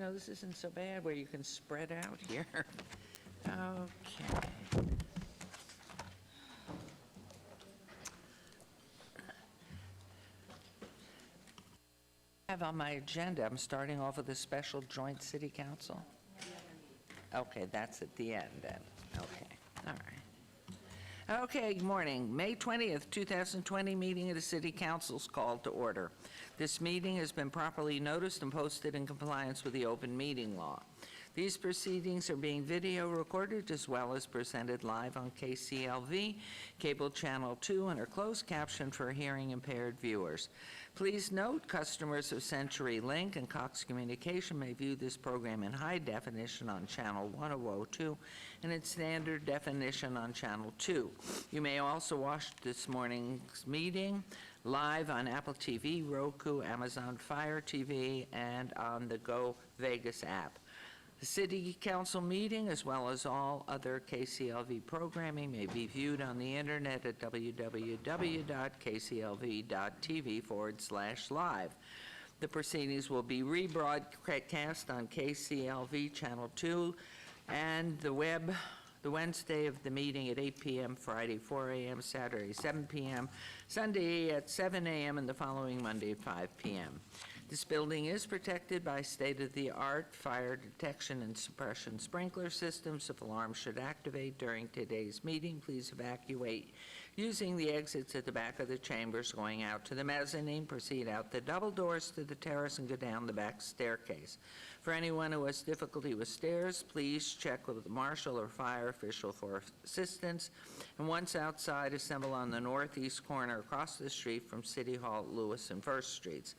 know, this isn't so bad where you can spread out here. Okay. I have on my agenda, I'm starting off with a special joint city council. Okay, that's at the end then. Okay, all right. Okay, good morning. May 20th, 2020 meeting of the City Council is called to order. This meeting has been properly noticed and posted in compliance with the open meeting law. These proceedings are being video recorded as well as presented live on KCLV, Cable Channel 2, and are closed captioned for hearing impaired viewers. Please note, customers of CenturyLink and Cox Communication may view this program in high definition on Channel 1002 and in standard definition on Channel 2. You may also watch this morning's meeting live on Apple TV, Roku, Amazon Fire TV, and on the Go Vegas app. The City Council meeting, as well as all other KCLV programming, may be viewed on the internet at www.kclv.tv/live. The proceedings will be rebroadcast on KCLV Channel 2 and the web the Wednesday of the meeting at 8 p.m., Friday 4 a.m., Saturday 7 p.m., Sunday at 7 a.m., and the following Monday at 5 p.m. This building is protected by state-of-the-art fire detection and suppression sprinkler systems. If alarms should activate during today's meeting, please evacuate using the exits at the back of the chambers, going out to the mezzanine, proceed out the double doors to the terrace, and go down the back staircase. For anyone who has difficulty with stairs, please check with the marshal or fire official for assistance. And once outside, assemble on the northeast corner across the street from City Hall at Lewis and First Streets.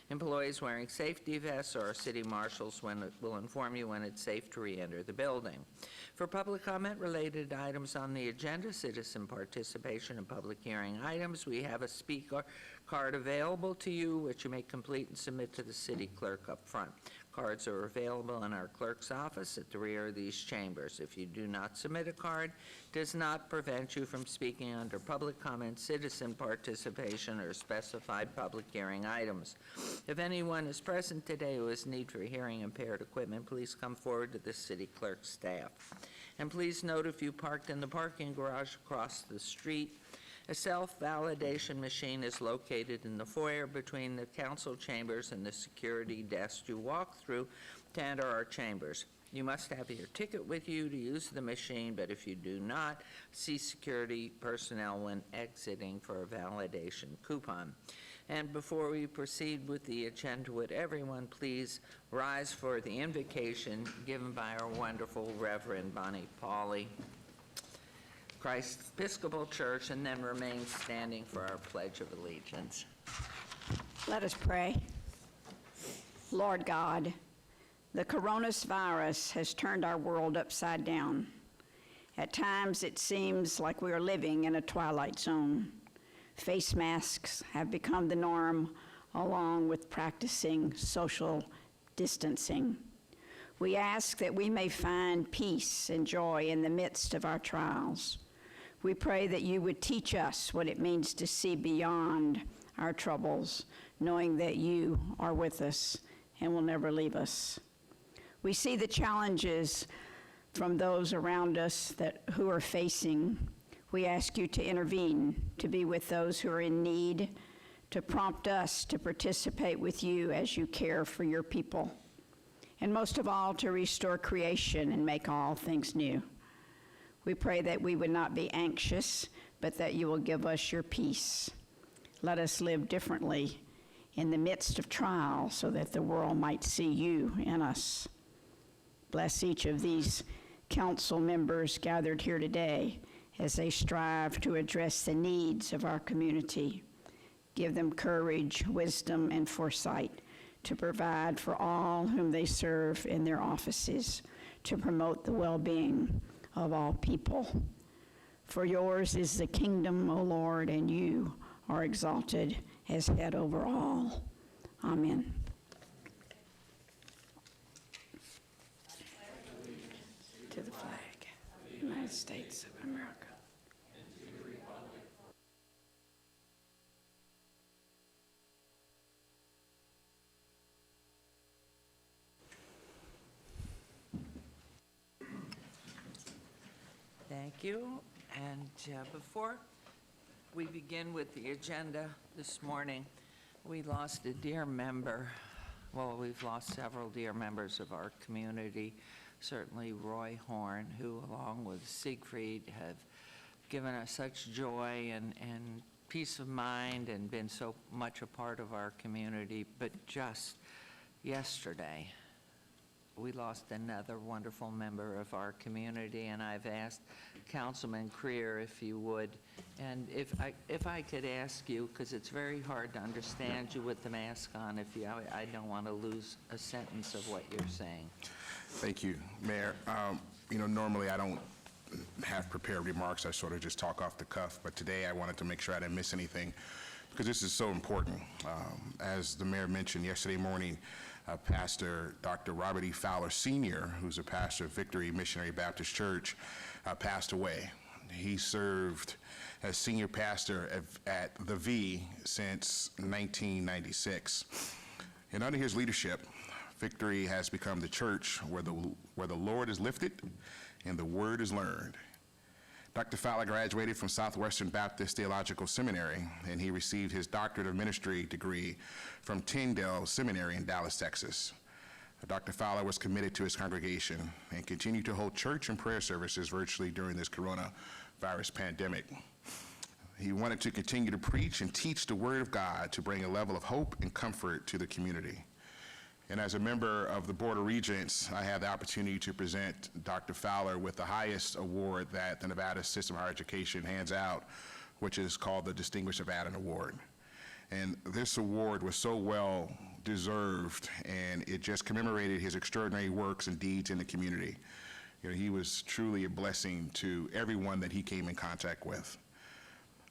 Employees wearing safety vests or city marshals will inform you when it's safe to re-enter the building. For public comment related to items on the agenda, citizen participation and public hearing items, we have a speaker card available to you, which you may complete and submit to the city clerk up front. Cards are available in our clerk's office at the rear of these chambers. If you do not submit a card, it does not prevent you from speaking under public comment, citizen participation, or specified public hearing items. If anyone is present today who has need for hearing impaired equipment, please come forward to the city clerk's staff. And please note, if you parked in the parking garage across the street, a self-validation machine is located in the foyer between the council chambers and the security desk you walk through to enter our chambers. You must have your ticket with you to use the machine, but if you do not, see security personnel when exiting for a validation coupon. And before we proceed with the agenda, would everyone please rise for the invocation given by our wonderful Reverend Bonnie Pauley, Christ Episcopal Church, and then remain standing for our Pledge of Allegiance. Let us pray. Lord God, the coronavirus has turned our world upside down. At times it seems like we are living in a twilight zone. Face masks have become the norm, along with practicing social distancing. We ask that we may find peace and joy in the midst of our trials. We pray that you would teach us what it means to see beyond our troubles, knowing that you are with us and will never leave us. We see the challenges from those around us who are facing. We ask you to intervene, to be with those who are in need, to prompt us to participate with you as you care for your people, and most of all, to restore creation and make all things new. We pray that we would not be anxious, but that you will give us your peace. Let us live differently in the midst of trial so that the world might see you in us. Bless each of these council members gathered here today as they strive to address the needs of our community. Give them courage, wisdom, and foresight to provide for all whom they serve in their offices, to promote the well-being of all people. For yours is the kingdom, O Lord, and you are exalted as head over all. Amen. To the flag of the United States of America. Thank you. And before we begin with the agenda this morning, we lost a dear member. Well, we've lost several dear members of our community. Certainly Roy Horn, who along with Siegfried have given us such joy and peace of mind and been so much a part of our community. But just yesterday, we lost another wonderful member of our community, and I've asked Councilman Creer if you would, and if I could ask you, because it's very hard to understand you with the mask on, I don't want to lose a sentence of what you're saying. Thank you, Mayor. Normally I don't have prepared remarks. I sort of just talk off the cuff, but today I wanted to make sure I didn't miss anything because this is so important. As the mayor mentioned yesterday morning, Pastor Dr. Robert E. Fowler Sr., who's a pastor of Victory Missionary Baptist Church, passed away. He served as senior pastor at the V since 1996. And under his leadership, Victory has become the church where the Lord is lifted and the word is learned. Dr. Fowler graduated from Southwestern Baptist Theological Seminary, and he received his Doctorate of Ministry degree from Tyndale Seminary in Dallas, Texas. Dr. Fowler was committed to his congregation and continued to hold church and prayer services virtually during this coronavirus pandemic. He wanted to continue to preach and teach the Word of God to bring a level of hope and comfort to the community. And as a member of the Board of Regents, I had the opportunity to present Dr. Fowler with the highest award that the Nevada System of Higher Education hands out, which is called the Distinguished Abadan Award. And this award was so well deserved, and it just commemorated his extraordinary works and deeds in the community. He was truly a blessing to everyone that he came in contact with.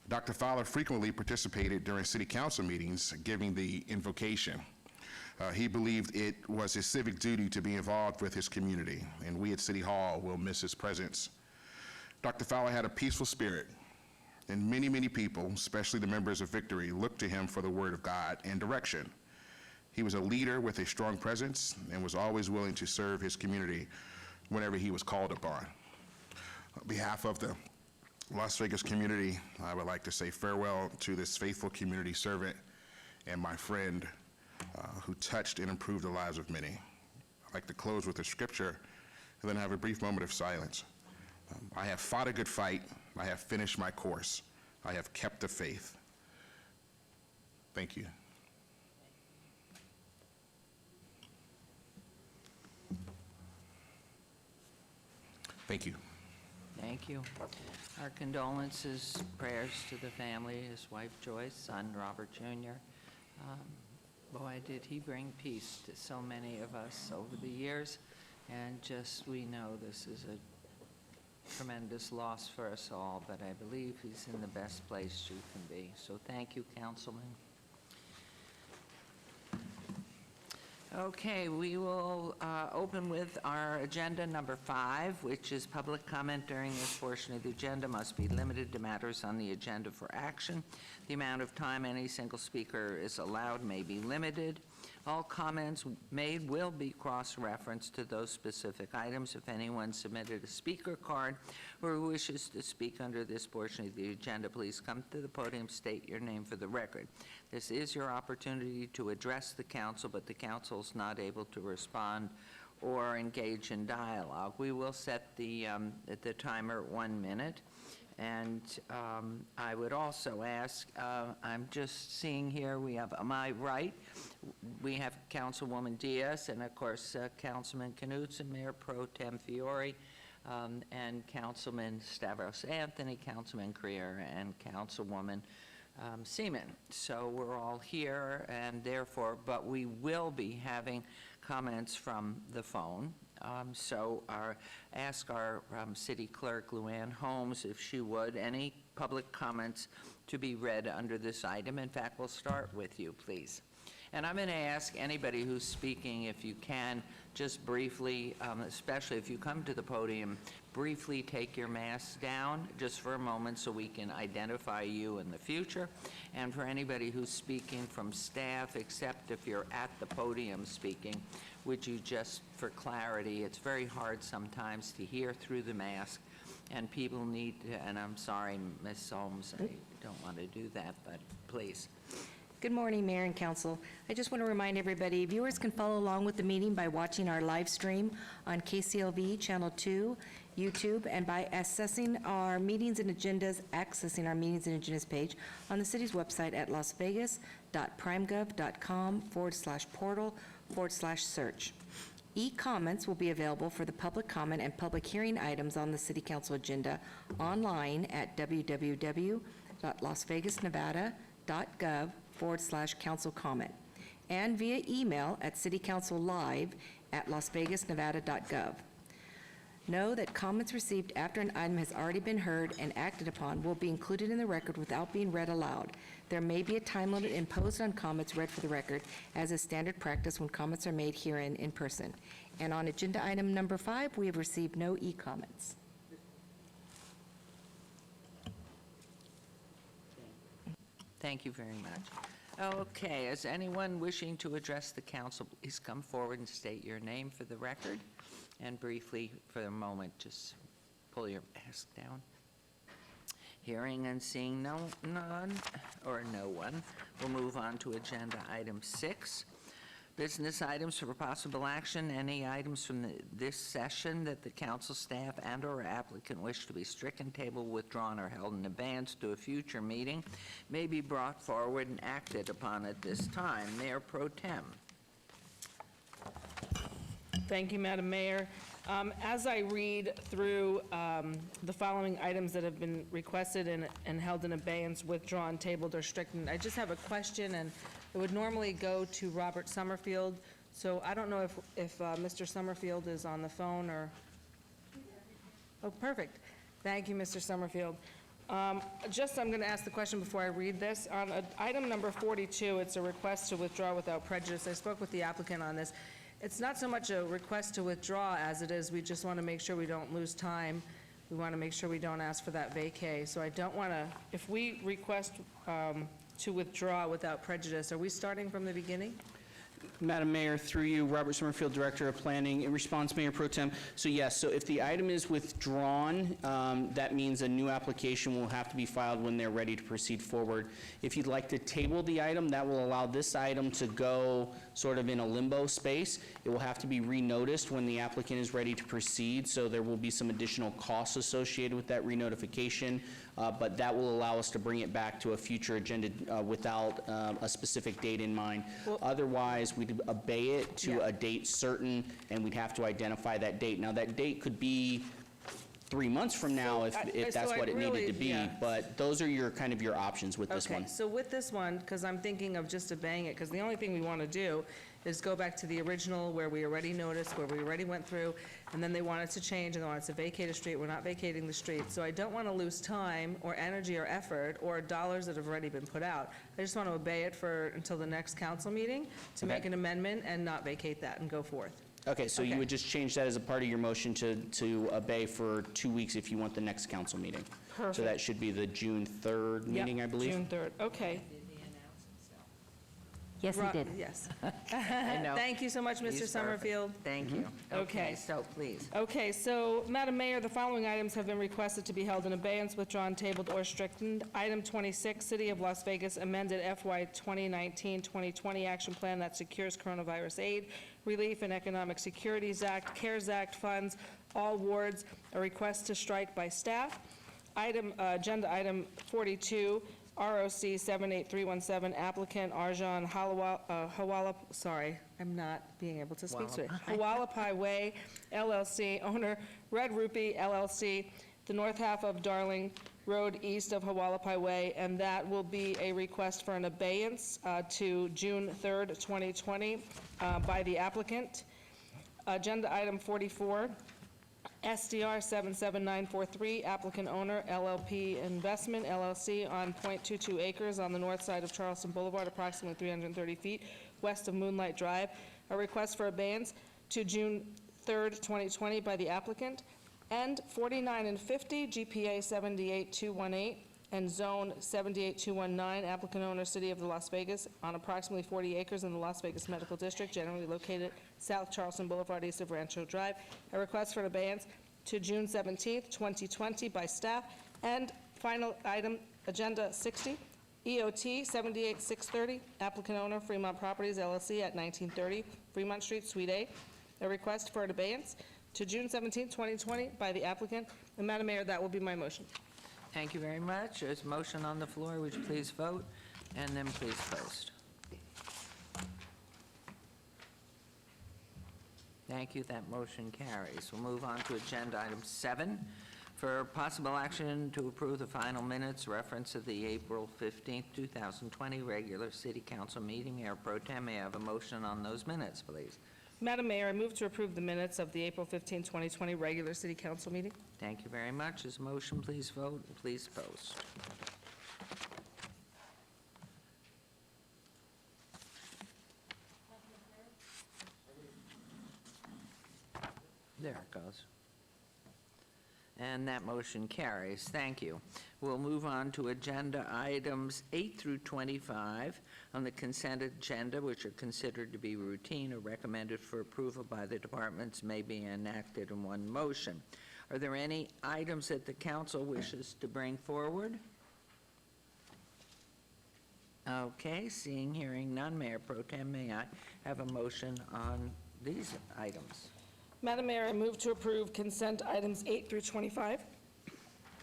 Dr. Fowler frequently participated during city council meetings, giving the invocation. He believed it was his civic duty to be involved with his community, and we at City Hall will miss his presence. Dr. Fowler had a peaceful spirit, and many, many people, especially the members of Victory, looked to him for the Word of God and direction. He was a leader with a strong presence and was always willing to serve his community whenever he was called upon. On behalf of the Las Vegas community, I would like to say farewell to this faithful community servant and my friend, who touched and improved the lives of many. I'd like to close with a scripture and then have a brief moment of silence. I have fought a good fight. I have finished my course. I have kept the faith. Thank you. Thank you. Thank you. Our condolences, prayers to the family, his wife Joyce, son Robert Jr. Boy, did he bring peace to so many of us over the years, and just we know this is a tremendous loss for us all, but I believe he's in the best place you can be. So thank you, Councilman. Okay, we will open with our agenda number 5, which is public comment during this portion of the agenda must be limited to matters on the agenda for action. The amount of time any single speaker is allowed may be limited. All comments made will be cross-referenced to those specific items. If anyone submitted a speaker card or wishes to speak under this portion of the agenda, please come to the podium, state your name for the record. This is your opportunity to address the council, but the council is not able to respond or engage in dialogue. We will set the timer at 1 minute. And I would also ask, I'm just seeing here, we have, on my right, we have Councilwoman Diaz, and of course, Councilman Knudsen, Mayor Pro Tem Fiore, and Councilman Stavros Anthony, Councilman Creer, and Councilwoman Seaman. So we're all here, and therefore, but we will be having comments from the phone. So ask our city clerk, Luann Holmes, if she would, any public comments to be read under this item. In fact, we'll start with you, please. And I'm going to ask anybody who's speaking, if you can, just briefly, especially if you come to the podium, briefly take your mask down just for a moment so we can identify you in the future. And for anybody who's speaking from staff, except if you're at the podium speaking, would you just, for clarity, it's very hard sometimes to hear through the mask. And people need, and I'm sorry, Ms. Holmes, I don't want to do that, but please. Good morning, Mayor and Council. I just want to remind everybody, viewers can follow along with the meeting by watching our live stream on KCLV Channel 2, YouTube, and by accessing our meetings and agendas page on the city's website at lasvegas.primegov.com/portal/search. E-comments will be available for the public comment and public hearing items on the City Council agenda online at www.lasvegasnevada.gov/council comment and via email at citycouncillive@lasvegasnevada.gov. Know that comments received after an item has already been heard and acted upon will be included in the record without being read aloud. There may be a time limit imposed on comments read for the record, as is standard practice when comments are made herein in person. And on agenda item number 5, we have received no e-comments. Thank you very much. Okay, is anyone wishing to address the council, please come forward and state your name for the record. And briefly, for a moment, just pull your mask down. Hearing and seeing no one, we'll move on to agenda item 6. Business items for possible action. Any items from this session that the council staff and/or applicant wish to be stricken, tabled, withdrawn, or held in abeyance to a future meeting may be brought forward and acted upon at this time. Mayor Pro Tem. Thank you, Madam Mayor. As I read through the following items that have been requested and held in abeyance, withdrawn, tabled, or stricken, I just have a question, and it would normally go to Robert Summerfield. So I don't know if Mr. Summerfield is on the phone or... Oh, perfect. Thank you, Mr. Summerfield. I'm going to ask the question before I read this. On item number 42, it's a request to withdraw without prejudice. I spoke with the applicant on this. It's not so much a request to withdraw as it is we just want to make sure we don't lose time. We want to make sure we don't ask for that vacay. So I don't want to, if we request to withdraw without prejudice, are we starting from the beginning? Madam Mayor, through you, Robert Summerfield, Director of Planning. In response, Mayor Pro Tem, so yes, so if the item is withdrawn, that means a new application will have to be filed when they're ready to proceed forward. If you'd like to table the item, that will allow this item to go sort of in a limbo space. It will have to be renoticed when the applicant is ready to proceed, so there will be some additional costs associated with that renotification, but that will allow us to bring it back to a future agenda without a specific date in mind. Well, otherwise, we'd obey it to a date certain, and we'd have to identify that date. Now, that date could be 3 months from now if that's what it needed to be, but those are your kind of your options with this one. Okay, so with this one, because I'm thinking of just obeying it, because the only thing we want to do is go back to the original where we already noticed, where we already went through, and then they wanted to change, and they wanted to vacate a street. We're not vacating the street. So I don't want to lose time or energy or effort or dollars that have already been put out. I just want to obey it until the next council meeting to make an amendment and not vacate that and go forth. Okay, so you would just change that as a part of your motion to obey for 2 weeks if you want the next council meeting. Perfect. So that should be the June 3rd meeting, I believe? June 3rd, okay. Yes, he did. Yes. I know. Thank you so much, He's Mr. perfect. Summerfield. Thank you. Okay. So please. Okay, so, Madam Mayor, the following items have been requested to be held in abeyance, withdrawn, tabled, or stricken. Item 26, City of Las Vegas amended FY 2019-2020 action plan that secures coronavirus aid, relief, and economic securities act, CARES Act funds, all wards, a request to strike by staff. Agenda item 42, ROC 78317, applicant Arjan Hawala, sorry, I'm not being able to speak today. Hualapai Way, LLC, owner Red Rupee, LLC, the north half of Darling Road east of Hualapai Way, and that will be a request for an abeyance to June 3rd, 2020 by the applicant. Agenda item 44, SDR 77943, applicant owner LLP Investment LLC on .22 acres on the north side of Charleston Boulevard, approximately 330 feet west of Moonlight Drive. A request for abeyance to June 3rd, 2020 by the applicant. And 49 and 50, GPA 78218 and zone 78219, applicant owner City of Las Vegas on approximately 40 acres in the Las Vegas Medical District, generally located South Charleston Boulevard east of Rancho Drive. A request for an abeyance to June 17th, 2020 by staff. And final item, Agenda 60, EOT 78630, applicant owner Fremont Properties LLC at 1930 Fremont Street, Suite A. A request for an abeyance to June 17th, 2020 by the applicant. And Madam Mayor, that will be my motion. Thank you very much. There's a motion on the floor. Would you please vote? And then please post. Thank you. That motion carries. We'll move on to Agenda Item 7 for possible action to approve the final minutes reference of the April 15th, 2020 regular City Council meeting. Mayor Pro Tem, may I have a motion on those minutes, please? Madam Mayor, I move to approve the minutes of the April 15, 2020 regular City Council meeting. Thank you very much. As a motion, please vote and please post. There it goes. And that motion carries. Thank you. We'll move on to agenda items 8 through 25 on the consent agenda, which are considered to be routine or recommended for approval by the departments, may be enacted in one motion. Are there any items that the council wishes to bring forward? Okay, seeing, hearing none, Mayor Pro Tem, may I have a motion on these items? Madam Mayor, I move to approve consent items 8 through 25.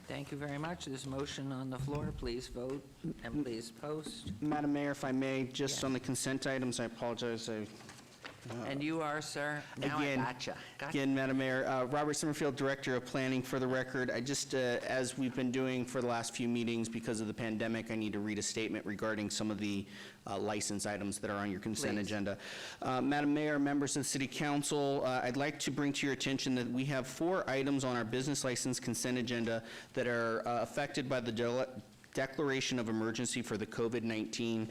Thank you very much. There's a motion on the floor. Please vote and please post. Madam Mayor, if I may, just Yes. on the consent items, I apologize. And you are, sir? Now I Again- gotcha. Again, Madam Mayor, Robert Summerfield, Director of Planning. For the record, I just, as we've been doing for the last few meetings because of the pandemic, I need to read a statement regarding some of the license items that are on your consent Please. agenda. Madam Mayor, members of the City Council, I'd like to bring to your attention that we have 4 items on our business license consent agenda that are affected by the declaration of emergency for the COVID-19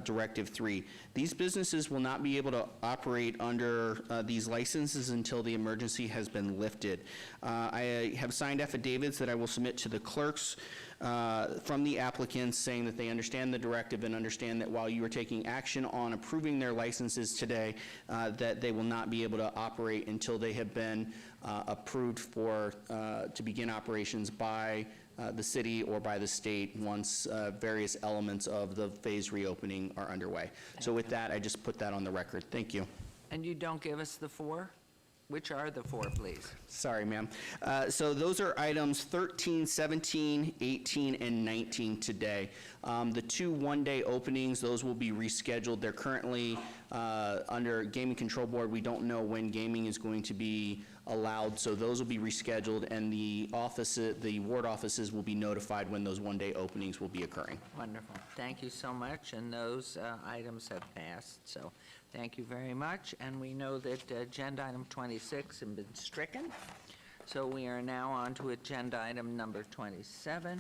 Directive 3. These businesses will not be able to operate under these licenses until the emergency has been lifted. I have signed affidavits that I will submit to the clerks from the applicants saying that they understand the directive and understand that while you are taking action on approving their licenses today, that they will not be able to operate until they have been approved for, to begin operations by the city or by the state once various elements of the phase reopening are underway. So with that, I just put that on the record. Thank you. And you don't give us the 4? Which are the 4, please? Sorry, ma'am. So those are items 13, 17, 18, and 19 today. The 2 one-day openings, those will be rescheduled. They're currently under Gaming Control Board. We don't know when gaming is going to be allowed, so those will be rescheduled, and the ward offices will be notified when those one-day openings will be occurring. Wonderful. Thank you so much, and those items have passed, so thank you very much. And we know that agenda item 26 has been stricken, so we are now on to agenda item number 27.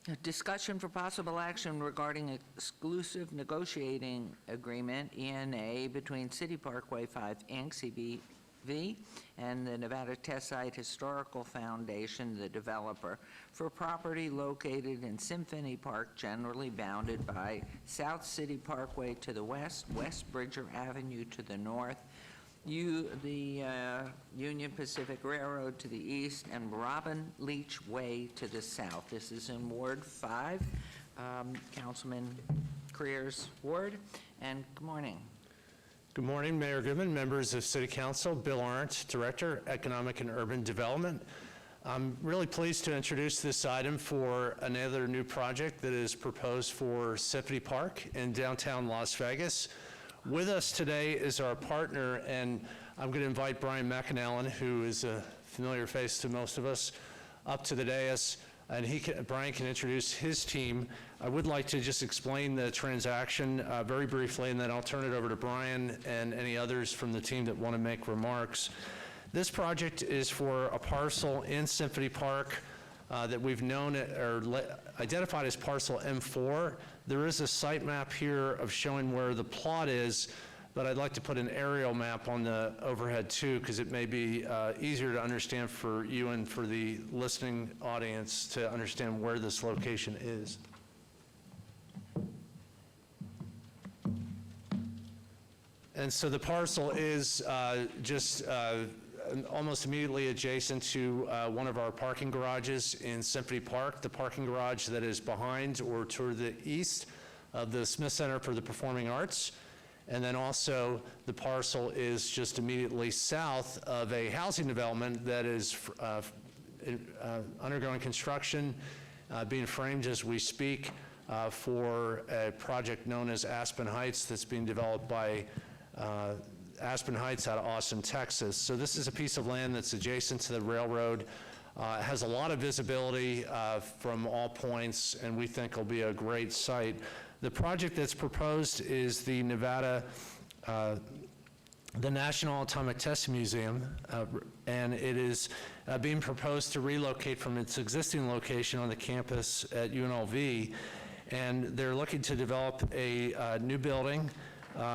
A discussion for possible action regarding exclusive negotiating agreement, ENA, between City Parkway 5 Inc., CBV, and the Nevada Test Site Historical Foundation, the developer, for property located in Symphony Park, generally bounded by South City Parkway to the west, West Bridger Avenue to the north, the Union Pacific Railroad to the east, and Robin Leach Way to the south. This is in Ward 5, Councilman Creer's ward, and good morning. Good morning, Mayor Goodman, members of City Council, Bill Arndt, Director, Economic and Urban Development. I'm really pleased to introduce this item for another new project that is proposed for Symphony Park in downtown Las Vegas. With us today is our partner, and I'm going to invite Brian McAnallen, who is a familiar face to most of us, up to the dais, and Brian can introduce his team. I would like to just explain the transaction very briefly, and then I'll turn it over to Brian and any others from the team that want to make remarks. This project is for a parcel in Symphony Park that we've known or identified as parcel M4. There is a site map here of showing where the plot is, but I'd like to put an aerial map on the overhead too, because it may be easier to understand for you and for the listening audience to understand where this location is. And so the parcel is just almost immediately adjacent to one of our parking garages in Symphony Park, the parking garage that is behind or toward the east of the Smith Center for the Performing Arts. And then also the parcel is just immediately south of a housing development that is undergoing construction, being framed as we speak for a project known as Aspen Heights that's being developed by Aspen Heights out of Austin, Texas. So this is a piece of land that's adjacent to the railroad. It has a lot of visibility from all points, and we think will be a great site. The project that's proposed is the National Atomic Testing Museum, and it is being proposed to relocate from its existing location on the campus at UNLV, and they're looking to develop a new building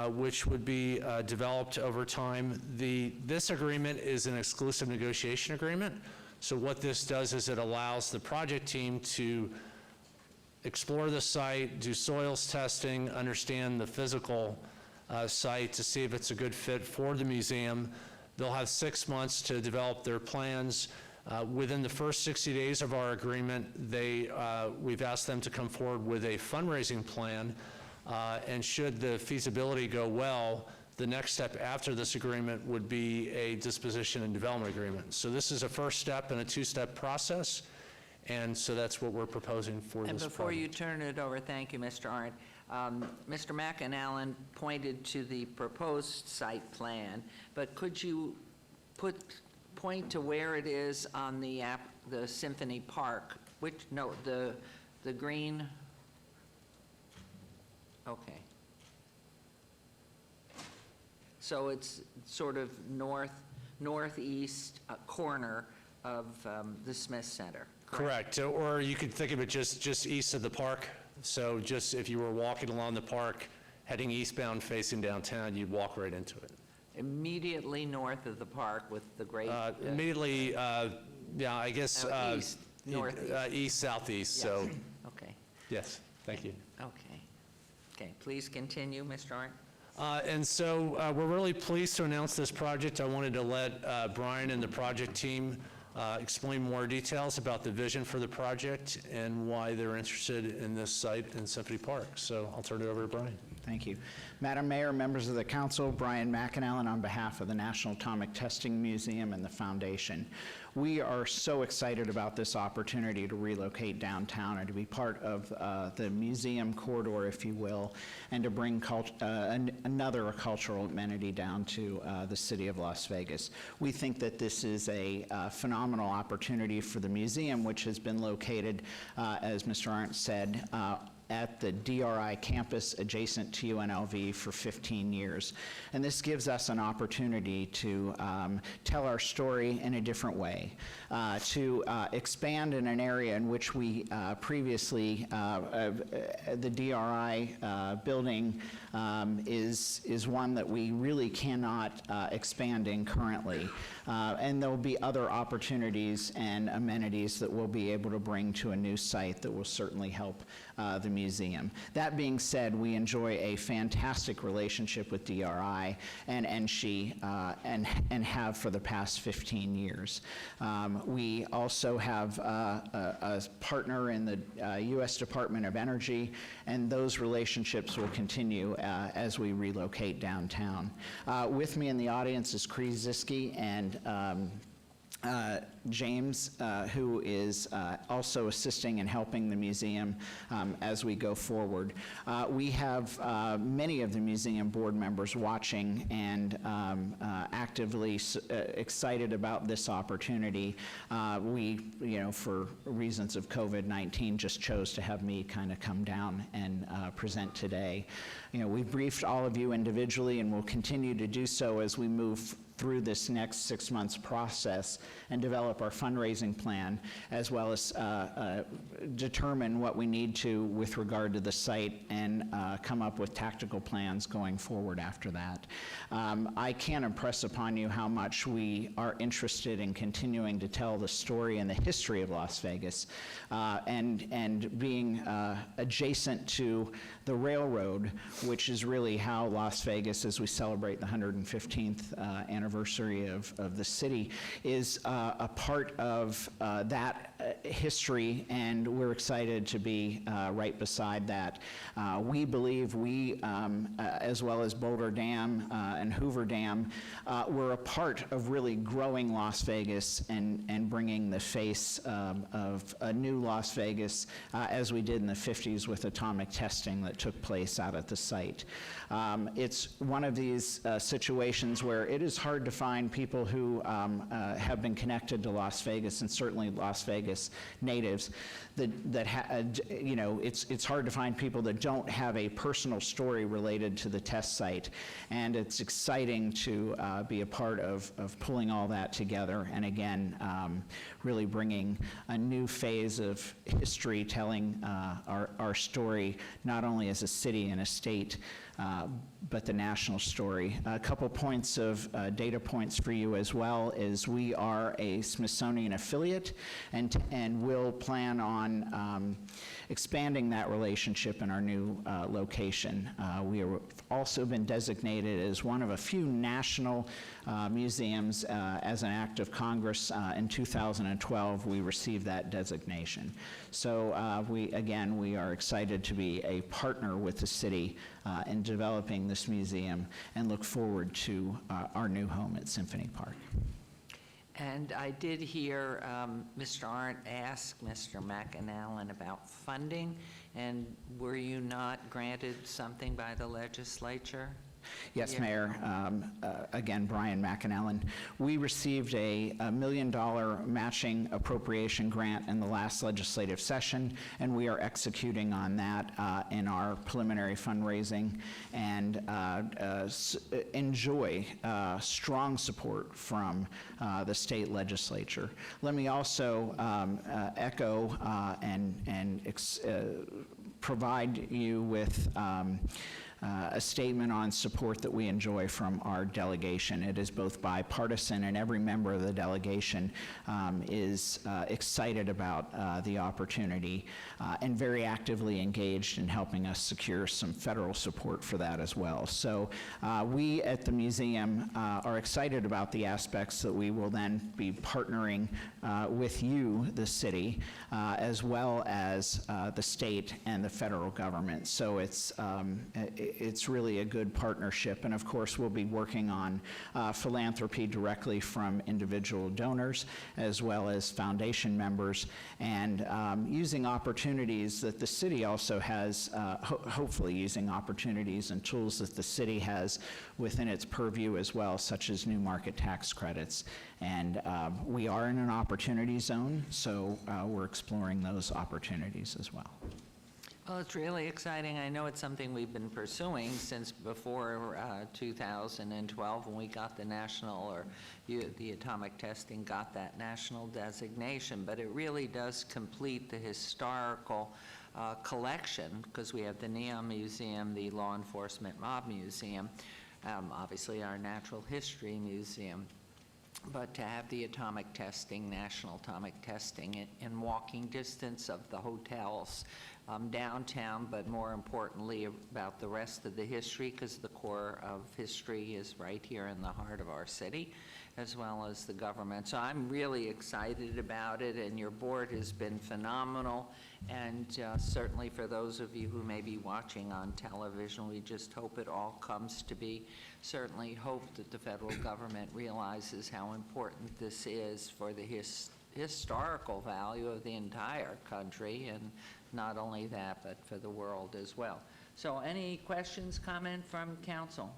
which would be developed over time. This agreement is an exclusive negotiation agreement. So what this does is it allows the project team to explore the site, do soils testing, understand the physical site to see if it's a good fit for the museum. They'll have 6 months to develop their plans. Within the first 60 days of our agreement, we've asked them to come forward with a fundraising plan. And should the feasibility go well, the next step after this agreement would be a disposition and development agreement. So this is a first step in a two-step process, and so that's what we're proposing for this And project. before you turn it over, thank you, Mr. Arndt. Mr. McAnallen pointed to the proposed site plan, but could you point to where it is on the Symphony Park? The green? Okay. So it's sort of northeast corner of the Smith Center. Correct. Or you could think of it just east of the park. So just if you were walking along the park, heading eastbound facing downtown, you'd walk right into it. Immediately north of the park with the great... Immediately, yeah, I guess... east, northeast. East, southeast, Yes. so, Okay, yes, thank you. okay. Okay, please continue, Mr. Arndt. And so we're really pleased to announce this project. I wanted to let Brian and the project team explain more details about the vision for the project and why they're interested in this site in Symphony Park. So I'll turn it over to Brian. Thank you. Madam Mayor, members of the council, Brian McAnallen on behalf of the National Atomic Testing Museum and the Foundation. We are so excited about this opportunity to relocate downtown and to be part of the museum corridor, if you will, and to bring another cultural amenity down to the city of Las Vegas. We think that this is a phenomenal opportunity for the museum, which has been located, as Mr. Arndt said, at the DRI campus adjacent to UNLV for 15 years. And this gives us an opportunity to tell our story in a different way, to expand in an area in which we previously, the DRI building is one that we really cannot expand in currently. And there will be other opportunities and amenities that we'll be able to bring to a new site that will certainly help the museum. That being said, we enjoy a fantastic relationship with DRI and NSHE and have for the past 15 years. We also have a partner in the U.S. Department of Energy, and those relationships will continue as we relocate downtown. With me in the audience is Chris Ziske and James, who is also assisting and helping the museum as we go forward. We have many of the museum board members watching and actively excited about this opportunity. We, for reasons of COVID-19, just chose to have me kind of come down and present today. We've briefed all of you individually and will continue to do so as we move through this next 6 months process and develop our fundraising plan, as well as determine what we need to with regard to the site and come up with tactical plans going forward after that. I can't impress upon you how much we are interested in continuing to tell the story and the history of Las Vegas, and being adjacent to the railroad, which is really how Las Vegas, as we celebrate the 115th anniversary of the city, is a part of that history, and we're excited to be right beside that. We believe we, as well as Boulder Dam and Hoover Dam, were a part of really growing Las Vegas and bringing the face of a new Las Vegas, as we did in the 50s with atomic testing that took place out at the site. It's one of these situations where it is hard to find people who have been connected to Las Vegas, and certainly Las Vegas natives, it's hard to find people that don't have a personal story related to the test site, and it's exciting to be a part of pulling all that together, and again, really bringing a new phase of history, telling our story, not only as a city and a state, but the national story. A couple points of data points for you as well is we are a Smithsonian affiliate, and will plan on expanding that relationship in our new location. We have also been designated as one of a few national museums as an act of Congress. In 2012, we received that designation. So we are excited to be a partner with the city in developing this museum, and look forward to our new home at Symphony Park. And I did hear Mr. Arndt ask Mr. McAnallen about funding, and were you not granted something by the legislature? Yes, Yeah. Mayor. Again, Brian McAnallen. We received a $1 million matching appropriation grant in the last legislative session, and we are executing on that in our preliminary fundraising, and enjoy strong support from the state legislature. Let me also echo and provide you with a statement on support that we enjoy from our delegation. It is both bipartisan, and every member of the delegation is excited about the opportunity and very actively engaged in helping us secure some federal support for that as well. So we at the museum are excited about the aspects that we will then be partnering with you, the city, as well as the state and the federal government. So it's really a good partnership, and of course we'll be working on philanthropy directly from individual donors as well as foundation members, and using opportunities that the city also has, hopefully using opportunities and tools that the city has within its purview as well, such as new market tax credits. And we are in an opportunity zone, so we're exploring those opportunities as well. Well, it's really exciting. I know it's something we've been pursuing since before 2012, when we got the national, or the atomic testing got that national designation, but it really does complete the historical collection, because we have the Neon Museum, the Law Enforcement Mob Museum, obviously our Natural History Museum, but to have the atomic testing, national atomic testing, in walking distance of the hotels downtown, but more importantly about the rest of the history, because the core of history is right here in the heart of our city, as well as the government. So I'm really excited about it, and your board has been phenomenal, and certainly for those of you who may be watching on television, we just hope it all comes to be. Certainly hope that the federal government realizes how important this is for the historical value of the entire country, and not only that, but for the world as well. So any questions, comment from council?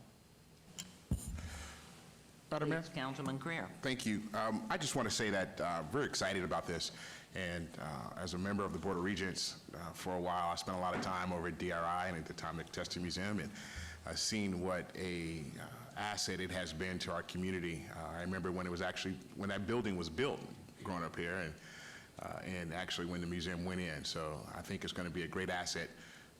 Madam Mayor? Please, Councilman Greer. Thank you. I just want to say that I'm very excited about this. And as a member of the Board of Regents for a while, I spent a lot of time over at DRI and at the Atomic Testing Museum. And seen what a asset it has been to our community. I remember when when that building was built growing up here, and actually when the museum went in. So I think it's going to be a great asset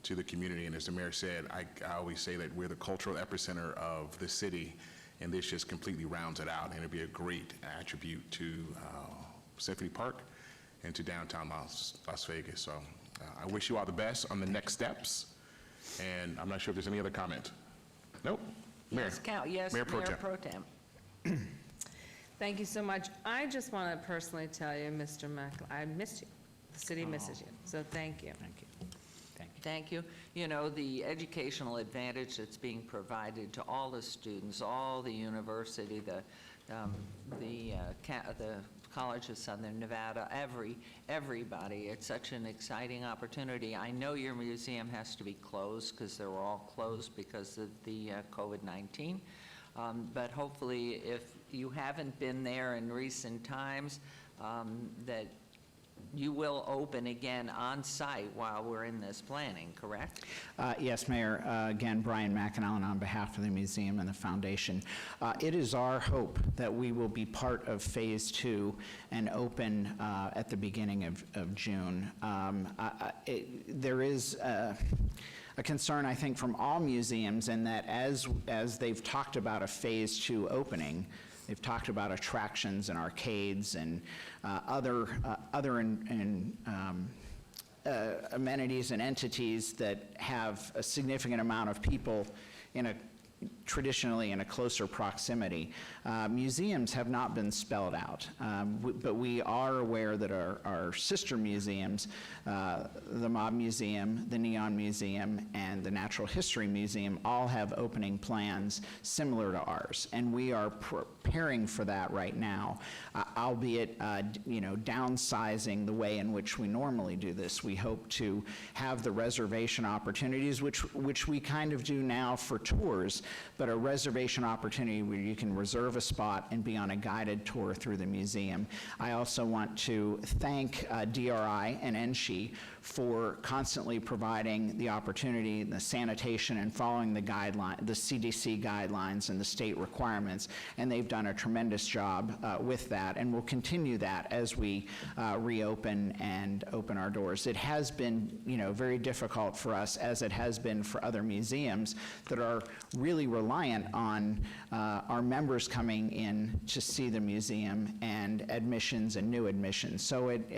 to the community. And as the mayor said, I always say that we're the cultural epicenter of the city, and this just completely rounds it out, and it'll be a great attribute to Symphony Park and to downtown Las Vegas. So I wish you all the best on the next steps, and I'm not sure if there's any other comment. Nope. Mayor. Yes, Mayor Pro Mayor Tem. Pro Tem. Thank you so much. I just want to personally tell you, Mr. I missed you. The city misses you, so thank you. Thank you. Thank you. Thank you. You know, the educational advantage that's being provided to all the students, all the university, the College of Southern Nevada, everybody. It's such an exciting opportunity. I know your museum has to be closed because they were all closed because of the COVID-19. But hopefully, if you haven't been there in recent times, that you will open again on site while we're in this planning, correct? Yes, Mayor. Again, Brian McAnallen on behalf of the museum and the foundation. It is our hope that we will be part of Phase 2 and open at the beginning of June. There is a concern, I think, from all museums in that as they've talked about a Phase 2 opening, they've talked about attractions and arcades and other amenities and entities that have a significant amount of people traditionally in a closer proximity. Museums have not been spelled out, but we are aware that our sister museums, the Mob Museum, the Neon Museum, and the Natural History Museum all have opening plans similar to ours, and we are preparing for that right now, albeit downsizing the way in which we normally do this. We hope to have the reservation opportunities, which we kind of do now for tours, but a reservation opportunity where you can reserve a spot and be on a guided tour through the museum. I also want to thank DRI and NSHE for constantly providing the opportunity, the sanitation, and following the CDC guidelines and the state requirements, and they've done a tremendous job with that, and will continue that as we reopen and open our doors. It has been, very difficult for us, as it has been for other museums that are really reliant on our members coming in to see the museum and admissions and new admissions. So it,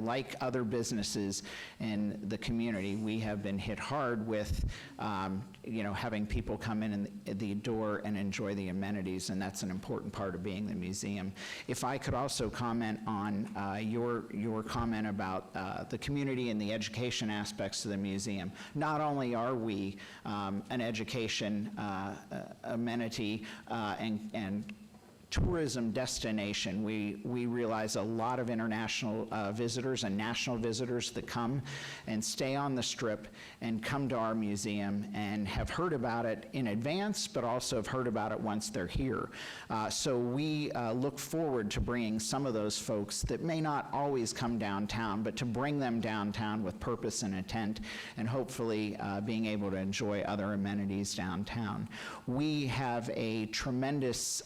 like other businesses in the community, we have been hit hard with, having people come in the door and enjoy the amenities, and that's an important part of being the museum. If I could also comment on your comment about the community and the education aspects of the museum. Not only are we an education amenity and tourism destination. We realize a lot of international visitors and national visitors that come and stay on the Strip and come to our museum and have heard about it in advance, but also have heard about it once they're here. So we look forward to bringing some of those folks that may not always come downtown, but to bring them downtown with purpose and intent, and hopefully being able to enjoy other amenities downtown. We have a tremendous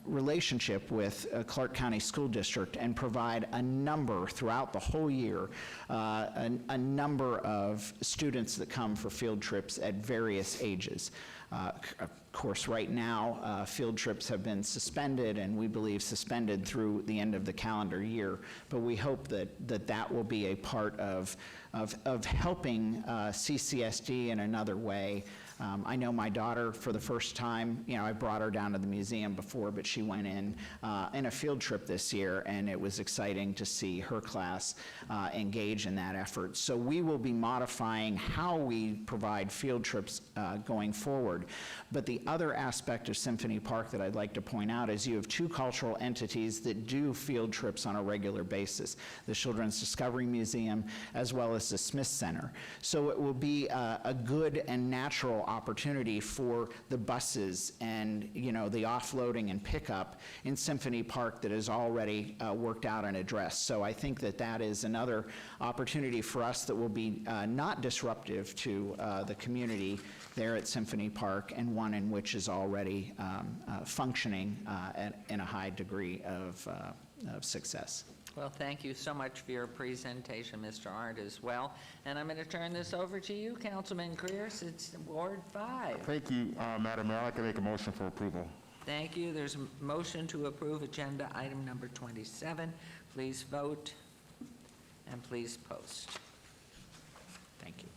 relationship with Clark County School District and provide a number throughout the whole year, a number of students that come for field trips at various ages. Of course, right now, field trips have been suspended, and we believe suspended through the end of the calendar year, but we hope that will be a part of helping CCSD in another way. I know my daughter, for the first time, I brought her down to the museum before, but she went in a field trip this year, and it was exciting to see her class engage in that effort. So we will be modifying how we provide field trips going forward. But the other aspect of Symphony Park that I'd like to point out is you have two cultural entities that do field trips on a regular basis, the Children's Discovery Museum as well as the Smith Center. So it will be a good and natural opportunity for the buses and, the offloading and pickup in Symphony Park that is already worked out and addressed. So I think that that is another opportunity for us that will be not disruptive to the community there at Symphony Park, and one in which is already functioning in a high degree of success. Well, thank you so much for your presentation, Mr. Arndt, as well. And I'm going to turn this over to you, Councilman Creers. It's Ward 5. Thank you, Madam Mayor. I'd like to make a motion for approval. Thank you. There's a motion to approve agenda item number 27. Please vote and please post. Thank you.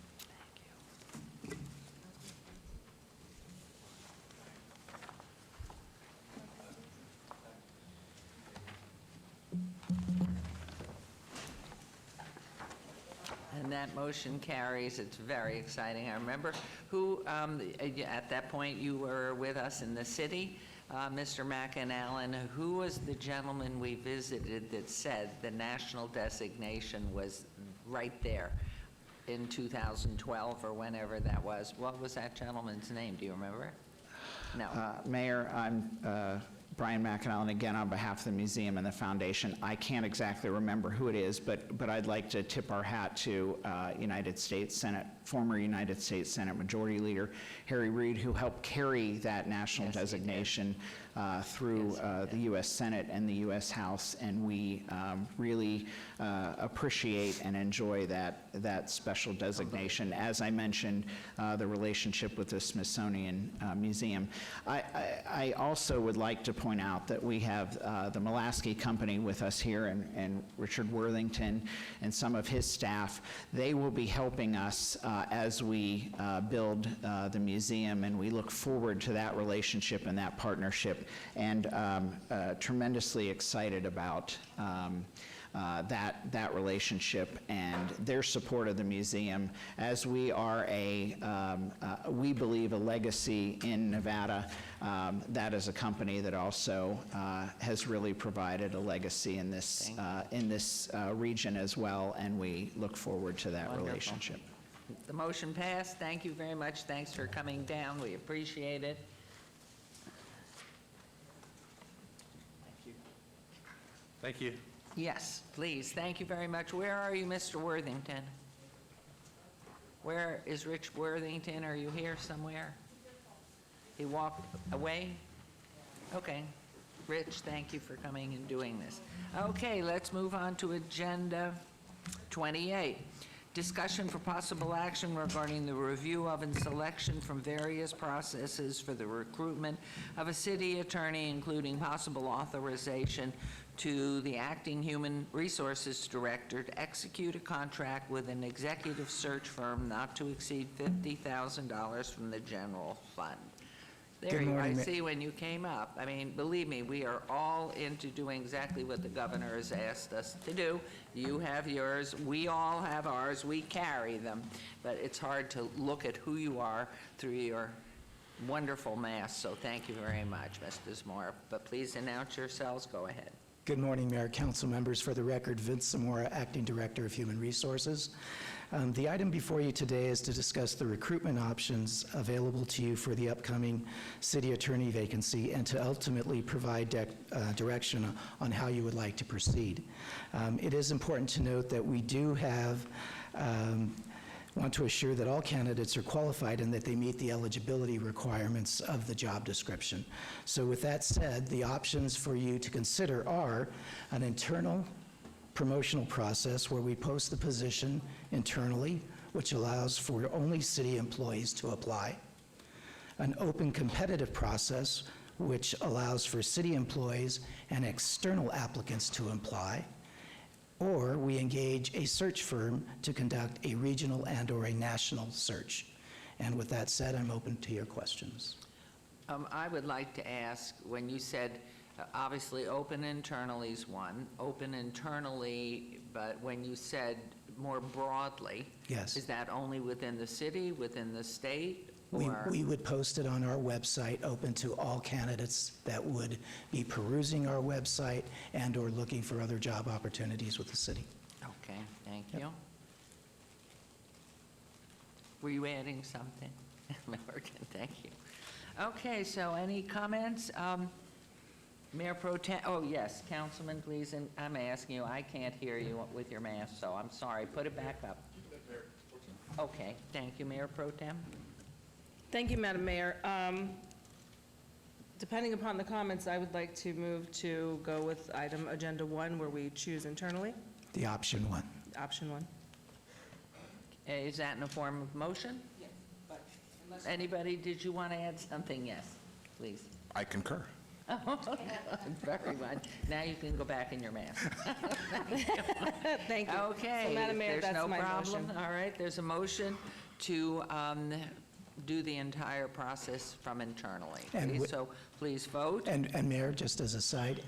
And that motion carries. It's very exciting. I remember who, at that point, you were with us in the city, Mr. McAnallen. Who was the gentleman we visited that said the national designation was right there in 2012 or whenever that was? What was that gentleman's name? Do you remember? No. Mayor, I'm Brian McAnallen, again, on behalf of the museum and the foundation. I can't exactly remember who it is, but I'd like to tip our hat to former United States Senate Majority Leader Harry Reid, who helped carry that national designation through the U.S. Senate and the U.S. House, and we really appreciate and enjoy that special designation. As I mentioned, the relationship with the Smithsonian Museum. I also would like to point out that we have the Mulaski Company with us here, and Richard Worthington and some of his staff. They will be helping us as we build the museum, and we look forward to that relationship and that partnership, and tremendously excited about that relationship and their support of the museum, as we are we believe a legacy in Nevada. That is a company that also has really provided a legacy in this region as well, and we look forward to that Wonderful. relationship. The motion passed. Thank you very much. Thanks for coming down. We appreciate it. Thank you. Yes, please. Thank you very much. Where are you, Mr. Worthington? Where is Rich Worthington? Are you here somewhere? He walked away? Okay. Rich, thank you for coming and doing this. Okay, let's move on to Agenda 28. Discussion for possible action regarding the review of and selection from various processes for the recruitment of a city attorney, including possible authorization to the acting human resources director to execute a contract with an executive search firm not to exceed $50,000 from the general fund. There you are. I see when you came up. I mean, believe me, we are all into doing exactly what the governor has asked us to do. You have yours. We all have ours. We carry them. But it's hard to look at who you are through your wonderful mask. So thank you very much, Mr. Zamora. But please announce yourselves. Go ahead. Good morning, Mayor, council members. For the record, Vince Zamora, Acting Director of Human Resources. The item before you today is to discuss the recruitment options available to you for the upcoming city attorney vacancy and to ultimately provide direction on how you would like to proceed. It is important to note that we do want to assure that all candidates are qualified and that they meet the eligibility requirements of the job description. So with that said, the options for you to consider are an internal promotional process where we post the position internally, which allows for only city employees to apply, an open competitive process, which allows for city employees and external applicants to apply, or we engage a search firm to conduct a regional and/or a national search. And with that said, I'm open to your questions. I would like to ask, when you said, obviously, open internally is one, open internally, but when you said more broadly, Yes. is that only within the city, within the state? We would post it on our website, open to all candidates that would be perusing our website and/or looking for other job opportunities with the city. Okay, thank you. Were you adding something? Morgan, thank you. Okay, so any comments? Mayor Pro Tem, oh, yes, Councilman Gleason, I'm asking you, I can't hear you with your mask, so I'm sorry. Put it back up. Okay, thank you, Mayor Pro Tem. Thank you, Madam Mayor. Depending upon the comments, I would like to move to go with item Agenda 1, where we choose internally, The option one. option 1. Is that in the form of motion? Yes, but anybody, did you want to add something? Yes, please. I concur. Very much. Now you can go back in your mask. Thank you. Okay. So, Madam Mayor, there's that's no my problem. motion. All right, there's a motion to do the entire process from internally. And Please, wi- so please vote. And Mayor, just as a side,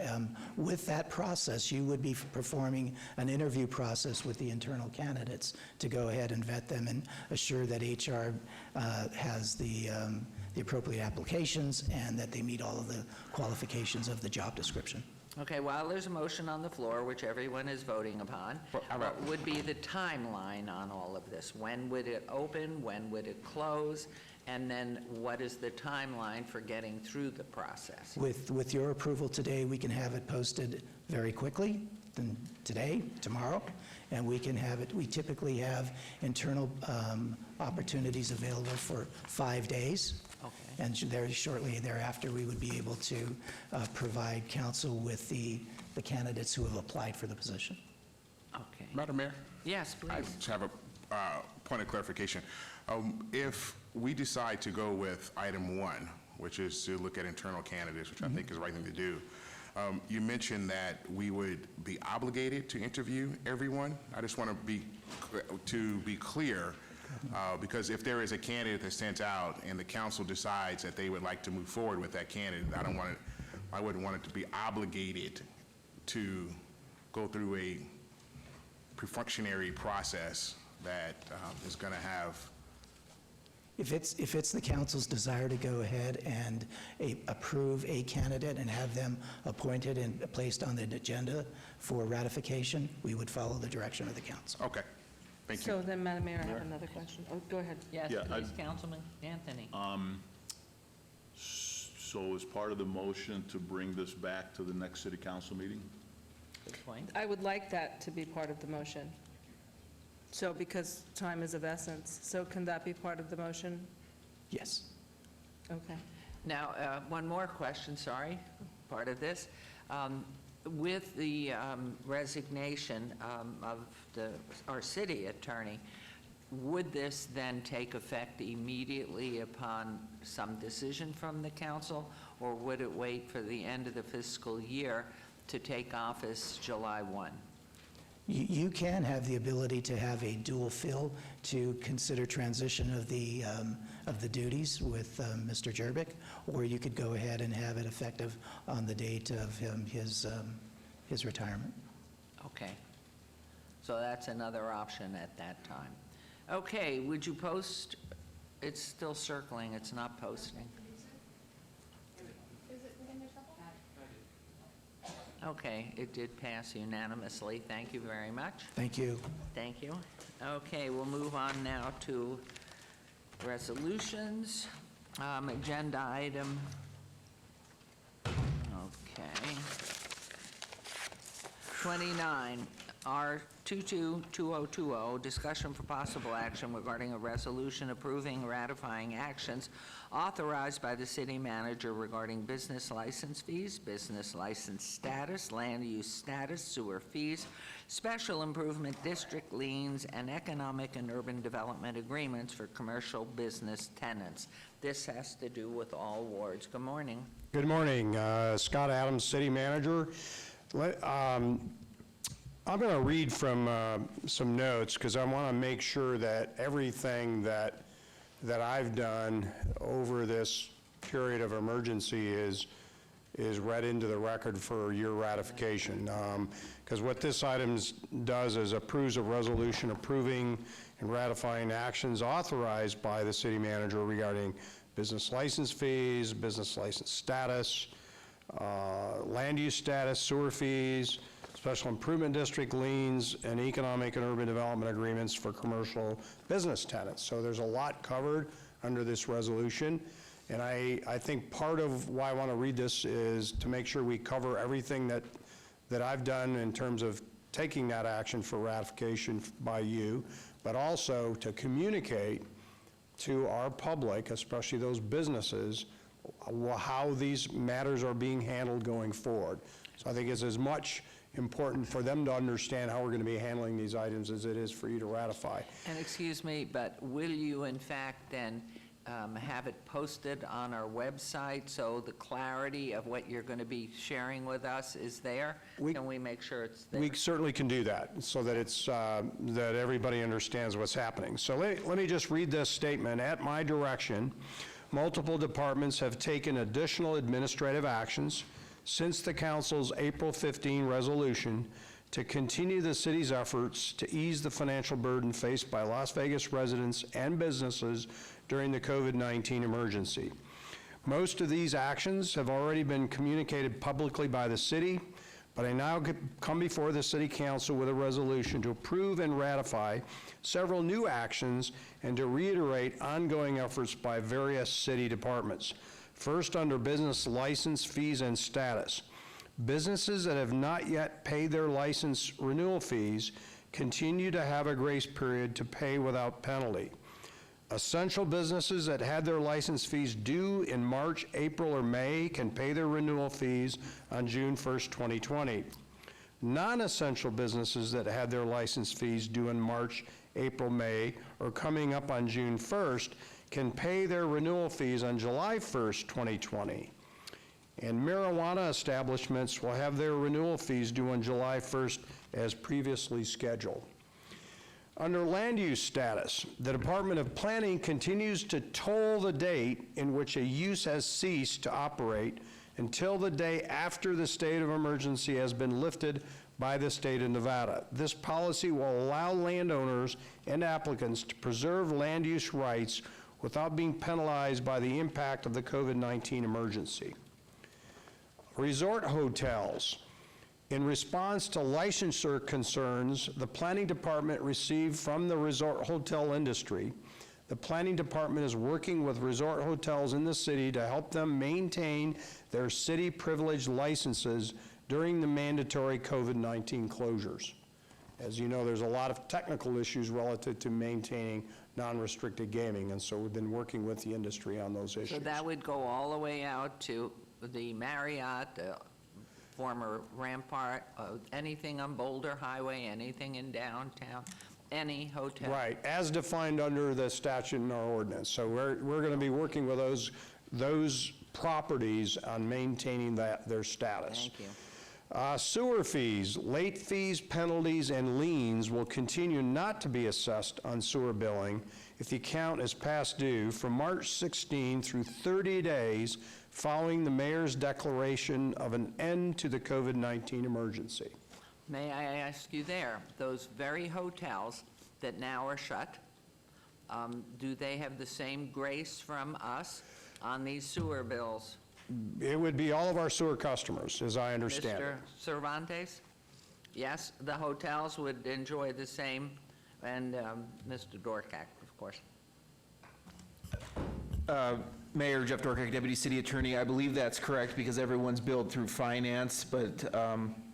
with that process, you would be performing an interview process with the internal candidates to go ahead and vet them and assure that HR has the appropriate applications and that they meet all of the qualifications of the job description. Okay, while there's a motion on the floor, which everyone is voting upon, what would be the timeline on all of this? When would it open? When would it close? And then what is the timeline for getting through the process? With your approval today, we can have it posted very quickly, then today, tomorrow, and we can have it, we typically have internal opportunities available for 5 days. Okay. And very shortly thereafter, we would be able to provide counsel with the candidates who have applied for the position. Okay. Madam Mayor? Yes, I please. just have a point of clarification. If we decide to go with item 1, which is to look at internal candidates, which I think is the right thing to do, you mentioned that we would be obligated to interview everyone. I just want to be clear, because if there is a candidate that stands out and the council decides that they would like to move forward with that candidate, I wouldn't want it to be obligated to go through a functionary process that is going to have. If it's the council's desire to go ahead and approve a candidate and have them appointed and placed on the agenda for ratification, we would follow the direction of the council. Okay, thank you. So then, Madam Mayor, I have another question. Oh, go ahead. Yes, Yeah, please, Councilman Anthony. So as part of the motion to bring this back to the next city council meeting? Good point. I would like that to be part of the motion. So, because time is of essence, so can that be part of the motion? Yes. Okay. Now, one more question, sorry, part of this. With the resignation of our city attorney, would this then take effect immediately upon some decision from the council, or would it wait for the end of the fiscal year to take office July 1? You can have the ability to have a dual fill to consider transition of the duties with Mr. Jerbick, or you could go ahead and have it effective on the date of his retirement. Okay. So that's another option at that time. Okay, would you post? It's still circling, it's not posting. Okay, it did pass unanimously. Thank you very much. Thank you. Thank you. Okay, we'll move on now to resolutions. Agenda item, okay. 29, R222020, discussion for possible action regarding a resolution approving ratifying actions authorized by the city manager regarding business license fees, business license status, land use status, sewer fees, special improvement district liens, and economic and urban development agreements for commercial business tenants. This has to do with all wards. Good morning. Good morning. Scott Adams, City Manager. I'm going to read from some notes because I want to make sure that everything that I've done over this period of emergency is read into the record for your ratification. Because what this item does is approves a resolution approving and ratifying actions authorized by the city manager regarding business license fees, business license status, land use status, sewer fees, special improvement district liens, and economic and urban development agreements for commercial business tenants. So there's a lot covered. under this resolution. And I think part of why I want to read this is to make sure we cover everything that I've done in terms of taking that action for ratification by you, but also to communicate to our public, especially those businesses, how these matters are being handled going forward. So I think it's as much important for them to understand how we're going to be handling these items as it is for you to ratify. And excuse me, but will you in fact then have it posted on our website so the clarity of what you're going to be sharing with us is there? Can we make sure it's there? We certainly can do that, so that it's, that everybody understands what's happening. So let me just read this statement. At my direction, multiple departments have taken additional administrative actions since the council's April 15 resolution to continue the city's efforts to ease the financial burden faced by Las Vegas residents and businesses during the COVID-19 emergency. Most of these actions have already been communicated publicly by the city, but I now come before the City Council with a resolution to approve and ratify several new actions and to reiterate ongoing efforts by various city departments. First, under business license fees and status. Businesses that have not yet paid their license renewal fees continue to have a grace period to pay without penalty. Essential businesses that had their license fees due in March, April, or May can pay their renewal fees on June 1st, 2020. Non-essential businesses that had their license fees due in March, April, May, or coming up on June 1st can pay their renewal fees on July 1st, 2020. And marijuana establishments will have their renewal fees due on July 1st as previously scheduled. Under land use status, the Department of Planning continues to toll the date in which a use has ceased to operate until the day after the state of emergency has been lifted by the state of Nevada. This policy will allow landowners and applicants to preserve land use rights without being penalized by the impact of the COVID-19 emergency. Resort hotels. In response to licensure concerns the Planning Department received from the resort hotel industry, the Planning Department is working with resort hotels in the city to help them maintain their city privilege licenses during the mandatory COVID-19 closures. As you know, there's a lot of technical issues relative to maintaining non-restricted gaming, and so we've been working with the industry on those issues. So that would go all the way out to the Marriott, the former Rampart, anything on Boulder Highway, anything in downtown, any hotel? Right, as defined under the statute in our ordinance. So we're going to be working with those properties on maintaining their status. Thank you. Sewer fees, late fees, penalties, and liens will continue not to be assessed on sewer billing if the account is past due from March 16 through 30 days following the mayor's declaration of an end to the COVID-19 emergency. May I ask you there, those very hotels that now are shut, do they have the same grace from us on these sewer bills? It would be all of our sewer customers, as I understand it. Mr. Cervantes? Yes, the hotels would enjoy the same, and Mr. Dorkak, of course. Mayor Jeff Dorkak, Deputy City Attorney, I believe that's correct because everyone's billed through finance, but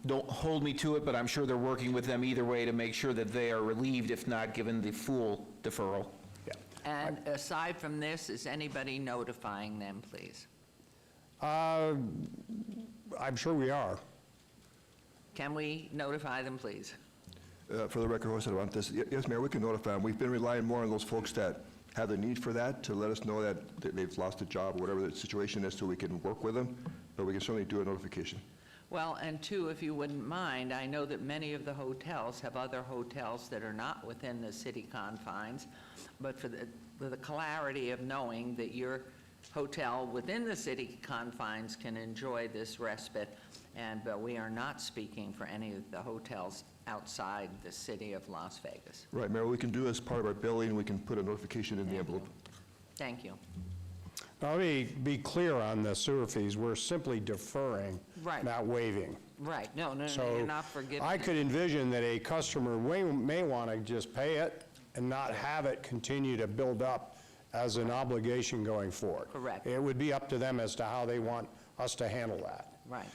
don't hold me to it, but I'm sure they're working with them either way to make sure that they are relieved, if not given the full deferral. Yeah. And aside from this, is anybody notifying them, please? I'm sure we are. Can we notify them, please? For the record, Jose Cervantes, yes, Mayor, we can notify them. We've been relying more on those folks that have the need for that to let us know that they've lost a job or whatever the situation is so we can work with them, but we can certainly do a notification. Well, and two, if you wouldn't mind, I know that many of the hotels have other hotels that are not within the city confines, but for the clarity of knowing that your hotel within the city confines can enjoy this respite, but we are not speaking for any of the hotels outside the city of Las Vegas. Right, Mayor, what we can do as part of our billing, we can put a notification in the envelope. Thank you. Now, let me be clear on the sewer fees. We're simply deferring, Right. not waiving. Right, no, So you're not forgiving. I could envision that a customer may want to just pay it and not have it continue to build up as an obligation going forward. Correct. It would be up to them as to how they want us to handle that. Right.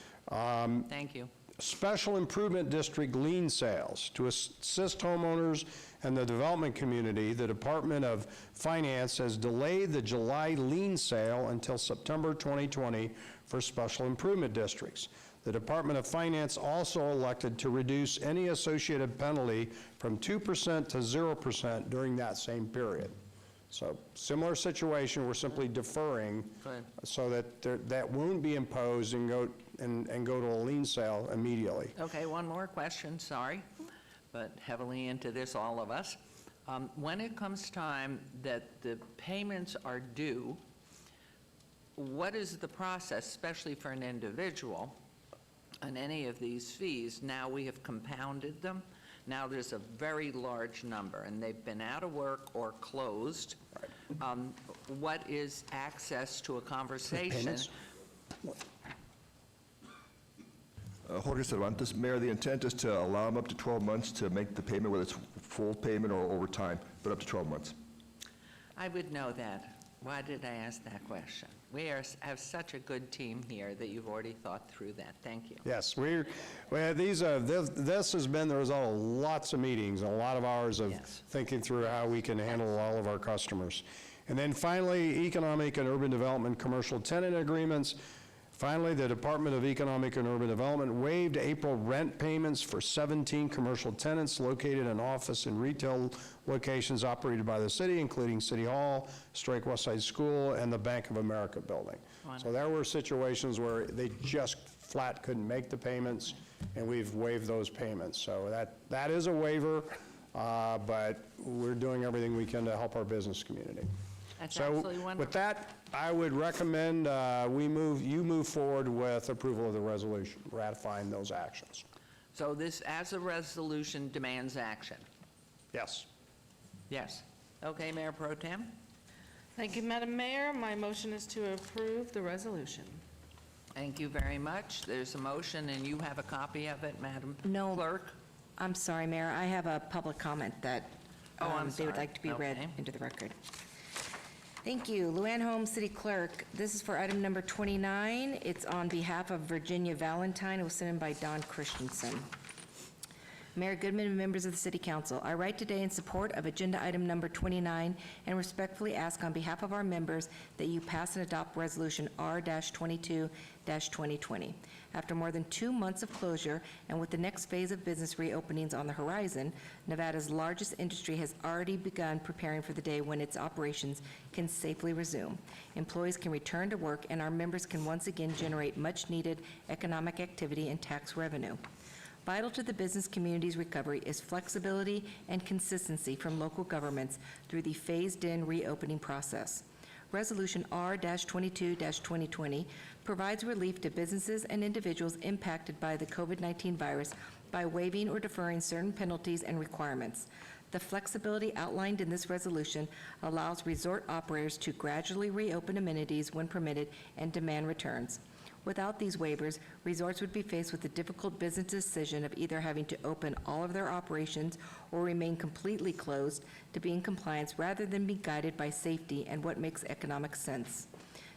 Thank you. Special Improvement District lien sales. To assist homeowners and the development community, the Department of Finance has delayed the July lien sale until September 2020 for special improvement districts. The Department of Finance also elected to reduce any associated penalty from 2% to 0% during that same period. So similar situation, we're simply deferring Good. so that that won't be imposed and go to a lien sale immediately. Okay, one more question, sorry, but heavily into this, all of us. When it comes time that the payments are due, what is the process, especially for an individual, on any of these fees? Now we have compounded them. Now there's a very large number, and they've been out of work or closed. What is access to a conversation? Payments? Jorge Cervantes, Mayor, the intent is to allow them up to 12 months to make the payment, whether it's full payment or over time, but up to 12 months. I would know that. Why did I ask that question? We have such a good team here that you've already thought through that. Thank you. Yes, this has been the result of lots of meetings, and a lot of hours of Yes. thinking through how we can handle all of our customers. And then finally, Economic and Urban Development Commercial Tenant Agreements. Finally, the Department of Economic and Urban Development waived April rent payments for 17 commercial tenants located in office and retail locations operated by the city, including City Hall, Strake Westside School, and the Bank of America building. So there were situations where they just flat couldn't make the payments, and we've waived those payments. So that is a waiver, but we're doing everything we can to help our business community. That's So absolutely wonderful. with that, I would recommend you move forward with approval of the resolution, ratifying those actions. So this, as a resolution, demands action? Yes. Yes. Okay, Mayor Pro Tem? Thank you, Madam Mayor. My motion is to approve the resolution. Thank you very much. There's a motion, and you have a copy of it, Madam No. Clerk? I'm sorry, Mayor, I have a public comment that Oh, I'm they would sorry. like to be read Okay. into the record. Thank you. Luann Holmes, City Clerk. This is for item number 29. It's on behalf of Virginia Valentine. It was sent in by Don Christensen. Mayor Goodman and members of the City Council, I write today in support of agenda item number 29 and respectfully ask on behalf of our members that you pass and adopt resolution R-22-2020. After more than 2 months of closure and with the next phase of business reopenings on the horizon, Nevada's largest industry has already begun preparing for the day when its operations can safely resume. Employees can return to work and our members can once again generate much-needed economic activity and tax revenue. Vital to the business community's recovery is flexibility and consistency from local governments through the phased-in reopening process. Resolution R-22-2020 provides relief to businesses and individuals impacted by the COVID-19 virus by waiving or deferring certain penalties and requirements. The flexibility outlined in this resolution allows resort operators to gradually reopen amenities when permitted and demand returns. Without these waivers, resorts would be faced with the difficult business decision of either having to open all of their operations or remain completely closed to be in compliance rather than be guided by safety and what makes economic sense.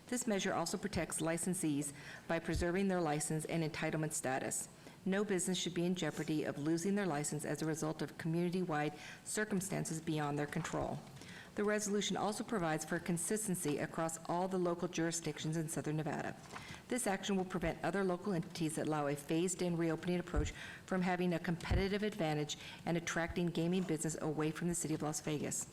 This measure also protects licensees by preserving their license and entitlement status. No business should be in jeopardy of losing their license as a result of community-wide circumstances beyond their control. The resolution also provides for consistency across all the local jurisdictions in Southern Nevada. This action will prevent other local entities that allow a phased-in reopening approach from having a competitive advantage and attracting gaming business away from the city of Las Vegas.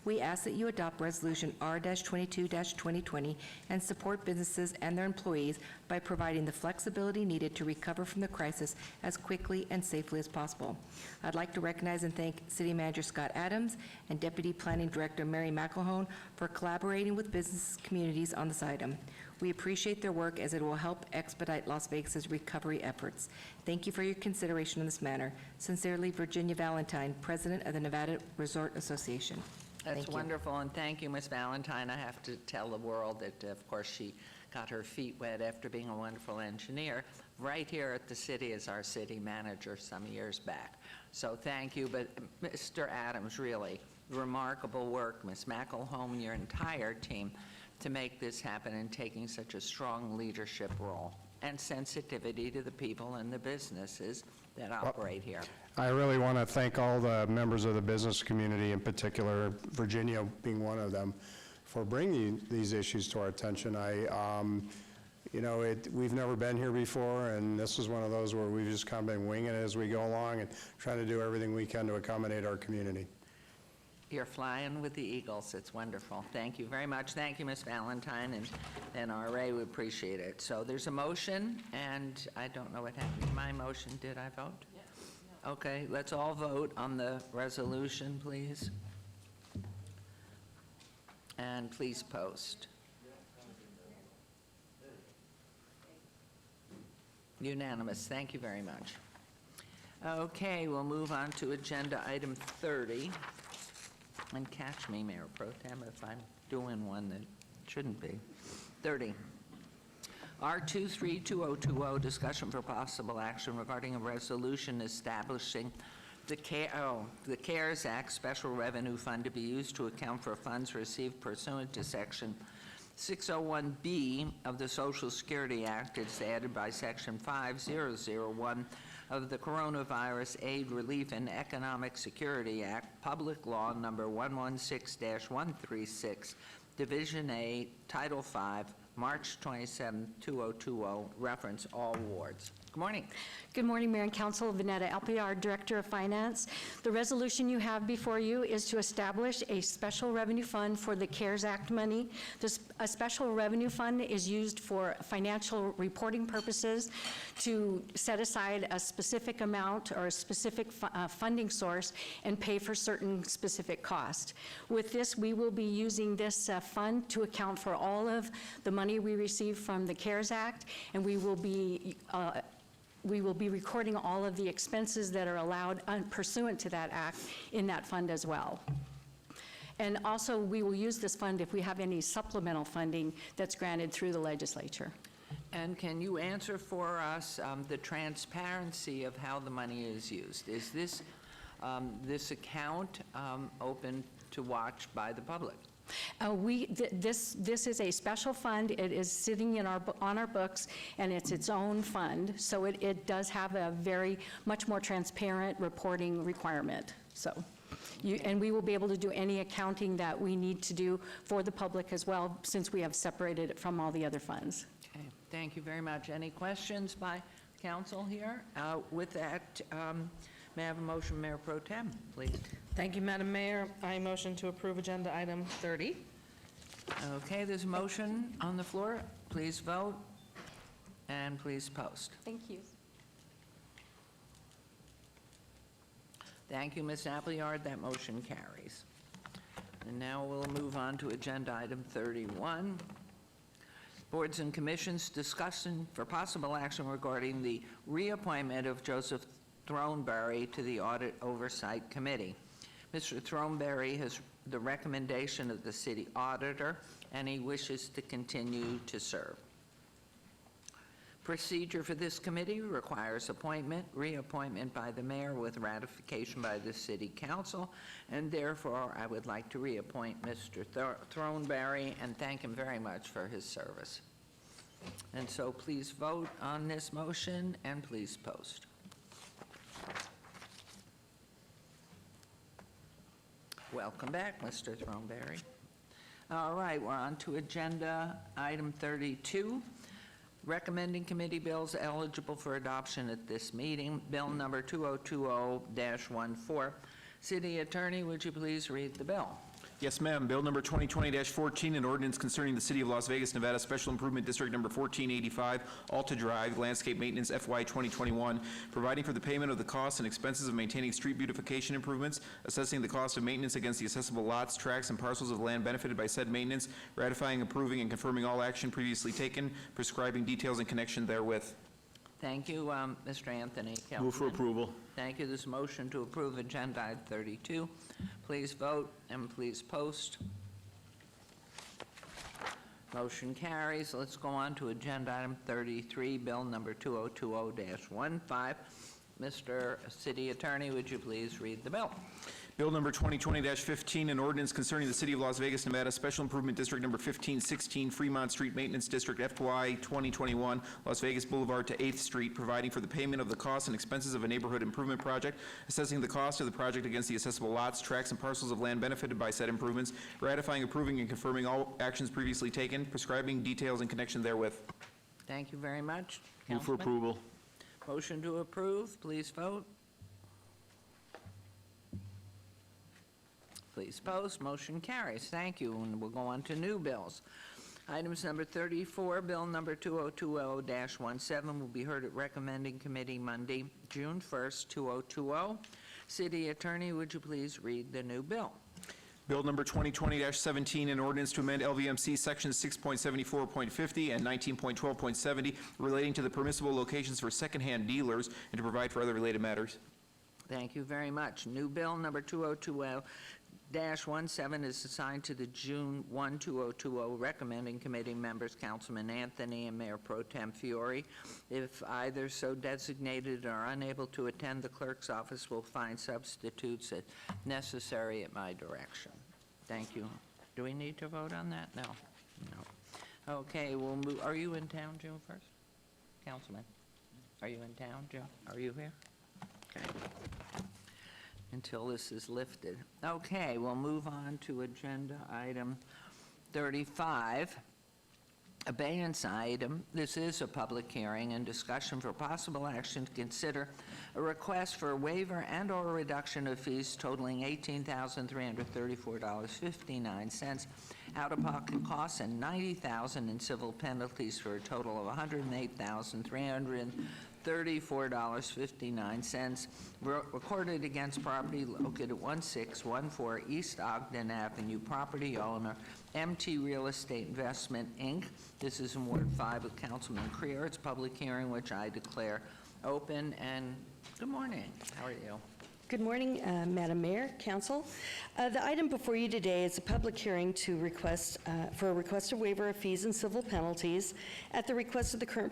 We ask that you adopt Resolution R-22-2020 and support businesses and their employees by providing the flexibility needed to recover from the crisis as quickly and safely as possible. I'd like to recognize and thank City Manager Scott Adams and Deputy Planning Director Mary McElhone for collaborating with business communities on this item. We appreciate their work as it will help expedite Las Vegas's recovery efforts. Thank you for your consideration in this matter. Sincerely, Virginia Valentine, President of the Nevada Resort Association. That's Thank you. wonderful, and thank you, Ms. Valentine. I have to tell the world that, of course, she got her feet wet after being a wonderful engineer right here at the city as our city manager some years back. So thank you, but Mr. Adams, really, remarkable work, Ms. McElhone, and your entire team, to make this happen and taking such a strong leadership role and sensitivity to the people and the businesses that operate here. I really want to thank all the members of the business community, in particular, Virginia being one of them, for bringing these issues to our attention. We've never been here before, and this is one of those where we've just kind of been winging it as we go along and trying to do everything we can to accommodate our community. You're flying with the Eagles. It's wonderful. Thank you very much. Thank you, Ms. Valentine and RA. We appreciate it. So there's a motion, and I don't know what happened to my motion. Did I vote? Yes. Okay, let's all vote on the resolution, please. And please post. Unanimous. Thank you very much. Okay, we'll move on to agenda item 30. And catch me, Mayor Pro Tem, if I'm doing one that shouldn't be. 30. R232020, discussion for possible action regarding a resolution establishing the CARES Act Special Revenue Fund to be used to account for funds received pursuant to Section 601B of the Social Security Act. It's added by Section 5001 of the Coronavirus Aid, Relief, and Economic Security Act, Public Law Number 116-136, Division A, Title 5, March 27, 2020, reference all wards. Good morning. Good morning, Mayor and Council. Vanetta Alpiar, Director of Finance. The resolution you have before you is to establish a special revenue fund for the CARES Act money. A special revenue fund is used for financial reporting purposes to set aside a specific amount or a specific funding source and pay for certain specific costs. With this, we will be using this fund to account for all of the money we receive from the CARES Act, and we will be recording all of the expenses that are allowed pursuant to that act in that fund as well. And also, we will use this fund if we have any supplemental funding that's granted through the legislature. And can you answer for us the transparency of how the money is used? Is this account open to watch by the public? This is a special fund. It is sitting on our books, and it's its own fund, so it does have a very much more transparent reporting requirement. So, and we will be able to do any accounting that we need to do for the public as well, since we have separated it from all the other funds. Okay, thank you very much. Any questions by council here? With that, may I have a motion, Mayor Pro Tem, please? Thank you, Madam Mayor. I motion to approve agenda item 30. Okay, there's a motion on the floor. Please vote and please post. Thank you. Thank you, Ms. Appleyard. That motion carries. And now we'll move on to agenda item 31. Boards and commissions discussion for possible action regarding the reappointment of Joseph Throneberry to the Audit Oversight Committee. Mr. Throneberry has the recommendation of the city auditor, and he wishes to continue to serve. Procedure for this committee requires appointment, reappointment by the mayor with ratification by the city council, and therefore I would like to reappoint Mr. Throneberry and thank him very much for his service. And so please vote on this motion and please post. Welcome back, Mr. Throneberry. All right, we're on to agenda item 32. Recommending committee bills eligible for adoption at this meeting. Bill number 2020-14. City Attorney, would you please read the bill? Yes, ma'am. Bill number 2020-14, an ordinance concerning the City of Las Vegas, Nevada Special Improvement District number 1485, Alta Drive, Landscape Maintenance FY 2021, providing for the payment of the costs and expenses of maintaining street beautification improvements, assessing the cost of maintenance against the assessable lots, tracts, and parcels of land benefited by said maintenance, ratifying, approving, and confirming all action previously taken, prescribing details in connection therewith. Thank you, Mr. Anthony. Move for approval. Thank you. This motion to approve agenda item 32. Please vote and please post. Motion carries. Let's go on to agenda item 33, bill number 2020-15. Mr. City Attorney, would you please read the bill? Bill number 2020-15, an ordinance concerning the City of Las Vegas, Nevada, Special Improvement District number 1516, Fremont Street Maintenance District, FY 2021, Las Vegas Boulevard to 8th Street, providing for the payment of the costs and expenses of a neighborhood improvement project, assessing the cost of the project against the assessable lots, tracts, and parcels of land benefited by said improvements, ratifying, approving, and confirming all actions previously taken, prescribing details in connection therewith. Thank you very much. Move for Councilman? approval. Motion to approve, please vote. Please post, motion carries. Thank you, and we'll go on to new bills. Items number 34, bill number 2020-17 will be heard at recommending committee Monday, June 1st, 2020. City Attorney, would you please read the new bill? Bill number 2020-17, an ordinance to amend LVMC sections 6.74.50 and 19.12.70 relating to the permissible locations for secondhand dealers and to provide for other related matters. Thank you very much. New bill number 2020-17 is assigned to the June 1, 2020 recommending committee members, Councilman Anthony and Mayor Pro Tem Fiore. If either so designated or unable to attend, the clerk's office will find substitutes if necessary at my direction. Thank you. Do we need to vote on that? No. No. Okay, we'll move. Are you in town June 1st? Councilman, are you in town, Joe? Are you here? Okay. Until this is lifted. Okay, we'll move on to agenda item 35, abeyance item. This is a public hearing and discussion for possible action to consider a request for a waiver and/or a reduction of fees totaling $18,334.59 out-of-pocket costs and $90,000 in civil penalties for a total of $108,334.59 recorded against property located at 1614 East Ogden Avenue. Property owner, MT Real Estate Investment, Inc. This is in Ward 5 with Councilman Creer. It's a public hearing which I declare open. And good morning. How are you? Good morning, Madam Mayor, Council. The item before you today is a public hearing to request for a requested waiver of fees and civil penalties at the request of the current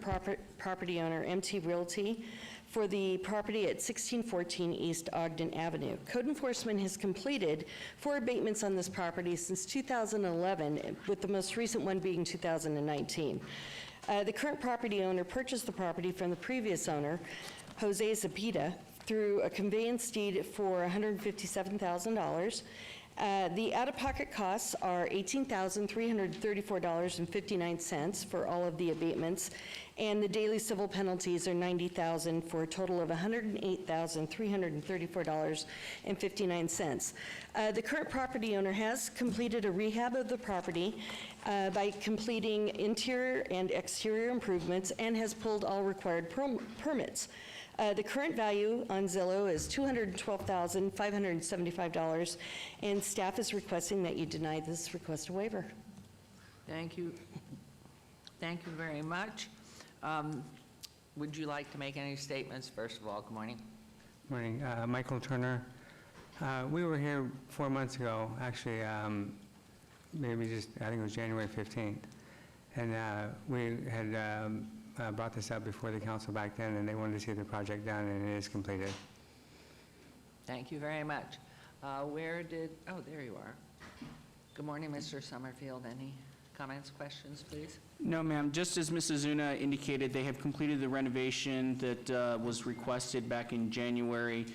property owner, MT Realty, for the property at 1614 East Ogden Avenue. Code enforcement has completed 4 abatements on this property since 2011, with the most recent one being 2019. The current property owner purchased the property from the previous owner, Jose Zapita, through a conveyance deed for $157,000. The out-of-pocket costs are $18,334.59 for all of the abatements, and the daily civil penalties are $90,000 for a total of $108,334.59. The current property owner has completed a rehab of the property by completing interior and exterior improvements and has pulled all required permits. The current value on Zillow is $212,575, and staff is requesting that you deny this request of waiver. Thank you. Thank you very much. Would you like to make any statements? First of all, good morning. Morning. Michael Turner. We were here 4 months ago, actually, maybe just, I think it was January 15th. And we had brought this up before the council back then, and they wanted to see the project done, and it is completed. Thank you very much. Oh, there you are. Good morning, Mr. Summerfield. Any comments, questions, please? No, ma'am. Just as Mrs. Zuna indicated, they have completed the renovation that was requested back in January.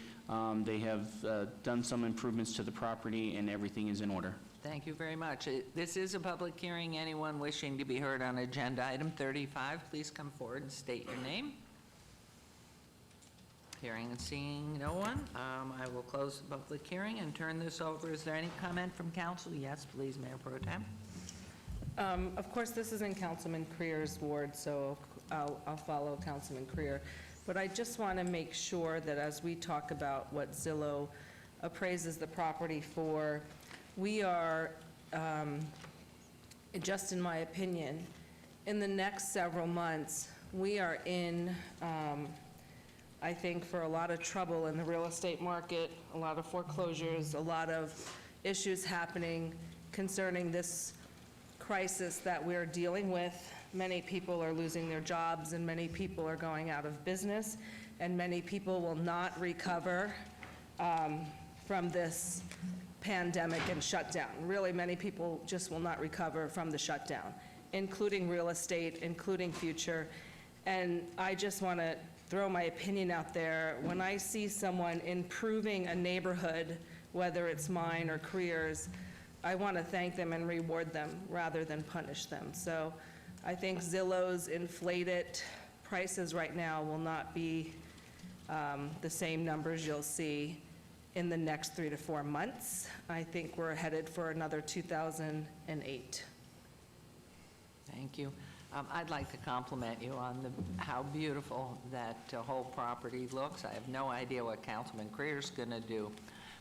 They have done some improvements to the property, and everything is in order. Thank you very much. This is a public hearing. Anyone wishing to be heard on agenda item 35, please come forward and state your name. Hearing and seeing no one, I will close the public hearing and turn this over. Is there any comment from council? Yes, please, Mayor Pro Tem. Of course, this is in Councilman Creer's ward, so I'll follow Councilman Creer. But I just want to make sure that as we talk about what Zillow appraises the property for, we are, just in my opinion, in the next several months, we are in, I think, for a lot of trouble in the real estate market, a lot of foreclosures, a lot of issues happening concerning this crisis that we're dealing with. Many people are losing their jobs, and many people are going out of business, and many people will not recover from this pandemic and shutdown. Really, many people just will not recover from the shutdown, including real estate, including future. And I just want to throw my opinion out there. When I see someone improving a neighborhood, whether it's mine or Creer's, I want to thank them and reward them rather than punish them. So I think Zillow's inflated prices right now will not be the same numbers you'll see in the next 3 to 4 months. I think we're headed for another 2008. Thank you. I'd like to compliment you on how beautiful that whole property looks. I have no idea what Councilman Creer's going to do,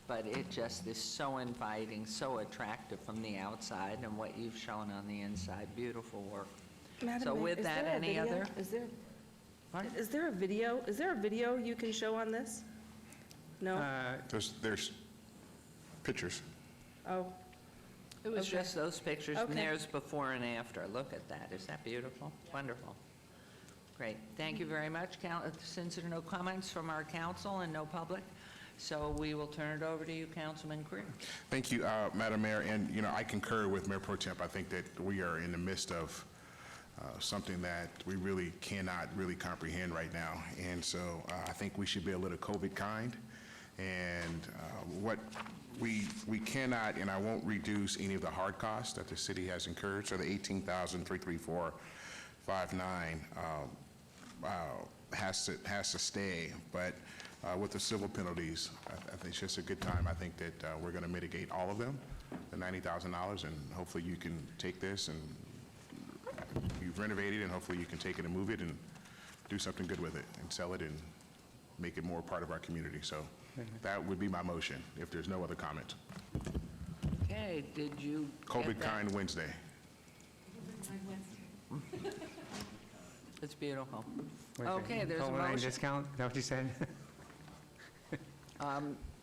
but it just is so inviting, so attractive from the outside, and what you've shown on the inside, beautiful work. Madam So Mayor, with is that, there a any video? other? Is there a video? Is there a video you can show on this? No? There's pictures. Oh, It was Okay. just those pictures, and Okay. there's before and after. Look at that. Is that beautiful? Wonderful. Great. Thank you very much. Since there are no comments from our council and no public, so we will turn it over to you, Councilman Creer. Thank you, Madam Mayor, and, I concur with Mayor Pro Temp. I think that we are in the midst of something that we really cannot really comprehend right now, and so I think we should be a little COVID kind, and what we cannot, and I won't reduce any of the hard costs that the city has incurred, so the $18,334.59 has to stay, but with the civil penalties, I think it's just a good time. I think that we're going to mitigate all of them, the $90,000, and hopefully you can take this and you've renovated, and hopefully you can take it and move it and do something good with it and sell it and make it more part of our community. So that would be my motion, if there's no other comments. Okay, did you get COVID that? kind Wednesday. It's beautiful. Wait a Okay, second. there's a Total line motion. discount, is that what you said?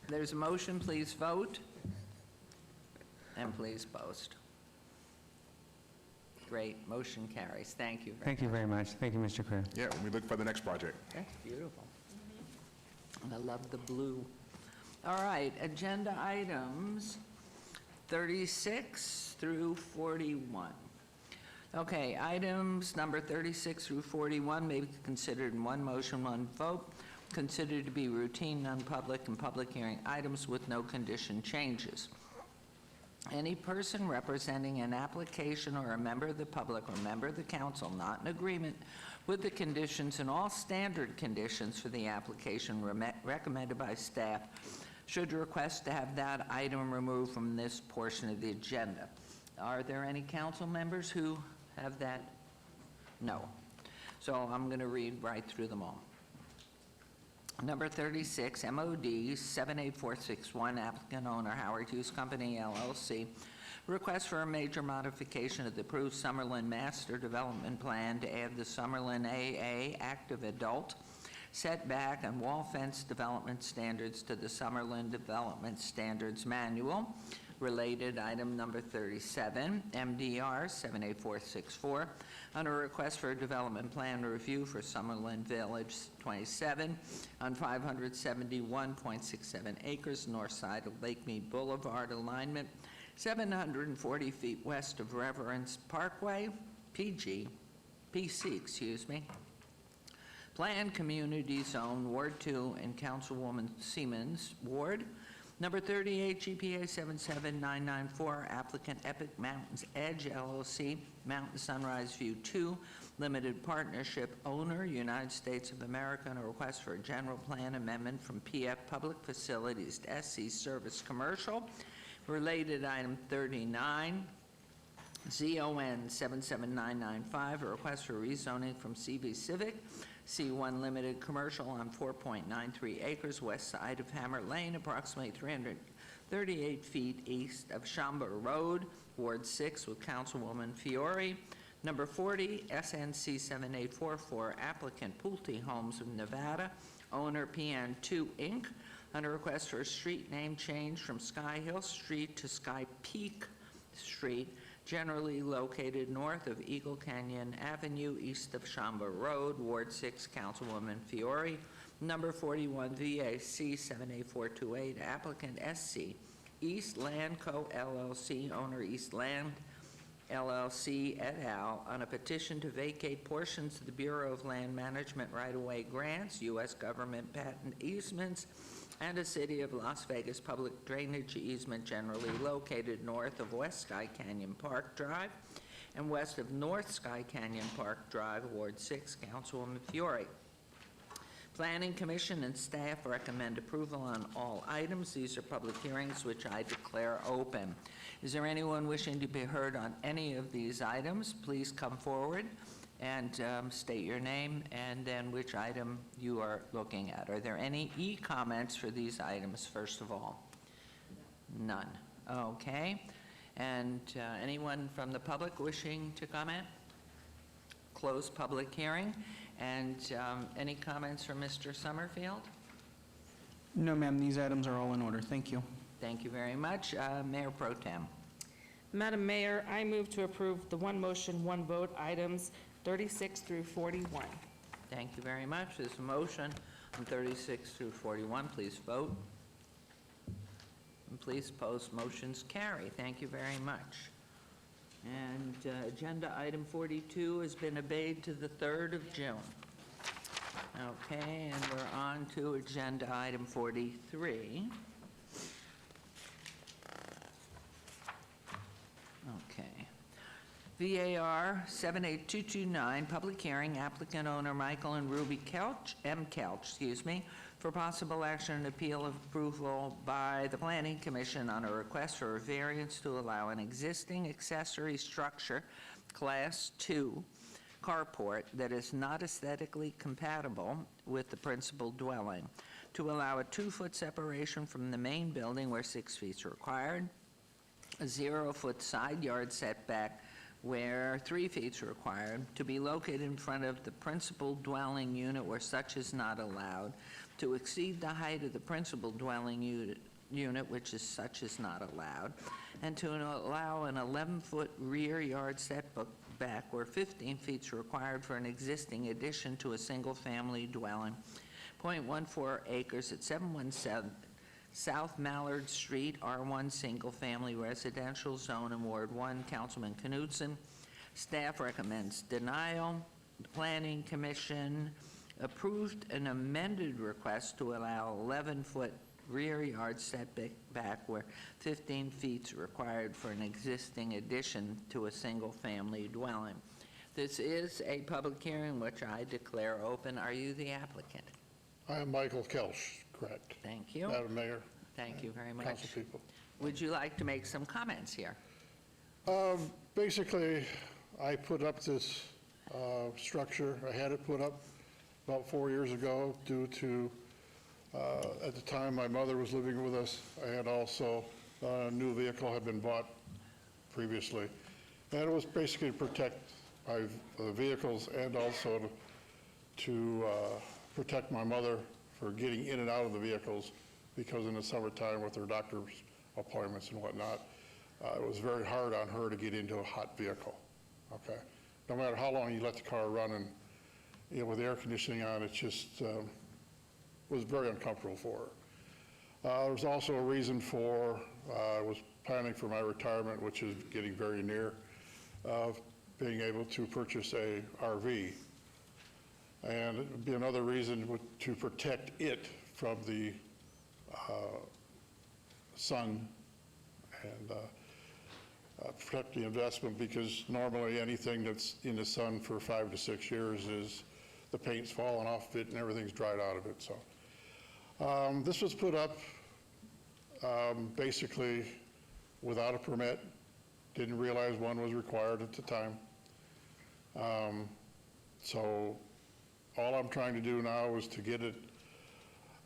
There's a motion, please vote, and please post. Great, motion carries. Thank you very much. Thank you very much. Thank you, Mr. Creer. Yeah, we look for the next project. That's beautiful. And I love the blue. All right, agenda items 36 through 41. Okay, items number 36 through 41 may be considered in one motion, one vote, considered to be routine, non-public, and public hearing items with no condition changes. Any person representing an application or a member of the public or member of the council not in agreement with the conditions and all standard conditions for the application recommended by staff should request to have that item removed from this portion of the agenda. Are there any council members who have that? No. So I'm going to read right through them all. Number 36, MOD 78461, applicant owner Howard Hughes Company, LLC. Request for a major modification of the approved Summerlin Master Development Plan to add the Summerlin AA Active Adult setback and wall fence development standards to the Summerlin Development Standards Manual. Related item number 37, MDR 78464, on a request for a development plan review for Summerlin Village 27 on 571.67 acres north side of Lake Mead Boulevard, alignment 740 feet west of Reverence Parkway, PC, Planned Community Zone, Ward 2, and Councilwoman Siemens Ward. Number 38, GPA 77994, applicant Epic Mountains Edge LLC, Mountain Sunrise View 2, limited partnership owner, United States of America, and a request for a general plan amendment from PF Public Facilities to SC Service Commercial. Related item 39, ZON 77995, a request for rezoning from CV Civic C1 Limited Commercial on 4.93 acres west side of Hammer Lane, approximately 338 feet east of Shamba Road, Ward 6, with Councilwoman Fiore. Number 40, SNC 7844, applicant Pulte Homes of Nevada, owner PN2 Inc., on a request for a street name change from Sky Hill Street to Sky Peak Street, generally located north of Eagle Canyon Avenue, east of Shamba Road, Ward 6, Councilwoman Fiore. Number 41, VAC 78428, applicant SC, East Land Co. LLC, owner East Land LLC et al., on a petition to vacate portions of the Bureau of Land Management right-of-way grants, U.S. government patent easements, and a City of Las Vegas public drainage easement generally located north of West Sky Canyon Park Drive and west of North Sky Canyon Park Drive, Ward 6, Councilwoman Fiore. Planning Commission and staff recommend approval on all items. These are public hearings which I declare open. Is there anyone wishing to be heard on any of these items? Please come forward and state your name and then which item you are looking at. Are there any e-comments for these items, first of all? None. Okay. And anyone from the public wishing to comment? Close public hearing. And any comments from Mr. Summerfield? No, ma'am, these items are all in order. Thank you. Thank you very much. Mayor Pro Tem. Madam Mayor, I move to approve the one motion, one vote items 36 through 41. Thank you very much. There's a motion on 36 through 41. Please vote. And please post motions carry. Thank you very much. And agenda item 42 has been obeyed to the 3rd of June. Okay, and we're on to agenda item 43. Okay. VAR 78229, public hearing, applicant owner Michael and Ruby Kelch, for possible action and appeal of approval by the Planning Commission on a request for a variance to allow an existing accessory structure, Class 2, carport that is not aesthetically compatible with the principal dwelling, to allow a 2-foot separation from the main building where 6 feet is required, a 0-foot side yard setback where 3 feet is required, to be located in front of the principal dwelling unit where such is not allowed, to exceed the height of the principal dwelling unit, which is such is not allowed, and to allow an 11-foot rear yard setback where 15 feet is required for an existing addition to a single-family dwelling, 0.14 acres at 717 South Mallard Street, R1 Single Family Residential Zone in Ward 1, Councilman Knudsen. Staff recommends denial. The Planning Commission approved an amended request to allow 11-foot rear yard setback where 15 feet is required for an existing addition to a single-family dwelling. This is a public hearing which I declare open. Are you the applicant? I am Michael Kelch, correct. Thank you. Madam Mayor. Thank you very much. Council people. Would you like to make some comments here? Basically, I put up this structure. I had it put up about 4 years ago due to, at the time my mother was living with us, I had also, a new vehicle had been bought previously. And it was basically to protect my vehicles and also to protect my mother for getting in and out of the vehicles, because in the summertime with her doctor's appointments and whatnot, it was very hard on her to get into a hot vehicle, okay? No matter how long you let the car run and, you know, with the air conditioning on, it just was very uncomfortable for her. There was also a reason for, I was planning for my retirement, which is getting very near, being able to purchase a RV. And it would be another reason to protect it from the sun and protect the investment, because normally anything that's in the sun for 5 to 6 years is the paint's falling off of it and everything's dried out of it. So this was put up basically without a permit. Didn't realize one was required at the time. So all I'm trying to do now is to get it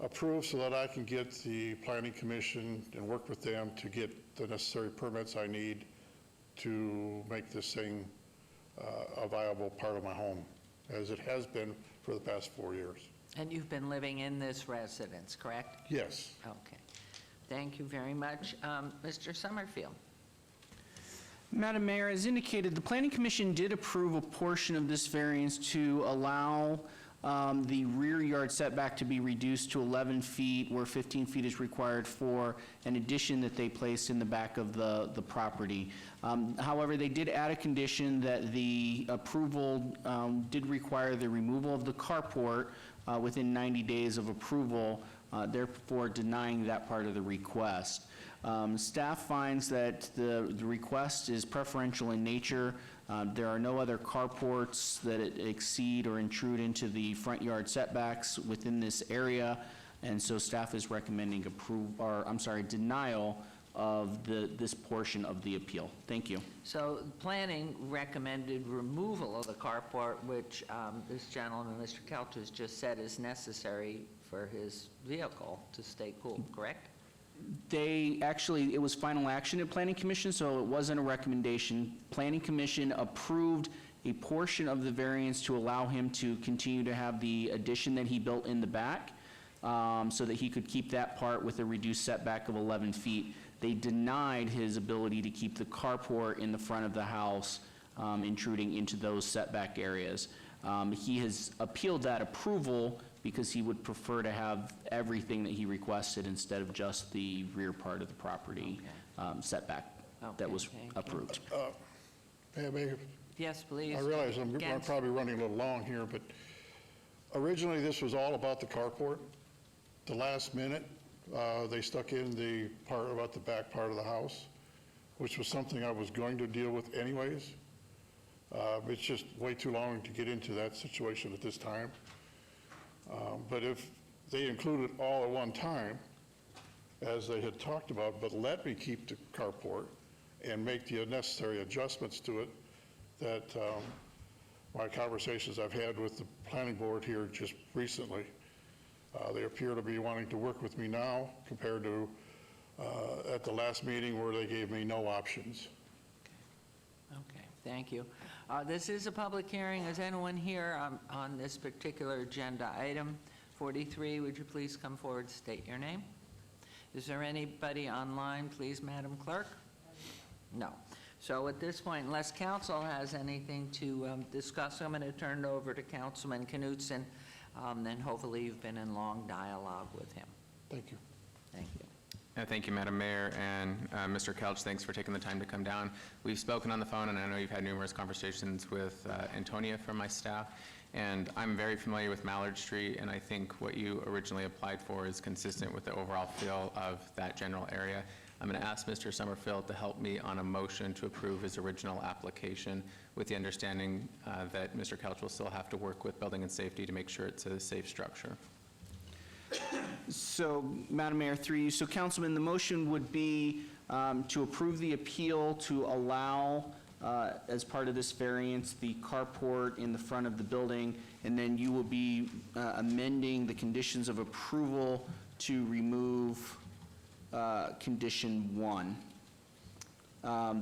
approved so that I can get the Planning Commission and work with them to get the necessary permits I need to make this thing a viable part of my home, as it has been for the past 4 years. And you've been living in this residence, correct? Yes. Okay. Thank you very much. Mr. Summerfield. Madam Mayor, as indicated, the Planning Commission did approve a portion of this variance to allow the rear yard setback to be reduced to 11 feet where 15 feet is required for an addition that they placed in the back of the property. However, they did add a condition that the approval did require the removal of the carport within 90 days of approval, therefore denying that part of the request. Staff finds that the request is preferential in nature. There are no other carports that exceed or intrude into the front yard setbacks within this area, and so staff is recommending denial of this portion of the appeal. Thank you. So planning recommended removal of the carport, which this gentleman, Mr. Couch, has just said is necessary for his vehicle to stay cool, correct? It was final action at Planning Commission, so it wasn't a recommendation. Planning Commission approved a portion of the variance to allow him to continue to have the addition that he built in the back, so that he could keep that part with a reduced setback of 11 feet. They denied his ability to keep the carport in the front of the house, intruding into those setback areas. He has appealed that approval because he would prefer to have everything that he requested instead of just the rear part of the property setback that was approved. May I make a- Yes, please. I realize I'm Against- probably running a little long here, but originally this was all about the carport. The last minute, they stuck in the part about the back part of the house, which was something I was going to deal with anyways. It's just way too long to get into that situation at this time. But if they include it all at one time, as they had talked about, but let me keep the carport and make the necessary adjustments to it, that my conversations I've had with the planning board here just recently, they appear to be wanting to work with me now compared to at the last meeting where they gave me no options. Okay, thank you. This is a public hearing. Is anyone here on this particular agenda item? 43, would you please come forward, state your name? Is there anybody online, please, Madam Clerk? No. So at this point, unless council has anything to discuss, I'm going to turn it over to Councilman Knutson, and hopefully you've been in long dialogue with him. Thank you. Thank you. Thank you, Madam Mayor, and Mr. Kelch, thanks for taking the time to come down. We've spoken on the phone, and I know you've had numerous conversations with Antonia from my staff, and I'm very familiar with Mallard Street, and I think what you originally applied for is consistent with the overall feel of that general area. I'm going to ask Mr. Summerfield to help me on a motion to approve his original application with the understanding that Mr. Kelch will still have to work with Building and Safety to make sure it's a safe structure. So, Madam Mayor, through you, so Councilman, the motion would be to approve the appeal to allow, as part of this variance, the carport in the front of the building, and then you will be amending the conditions of approval to remove condition 1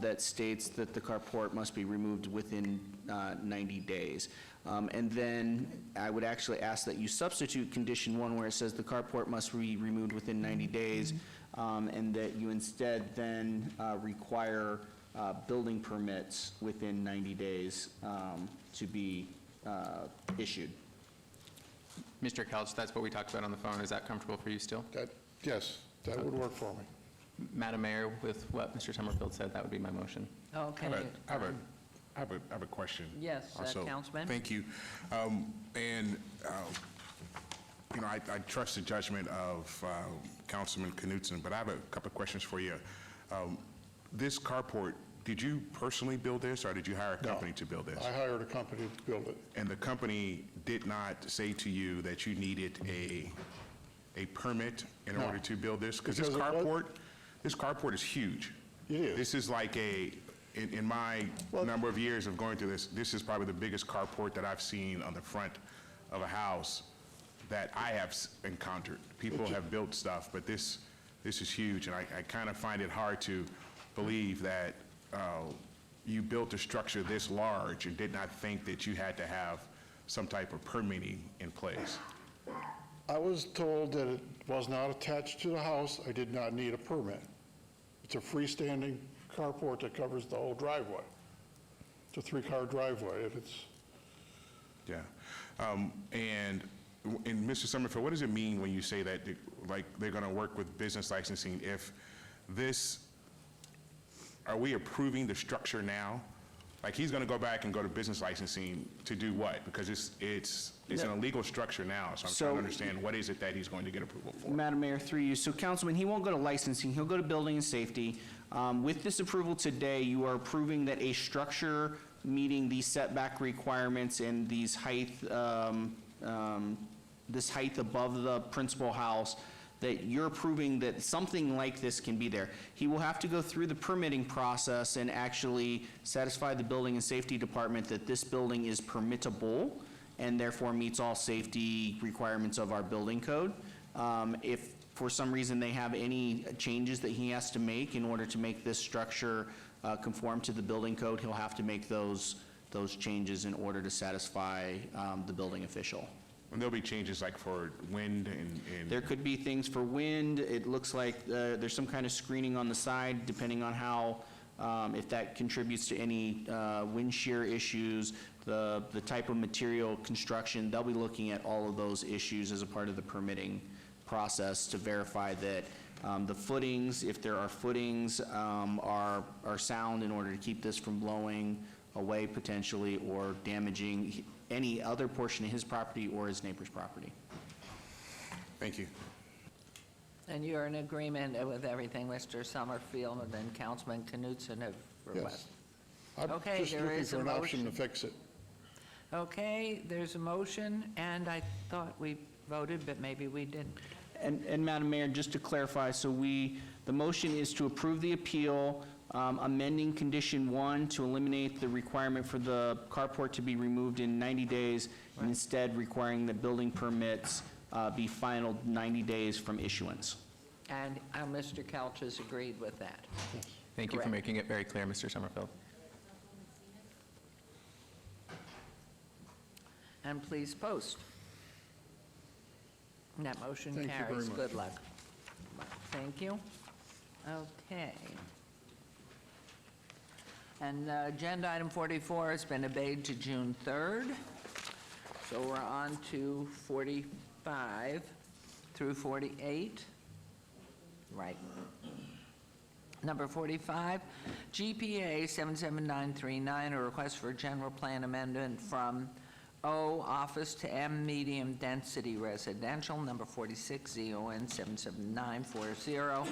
that states that the carport must be removed within 90 days. And then I would actually ask that you substitute condition 1 where it says the carport must be removed within 90 days, and that you instead then require building permits within 90 days to be issued. Mr. Kelch, that's what we talked about on the phone. Is that comfortable for you still? Yes, that would work for me. Madam Mayor, with what Mr. Summerfield said, that would be my motion. Okay. I have a question. Yes, also. Councilman. Thank you. I trust the judgment of Councilman Knutson, but I have a couple of questions for you. This carport, did you personally build this, or did you hire a company to build this? I hired a company to build it. And the company did not say to you that you needed a permit in order to build this? Because this carport is huge. It is. This is like in my number of years of going through this, this is probably the biggest carport that I've seen on the front of a house that I have encountered. People have built stuff, but this is huge, and I kind of find it hard to believe that you built a structure this large and did not think that you had to have some type of permitting in place. I was told that it was not attached to the house. I did not need a permit. It's a freestanding carport that covers the whole driveway. It's a 3-car driveway. If it's Yeah. And Mr. Summerfield, what does it mean when you say that, like, they're going to work with business licensing? If this, are we approving the structure now? Like, he's going to go back and go to business licensing to do what? Because it's an illegal structure now, so I'm trying to understand what is it that he's going to get approval for? Madam Mayor, through you, so Councilman, he won't go to licensing, he'll go to building and safety. With this approval today, you are approving that a structure meeting these setback requirements and these this height above the principal house, that you're approving that something like this can be there. He will have to go through the permitting process and actually satisfy the building and safety department that this building is permittable and therefore meets all safety requirements of our building code. If for some reason they have any changes that he has to make in order to make this structure conform to the building code, he'll have to make those changes in order to satisfy the building official. And there'll be changes like for wind and... There could be things for wind. It looks like there's some kind of screening on the side, depending on how, if that contributes to any wind shear issues, the type of material construction. They'll be looking at all of those issues as a part of the permitting process to verify that the footings, if there are footings, are sound in order to keep this from blowing away potentially or damaging any other portion of his property or his neighbor's property. Thank you. And you're in agreement with everything Mr. Summerfield and Councilman Knutson have requested? I'm Okay, just there looking is a for an option to motion. fix it. Okay, there's a motion, and I thought we voted, but maybe we didn't. And Madam Mayor, just to clarify, so the motion is to approve the appeal, amending condition 1 to eliminate the requirement for the carport to be removed in 90 days, and instead requiring that building permits be final 90 days from issuance. And Mr. Couch has agreed with that. Thank you for Correct. making it very clear, Mr. Summerfield. And please post. And that motion Thank you very carries. much. Good luck. Thank you. Okay. And agenda item 44 has been obeyed to June 3rd. So we're on to 45 through 48. Right. Number 45, GPA 77939, a request for a general plan amendment from O office to M medium density residential. Number 46, ZON 77940,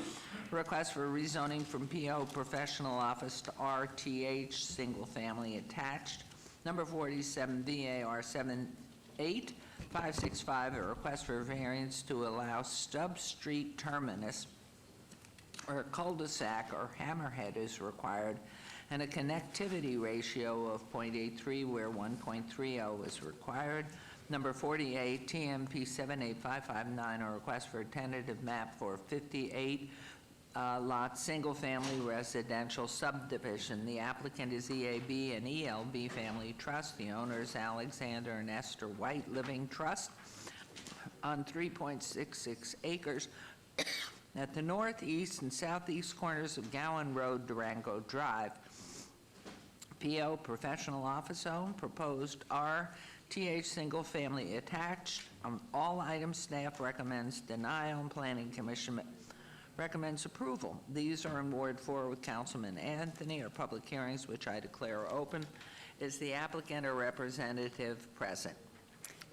request for rezoning from PO professional office to RTH single family attached. Number 47, VAR 78565, a request for variance to allow Stubb Street terminus or a cul-de-sac or hammerhead is required, and a connectivity ratio of 0.83 where 1.30 is required. Number 48, TMP 78559, a request for a tentative map for 58 lot single-family residential subdivision. The applicant is EAB and ELB Family Trust. The owner is Alexander and Esther White Living Trust on 3.66 acres at the northeast and southeast corners of Gowan Road, Durango Drive. PO professional office owned, proposed RTH single family attached. On all items, staff recommends denial, and Planning Commission recommends approval. These are in Ward 4 with Councilman Anthony. Our public hearings, which I declare are open. Is the applicant or representative present?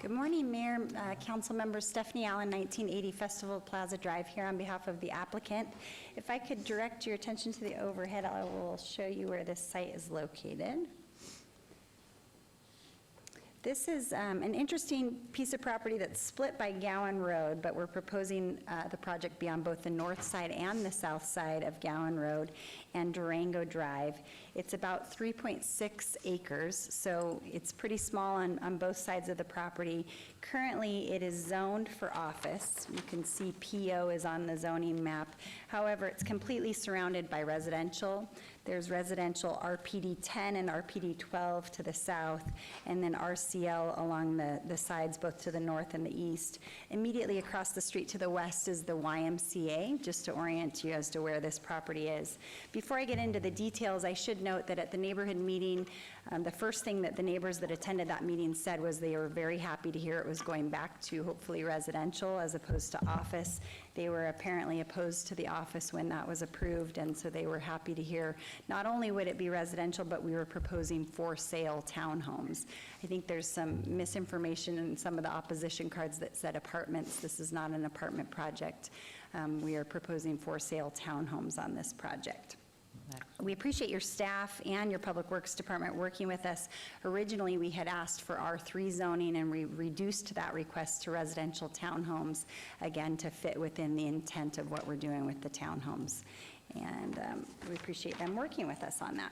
Good morning, Mayor, Council Members. Stephanie Allen, 1980 Festival Plaza Drive, here on behalf of the applicant. If I could direct your attention to the overhead, I will show you where this site is located. This is an interesting piece of property that's split by Gowan Road, but we're proposing the project be on both the north side and the south side of Gowan Road and Durango Drive. It's about 3.6 acres, so it's pretty small on both sides of the property. Currently, it is zoned for office. You can see PO is on the zoning map. However, it's completely surrounded by residential. There's residential RPD 10 and RPD 12 to the south, and then RCL along the sides, both to the north and the east. Immediately across the street to the west is the YMCA, just to orient you as to where this property is. Before I get into the details, I should note that at the neighborhood meeting, the first thing that the neighbors that attended that meeting said was they were very happy to hear it was going back to hopefully residential as opposed to office. They were apparently opposed to the office when that was approved, and so they were happy to hear not only would it be residential, but we were proposing for sale townhomes. I think there's some misinformation in some of the opposition cards that said apartments. This is not an apartment project. We are proposing for sale townhomes on this project. We appreciate your staff and your Public Works Department working with us. Originally, we had asked for R3 zoning, and we reduced that request to residential townhomes, again, to fit within the intent of what we're doing with the townhomes. And we appreciate them working with us on that.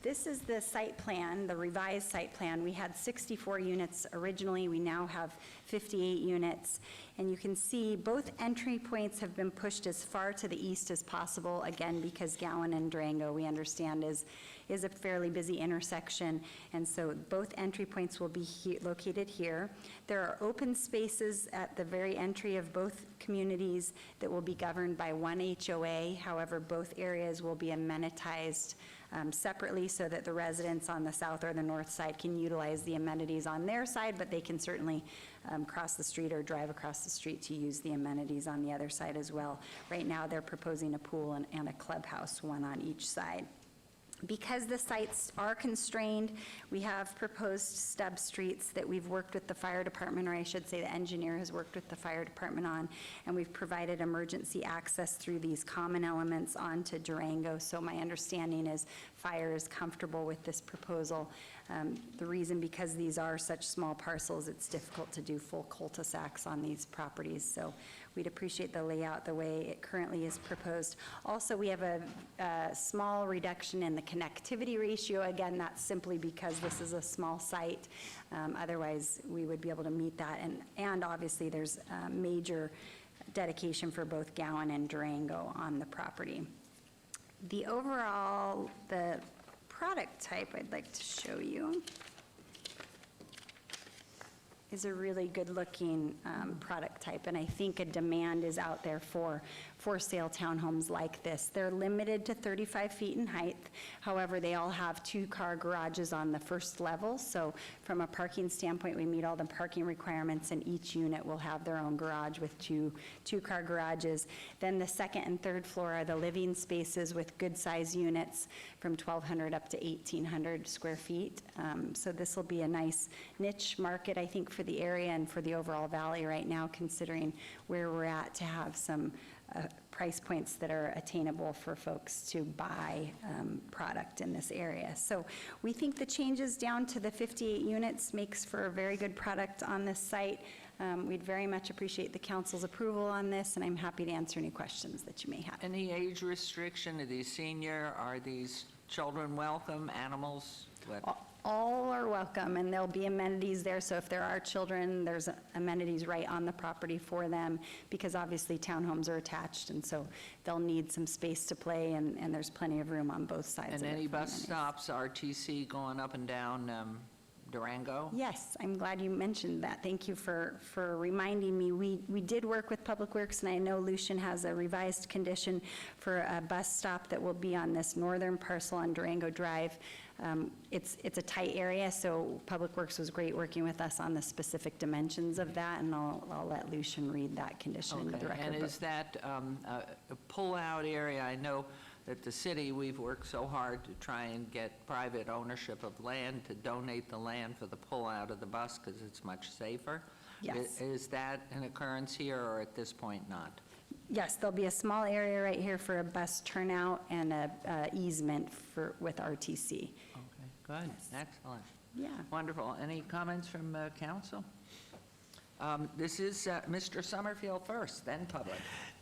This is the site plan, the revised site plan. We had 64 units originally. We now have 58 units. And you can see both entry points have been pushed as far to the east as possible, again, because Gowan and Durango, we understand, is a fairly busy intersection. And so both entry points will be located here. There are open spaces at the very entry of both communities that will be governed by one HOA. However, both areas will be amenitized separately so that the residents on the south or the north side can utilize the amenities on their side, but they can certainly cross the street or drive across the street to use the amenities on the other side as well. Right now, they're proposing a pool and a clubhouse, one on each side. Because the sites are constrained, we have proposed stub streets that we've worked with the fire department, or I should say the engineer has worked with the fire department on, and we've provided emergency access through these common elements onto Durango. So my understanding is fire is comfortable with this proposal. The reason, because these are such small parcels, it's difficult to do full cul-de-sacs on these properties. So we'd appreciate the layout the way it currently is proposed. Also, we have a small reduction in the connectivity ratio. Again, that's simply because this is a small site. Otherwise, we would be able to meet that. And obviously, there's major dedication for both Gowan and Durango on the property. The product type I'd like to show you is a really good-looking product type, and I think a demand is out there for sale townhomes like this. They're limited to 35 feet in height. However, they all have two-car garages on the first level, so from a parking standpoint, we meet all the parking requirements, and each unit will have their own garage with two-car garages. Then the second and third floor are the living spaces with good-size units from 1,200 up to 1,800 square feet. So this will be a nice niche market, I think, for the area and for the overall valley right now, considering where we're at, to have some price points that are attainable for folks to buy product in this area. So we think the changes down to the 58 units makes for a very good product on this site. We'd very much appreciate the council's approval on this, and I'm happy to answer any questions that you may have. Any age restriction? Are these senior? Are these children welcome? Animals? What? All are welcome, and there'll be amenities there. So if there are children, there's amenities right on the property for them, because obviously townhomes are attached, and so they'll need some space to play, and there's plenty of room on both sides. And any bus stops, RTC going up and down Durango? Yes, I'm glad you mentioned that. Thank you for reminding me. We did work with Public Works, and I know Lucian has a revised condition for a bus stop that will be on this northern parcel on Durango Drive. It's a tight area, so Public Works was great working with us on the specific dimensions of that, and I'll let Lucian read that condition into the record. And is that a pull-out area? I know that the city, we've worked so hard to try and get private ownership of land, to donate the land for the pull-out of the bus, because it's much safer. Yes. Is that an occurrence here, or at this point not? Yes, there'll be a small area right here for a bus turnout and a easement with RTC. Okay, good, excellent. Yeah. Wonderful. Any comments from council? This is Mr. Summerfield first, then public.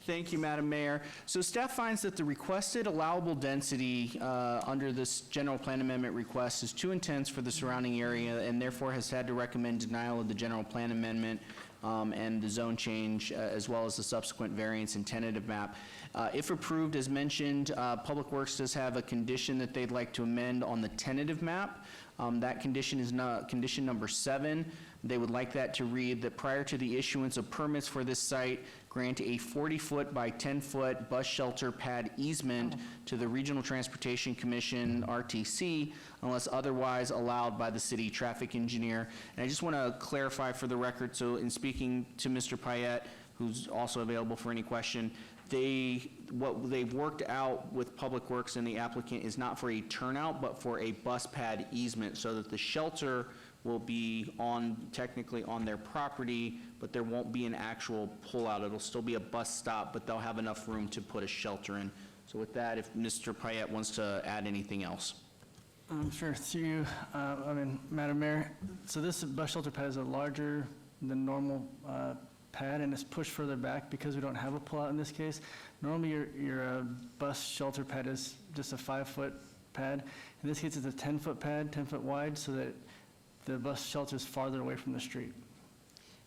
Thank you, Madam Mayor. So staff finds that the requested allowable density under this general plan amendment request is too intense for the surrounding area, and therefore has had to recommend denial of the general plan amendment and the zone change, as well as the subsequent variance and tentative map. If approved, as mentioned, Public Works does have a condition that they'd like to amend on the tentative map. That condition is condition number 7. They would like that to read that prior to the issuance of permits for this site, grant a 40-foot by 10-foot bus shelter pad easement to the Regional Transportation Commission, RTC, unless otherwise allowed by the city traffic engineer. And I just want to clarify for the record, so in speaking to Mr. Payette, who's also available for any question, what they've worked out with Public Works and the applicant is not for a turnout, but for a bus pad easement, so that the shelter will be technically on their property, but there won't be an actual pullout. It'll still be a bus stop, but they'll have enough room to put a shelter in. So with that, if Mr. Payette wants to add anything else. Sure, through you, Madam Mayor. So this bus shelter pad is a larger than normal pad, and it's pushed further back because we don't have a pullout in this case. Normally, your bus shelter pad is just a 5-foot pad. In this case, it's a 10-foot pad, 10-foot wide, so that the bus shelter is farther away from the street.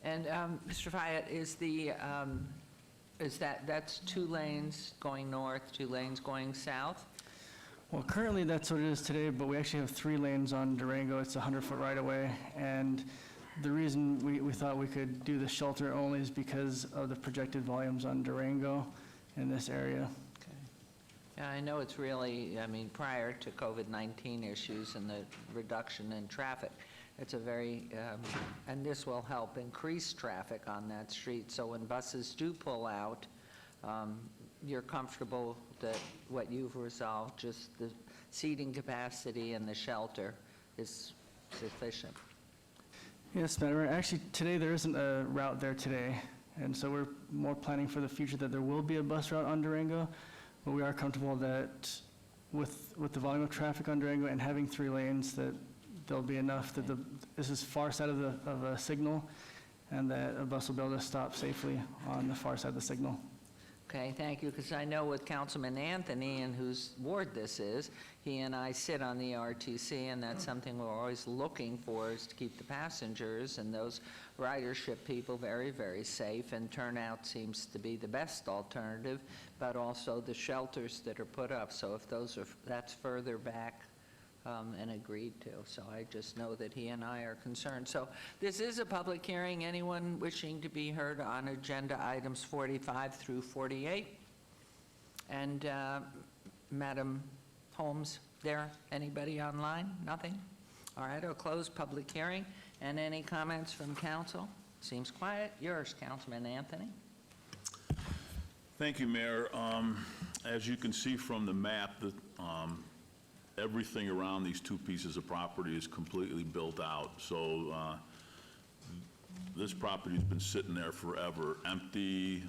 And Mr. Fayette, that's 2 lanes going north, 2 lanes going south? Well, currently that's what it is today, but we actually have 3 lanes on Durango. It's a 100-foot right-of-way, and the reason we thought we could do the shelter only is because of the projected volumes on Durango in this area. Yeah, I know it's really, prior to COVID-19 issues and the reduction in traffic, it's a very, and this will help increase traffic on that street. So when buses do pull out, you're comfortable that what you've resolved, just the seating capacity and the shelter is sufficient. Yes, Madam Mayor. Actually, today there isn't a route there today, and so we're more planning for the future that there will be a bus route on Durango, but we are comfortable that with the volume of traffic on Durango and having 3 lanes, that there'll be enough that this is far side of a signal, and that a bus will be able to stop safely on the far side of the signal. Okay, thank you, because I know with Councilman Anthony, and whose ward this is, he and I sit on the RTC, and that's something we're always looking for, is to keep the passengers and those ridership people very, very safe, and turnout seems to be the best alternative, but also the shelters that are put up. So if that's further back, and agreed to. So I just know that he and I are concerned. So this is a public hearing. Anyone wishing to be heard on agenda items 45 through 48? And Madam Holmes, anybody online? Nothing? All right, I'll close public hearing. And any comments from council? Seems quiet. Yours, Councilman Anthony. Thank you, Mayor. As you can see from the map, everything around these 2 pieces of property is completely built out. So this property's been sitting there forever, empty.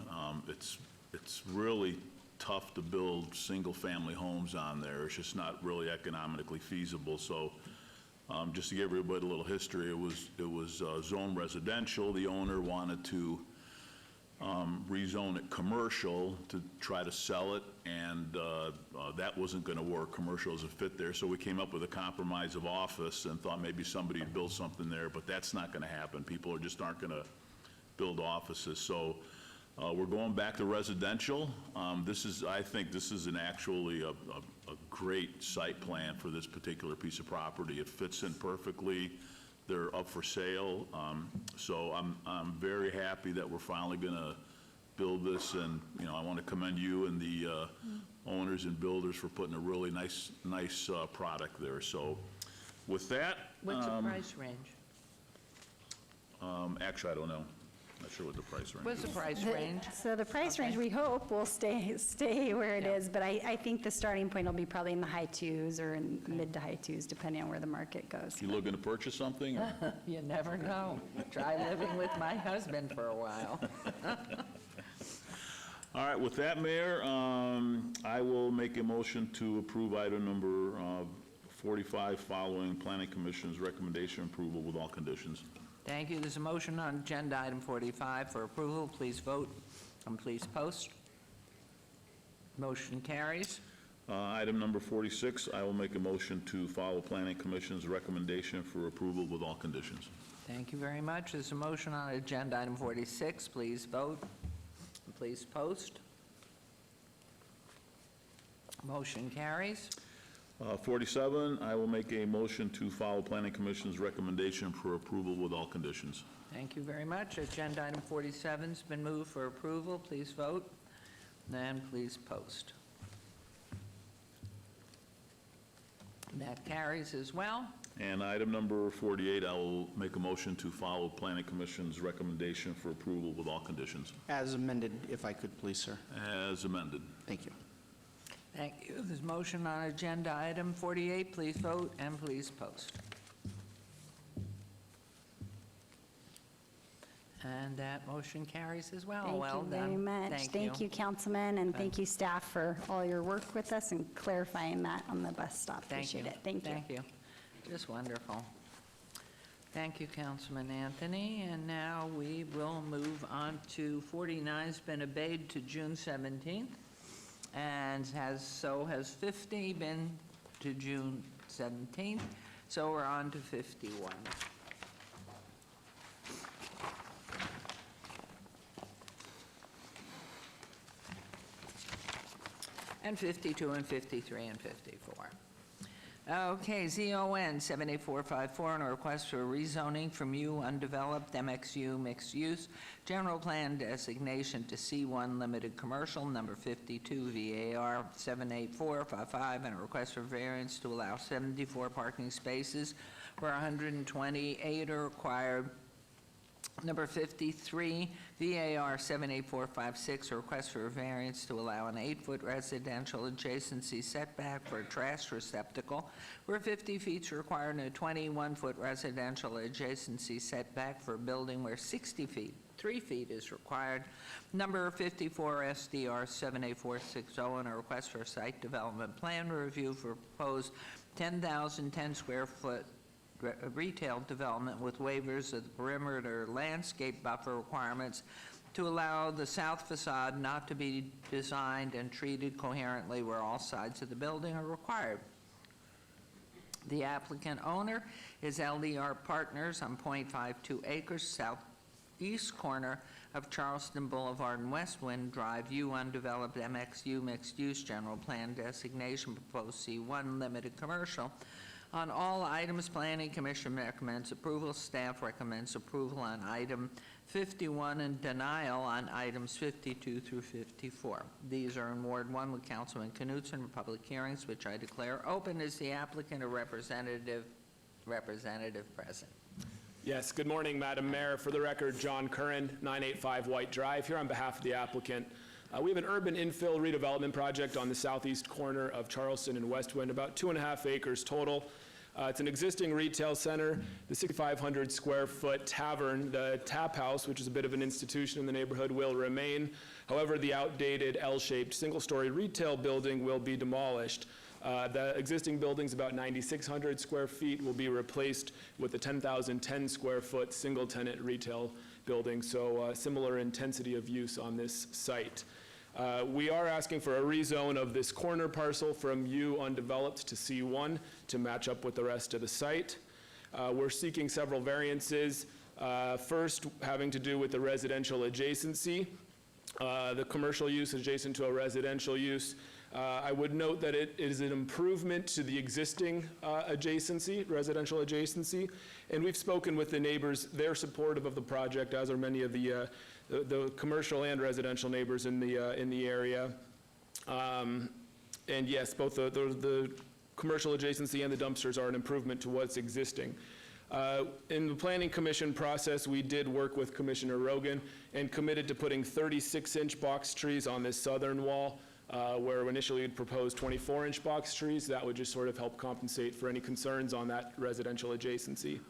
It's really tough to build single-family homes on there. It's just not really economically feasible. So just to give everybody a little history, it was zone residential. The owner wanted to rezone it commercial to try to sell it, and that wasn't going to work. Commercial doesn't fit there, so we came up with a compromise of office and thought maybe somebody would build something there, but that's not going to happen. People just aren't going to build offices. So we're going back to residential. I think this is actually a great site plan for this particular piece of property. It fits in perfectly. They're up for sale, so I'm very happy that we're finally going to build this, and I want to commend you and the owners and builders for putting a really nice product there. So with that, what's the price range? Actually, I don't know. Not sure what the price range What's is. the price range? So the price range, we hope, will stay where it is, but I think the starting point will be probably in the high 2s or in mid to high 2s, depending on where the market goes. You looking to purchase something? Or? You never know. Try living with my husband for a while. All right, with that, Mayor, I will make a motion to approve item number 45 following Planning Commission's recommendation approval with all conditions. Thank you. There's a motion on agenda item 45 for approval. Please vote and please post. Motion carries. Item number 46, I will make a motion to follow Planning Commission's recommendation for approval with all conditions. Thank you very much. There's a motion on agenda item 46. Please vote. Please post. Motion carries. 47, I will make a motion to follow Planning Commission's recommendation for approval with all conditions. Thank you very much. Agenda item 47's been moved for approval. Please vote. And please post. That carries as well. And item number 48, I will make a motion to follow Planning Commission's recommendation for approval with all conditions. As amended, if I could, please, sir. As amended. Thank you. Thank you. There's motion on agenda item 48. Please vote and please post. And that motion carries as well. Well done. Thank you very much. Thank you, Councilman, and thank you, staff, for all your work with us and clarifying that on the bus stop. Appreciate it. Thank you. Thank you. Just wonderful. Thank you, Councilman Anthony. And now we will move on to 49's been obeyed to June 17th, and has 50 been to June 17th. So we're on to 51. And 52 and 53 and 54. Okay, ZON 78454, and a request for rezoning from U undeveloped MXU mixed use, general plan designation to C1 limited commercial, number 52 VAR 78455, and a request for variance to allow 74 parking spaces where 128 are required. Number 53, VAR 78456, a request for a variance to allow an 8-foot residential adjacency setback for a trash receptacle, where 50 feet is required, and a 21-foot residential adjacency setback for a building where 60 feet, 3 feet is required. Number 54, SDR 78460, and a request for a site development plan review for proposed 10,010 square foot retail development with waivers of the perimeter landscape buffer requirements to allow the south facade not to be designed and treated coherently where all sides of the building are required. The applicant owner is LDR Partners on .52 acres southeast corner of Charleston Boulevard and Westwind Drive, U undeveloped MXU mixed use, general plan designation, proposed C1 limited commercial. On all items, Planning Commission recommends approval. Staff recommends approval on item 51 and denial on items 52 through 54. These are in Ward 1 with Councilman Knutson for public hearings, which I declare open. Is the applicant or representative present? Yes, good morning, Madam Mayor. For the record, John Curran, 985 White Drive, here on behalf of the applicant. We have an urban infill redevelopment project on the southeast corner of Charleston and Westwind, about 2.5 acres total. It's an existing retail center. The 6,500 square foot tavern, the Tap House, which is a bit of an institution in the neighborhood, will remain. However, the outdated L-shaped single-story retail building will be demolished. The existing building's about 9,600 square feet, will be replaced with the 10,010 square foot single-tenant retail building, so similar intensity of use on this site. We are asking for a rezone of this corner parcel from U undeveloped to C1 to match up with the rest of the site. We're seeking several variances. First, having to do with the residential adjacency. The commercial use adjacent to a residential use. I would note that it is an improvement to the existing residential adjacency, and we've spoken with the neighbors. They're supportive of the project, as are many of the commercial and residential neighbors in the area. And yes, both the commercial adjacency and the dumpsters are an improvement to what's existing. In the Planning Commission process, we did work with Commissioner Rogan and committed to putting 36-inch box trees on this southern wall, where initially we'd proposed 24-inch box trees. That would just sort of help compensate for any concerns on that residential adjacency.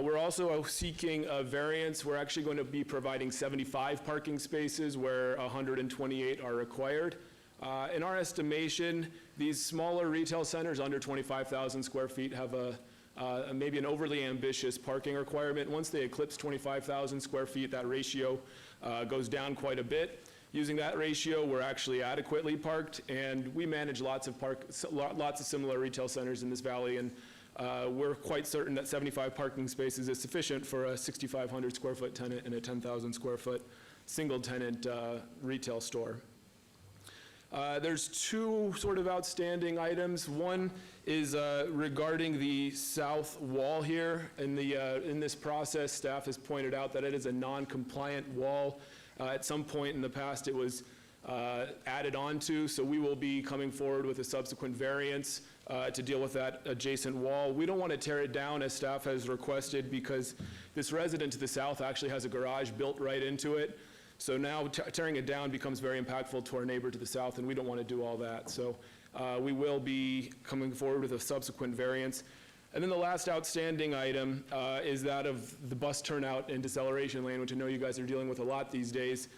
We're also seeking a variance. We're actually going to be providing 75 parking spaces where 128 are required. In our estimation, these smaller retail centers under 25,000 square feet have maybe an overly ambitious parking requirement. Once they eclipse 25,000 square feet, that ratio goes down quite a bit. Using that ratio, we're actually adequately parked, and we manage lots of similar retail centers in this valley, and we're quite certain that 75 parking spaces is sufficient for a 6,500 square foot tenant and a 10,000 square foot single tenant retail store. There's two sort of outstanding items. One is regarding the south wall here. In this process, staff has pointed out that it is a non-compliant wall. At some point in the past, it was added onto, so we will be coming forward with a subsequent variance to deal with that adjacent wall. We don't want to tear it down as staff has requested because this resident to the south actually has a garage built right into it. So now tearing it down becomes very impactful to our neighbor to the south, and we don't want to do all that. So we will be coming forward with a subsequent variance. And then the last outstanding item is that of the bus turnout and deceleration lane, which I know you guys are dealing with a lot these days.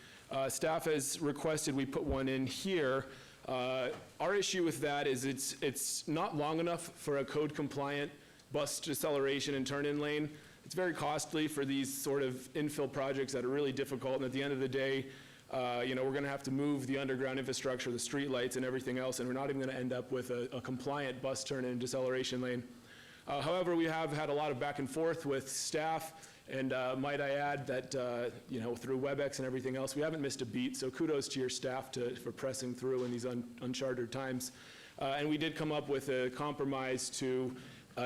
Staff has requested we put one in here. Our issue with that is it's not long enough for a code-compliant bus deceleration and turn-in lane. It's very costly for these sort of infill projects that are really difficult, and at the end of the day, we're going to have to move the underground infrastructure, the streetlights and everything else, and we're not even going to end up with a compliant bus turn-in deceleration lane. However, we have had a lot of back and forth with staff, and might I add that, through WebEx and everything else, we haven't missed a beat, so kudos to your staff for pressing through in these uncharted times. And we did come up with a compromise to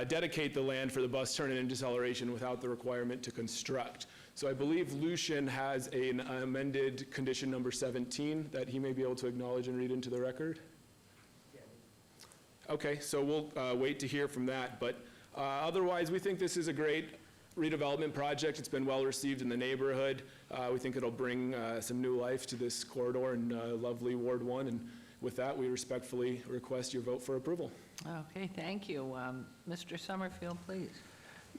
dedicate the land for the bus turn-in and deceleration without the requirement to construct. So I believe Lucian has an amended condition number 17 that he may be able to acknowledge and read into the record. Okay, so we'll wait to hear from that, but otherwise we think this is a great redevelopment project. It's been well received in the neighborhood. We think it'll bring some new life to this corridor in lovely Ward 1, and with that, we respectfully request your vote for approval. Okay, thank you. Mr. Summerfield, please.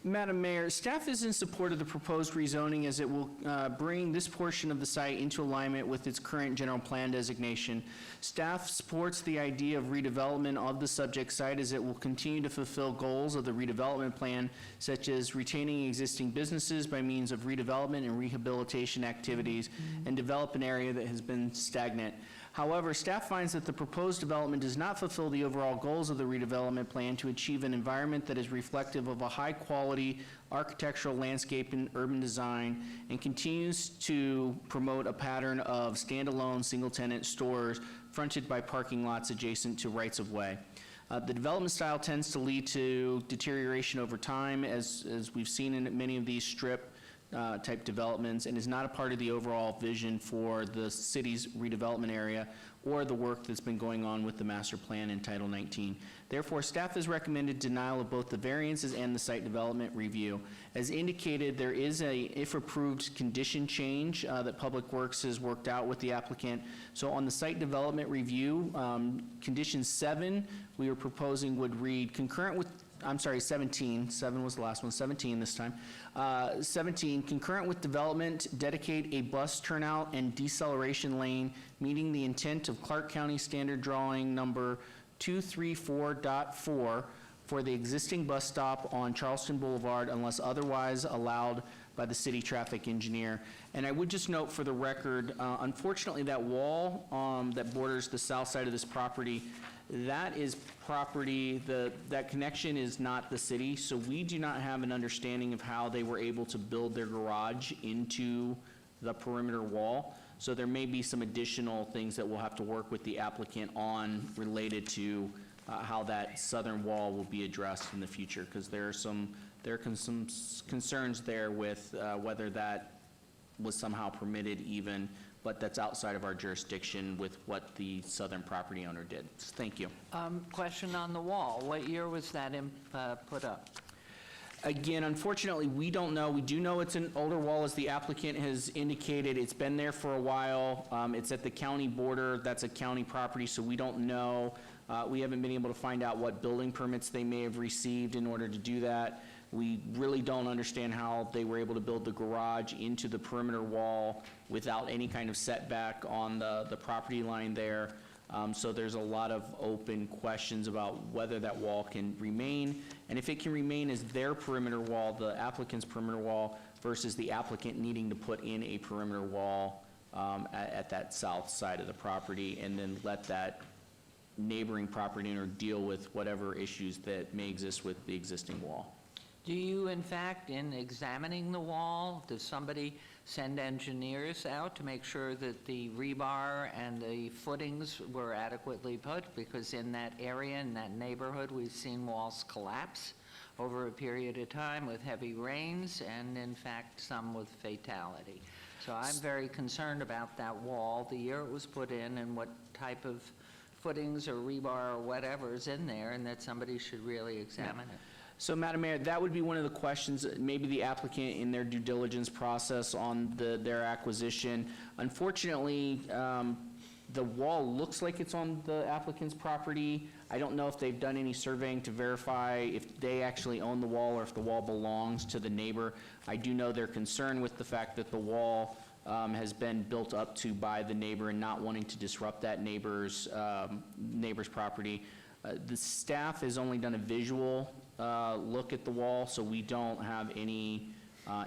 Madam Mayor, staff is in support of the proposed rezoning as it will bring this portion of the site into alignment with its current general plan designation. Staff supports the idea of redevelopment of the subject site as it will continue to fulfill goals of the redevelopment plan, such as retaining existing businesses by means of redevelopment and rehabilitation activities, and develop an area that has been stagnant. However, staff finds that the proposed development does not fulfill the overall goals of the redevelopment plan to achieve an environment that is reflective of a high-quality architectural landscape and urban design, and continues to promote a pattern of standalone single-tenant stores fronted by parking lots adjacent to rights-of-way. The development style tends to lead to deterioration over time, as we've seen in many of these strip type developments, and is not a part of the overall vision for the city's redevelopment area or the work that's been going on with the master plan in Title 19. Therefore, staff has recommended denial of both the variances and the site development review. As indicated, there is a, if approved, condition change that Public Works has worked out with the applicant. So on the site development review, condition 7, we were proposing would read concurrent with 17, 7 was the last one, 17 this time. 17, concurrent with development, dedicate a bus turnout and deceleration lane meeting the intent of Clark County Standard Drawing number 234.4 for the existing bus stop on Charleston Boulevard unless otherwise allowed by the city traffic engineer. And I would just note for the record, unfortunately that wall that borders the south side of this property, that is property, that connection is not the city, so we do not have an understanding of how they were able to build their garage into the perimeter wall. So there may be some additional things that we'll have to work with the applicant on related to how that southern wall will be addressed in the future, because there are some concerns there with whether that was somehow permitted even, but that's outside of our jurisdiction with what the southern property owner did. Thank you. Question on the wall. What year was that put up? Again, unfortunately, we don't know. We do know it's an older wall, as the applicant has indicated. It's been there for a while. It's at the county border. That's a county property, so we don't know. We haven't been able to find out what building permits they may have received in order to do that. We really don't understand how they were able to build the garage into the perimeter wall without any kind of setback on the property line there. So there's a lot of open questions about whether that wall can remain, and if it can remain as their perimeter wall, the applicant's perimeter wall, versus the applicant needing to put in a perimeter wall at that south side of the property, and then let that neighboring property owner deal with whatever issues that may exist with the existing wall. Do you, in fact, in examining the wall, does somebody send engineers out to make sure that the rebar and the footings were adequately put? Because in that area, in that neighborhood, we've seen walls collapse over a period of time with heavy rains, and in fact, some with fatality. So I'm very concerned about that wall, the year it was put in, and what type of footings or rebar or whatever is in there, and that somebody should really examine it. So, Madam Mayor, that would be one of the questions, maybe the applicant in their due diligence process on their acquisition. Unfortunately, the wall looks like it's on the applicant's property. I don't know if they've done any surveying to verify if they actually own the wall or if the wall belongs to the neighbor. I do know they're concerned with the fact that the wall has been built up to by the neighbor and not wanting to disrupt that neighbor's property. The staff has only done a visual look at the wall, so we don't have any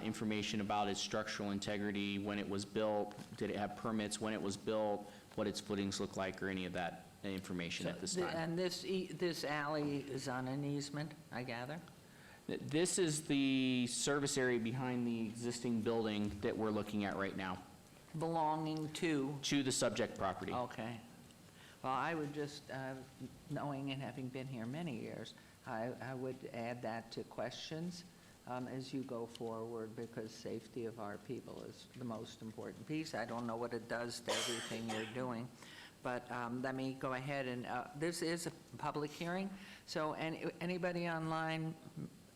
information about its structural integrity, when it was built, did it have permits, when it was built, what its footings look like, or any of that information at this time. And this alley is on an easement, I gather? This is the service area behind the existing building that we're looking at right now. Belonging to? To the subject property. Okay. Well, I would just, knowing and having been here many years, I would add that to questions as you go forward, because safety of our people is the most important piece. I don't know what it does to everything you're doing, but let me go ahead and, this is a public hearing, so anybody online,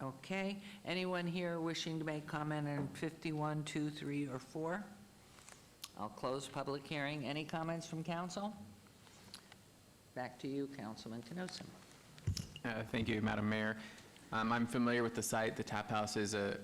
okay? Anyone here wishing to make comment on 51, 2, 3, or 4? I'll close public hearing. Any comments from council? Back to you, Councilman Knudsen. Thank you, Madam Mayor. I'm familiar with the site. The Tap House is a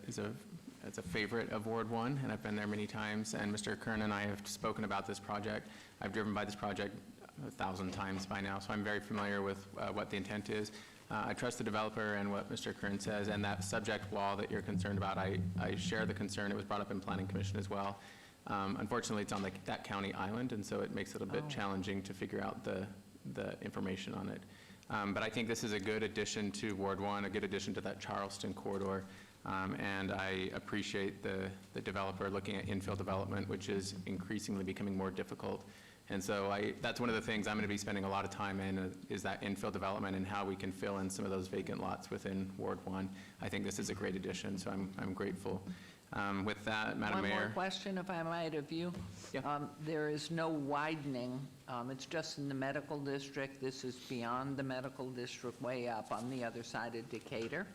favorite of Ward 1, and I've been there many times. And Mr. Kern and I have spoken about this project. I've driven by this project 1,000 times by now, so I'm very familiar with what the intent is. I trust the developer and what Mr. Kern says, and that subject wall that you're concerned about, I share the concern. It was brought up in Planning Commission as well. Unfortunately, it's on that county island, and so it makes it a bit challenging to figure out the information on it. But I think this is a good addition to Ward 1, a good addition to that Charleston corridor, and I appreciate the developer looking at infill development, which is increasingly becoming more difficult. And so that's one of the things I'm going to be spending a lot of time in, is that infill development and how we can fill in some of those vacant lots within Ward 1. I think this is a great addition, so I'm grateful. With that, Madam Mayor. One more question, if I might, of you. Yeah. There is no widening. It's just in the medical district. This is beyond the medical district, way up on the other side of Decatur,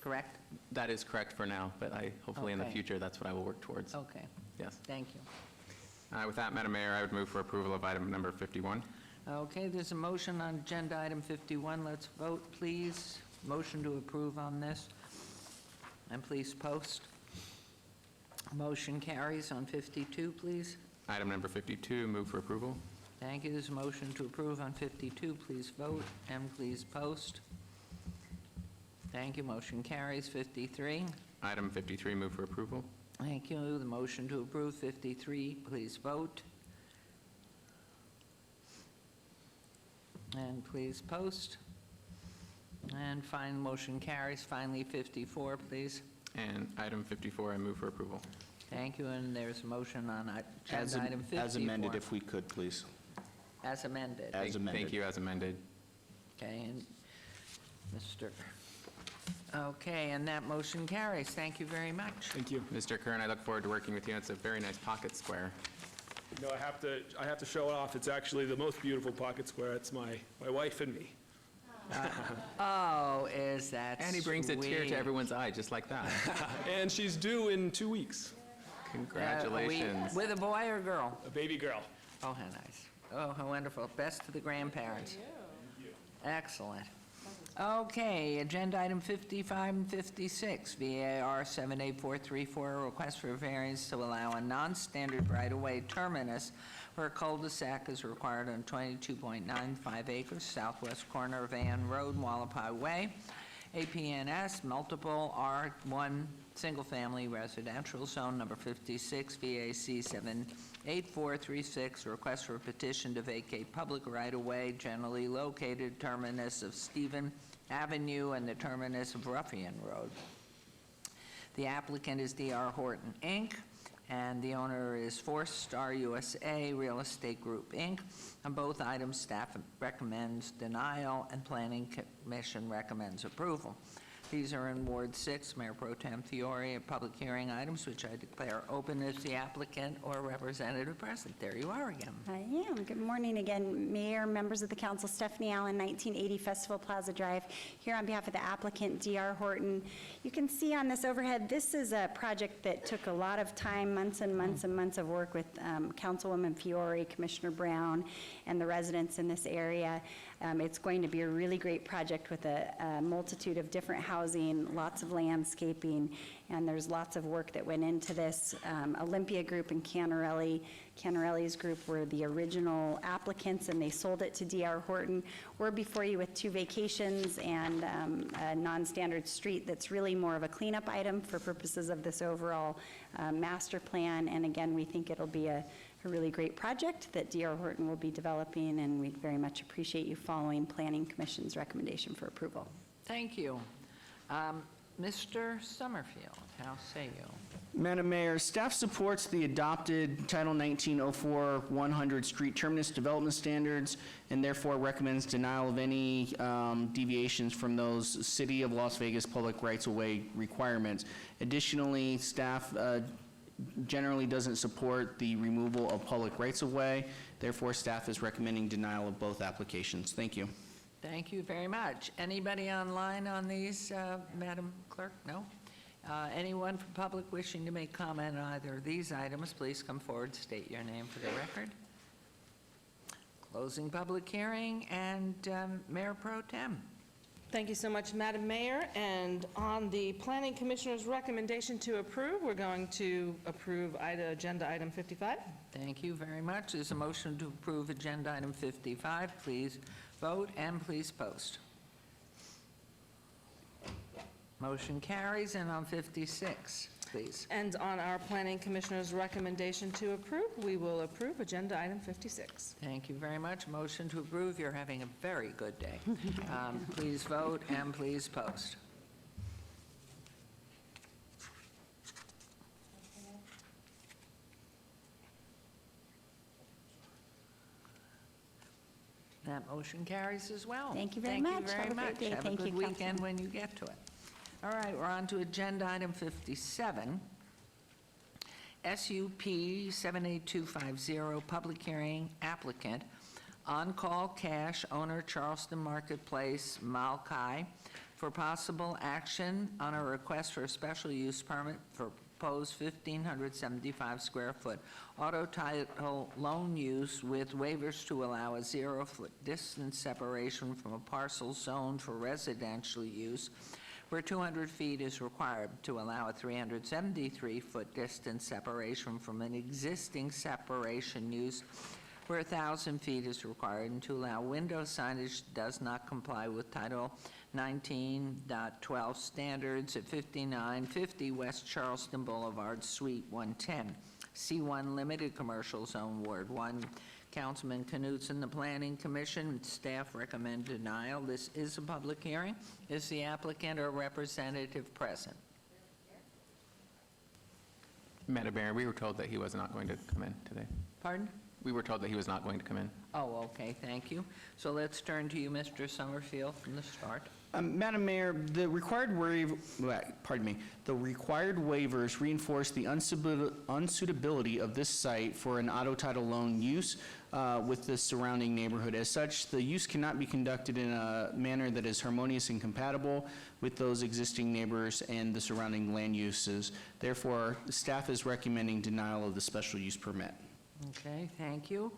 correct? That is correct for now, but hopefully in the Okay. future, that's what I will work towards. Okay. Yes. Thank you. With that, Madam Mayor, I would move for approval of item number 51. Okay, there's a motion on agenda item 51. Let's vote, please. Motion to approve on this. And please post. Motion carries on 52, please. Item number 52, move for approval. Thank you. There's a motion to approve on 52. Please vote and please post. Thank you. Motion carries. 53. Item 53, move for approval. Thank you. The motion to approve 53. Please vote. And please post. And final motion carries. Finally, 54, please. And item 54, I move for approval. Thank you. And there's a motion on agenda item 54. As amended, if we could, please. As amended. As amended. Thank you, as amended. Okay, and Mr. Okay, and that motion carries. Thank you very much. Thank you. Mr. Kern, I look forward to working with you. It's a very nice pocket square. No, I have to show it off. It's actually the most beautiful pocket square. It's my wife and me. Oh, is that And he brings a tear sweet. to everyone's eye, just like that. And she's due in 2 weeks. Congratulations. With a boy or girl? A baby girl. Oh, how nice. Oh, how wonderful. Best to the grandparents. Excellent. Okay, agenda item 55 and 56, VAR 78434, a request for a variance to allow a non-standard right-of-way terminus where a cul-de-sac is required on 22.95 acres, southwest corner of Ann Road, Wallapai Way. APNS, multiple R1, single-family residential zone number 56, VAC 8436, request for a petition to vacate public right-of-way generally located terminus of Stephen Avenue and the terminus of Ruffian Road. The applicant is D.R. Horton, Inc., and the owner is Four Star USA Real Estate Group, Inc. On both items, staff recommends denial, and Planning Commission recommends approval. These are in Ward 6, Mayor Pro Tem Fiore, public hearing items, which I declare open as the applicant or representative present. There you are again. I am. Good morning again, Mayor, members of the council. Stephanie Allen, 1980 Festival Plaza Drive, here on behalf of the applicant, D.R. Horton. You can see on this overhead, this is a project that took a lot of time, months and months and months of work with Councilwoman Fiore, Commissioner Brown, and the residents in this area. It's going to be a really great project with a multitude of different housing, lots of landscaping, and there's lots of work that went into this. Olympia Group and Canarelli's group were the original applicants, and they sold it to D.R. Horton. We're before you with 2 vacations and a non-standard street that's really more of a cleanup item for purposes of this overall master plan. And again, we think it'll be a really great project that D.R. Horton will be developing, and we very much appreciate you following Planning Commission's recommendation for approval. Thank you. Mr. Summerfield, how say you? Madam Mayor, staff supports the adopted Title 1904 100 Street Terminus Development Standards and therefore recommends denial of any deviations from those City of Las Vegas public rights-of-way requirements. Additionally, staff generally doesn't support the removal of public rights-of-way. Therefore, staff is recommending denial of both applications. Thank you. Thank you very much. Anybody online on these, Madam Clerk? No? Anyone from public wishing to make comment on either of these items, please come forward, state your name for the record. Closing public hearing, and Mayor Pro Tem. Thank you so much, Madam Mayor. And on the Planning Commissioner's recommendation to approve, we're going to approve agenda item 55. Thank you very much. There's a motion to approve agenda item 55. Please vote and please post. Motion carries. And on 56, please. And on our Planning Commissioner's recommendation to approve, we will approve agenda item 56. Thank you very much. Motion to approve. You're having a very good day. Please vote and please post. That motion carries as well. Thank you very much. Thank you very much. Have a Thank you, good weekend Councilman. when you get to it. All right, we're on to agenda item 57. SUP 78250, public hearing, applicant, On-Call Cash, owner Charleston Marketplace, Malkai, for possible action on a request for a special use permit for proposed 1,575 square foot auto title loan use with waivers to allow a 0-foot distance separation from a parcel zoned for residential use, where 200 feet is required, to allow a 373-foot distance separation from an existing separation use where 1,000 feet is required, and to allow window signage does not comply with Title 19.12 standards at 5950 West Charleston Boulevard, Suite 110, C1 Limited Commercial Zone, Ward 1. Councilman Knutson, the Planning Commission, staff recommend denial. This is a public hearing. Is the applicant or representative present? Madam Mayor, we were told that he was not going to come in today. Pardon? We were told that he was not going to come in. Oh, okay, thank you. So let's turn to you, Mr. Summerfield, from the start. Madam Mayor, the required the required waivers reinforce the unsuitability of this site for an auto title loan use with the surrounding neighborhood. As such, the use cannot be conducted in a manner that is harmonious and compatible with those existing neighbors and the surrounding land uses. Therefore, the staff is recommending denial of the special use permit. Okay, thank you.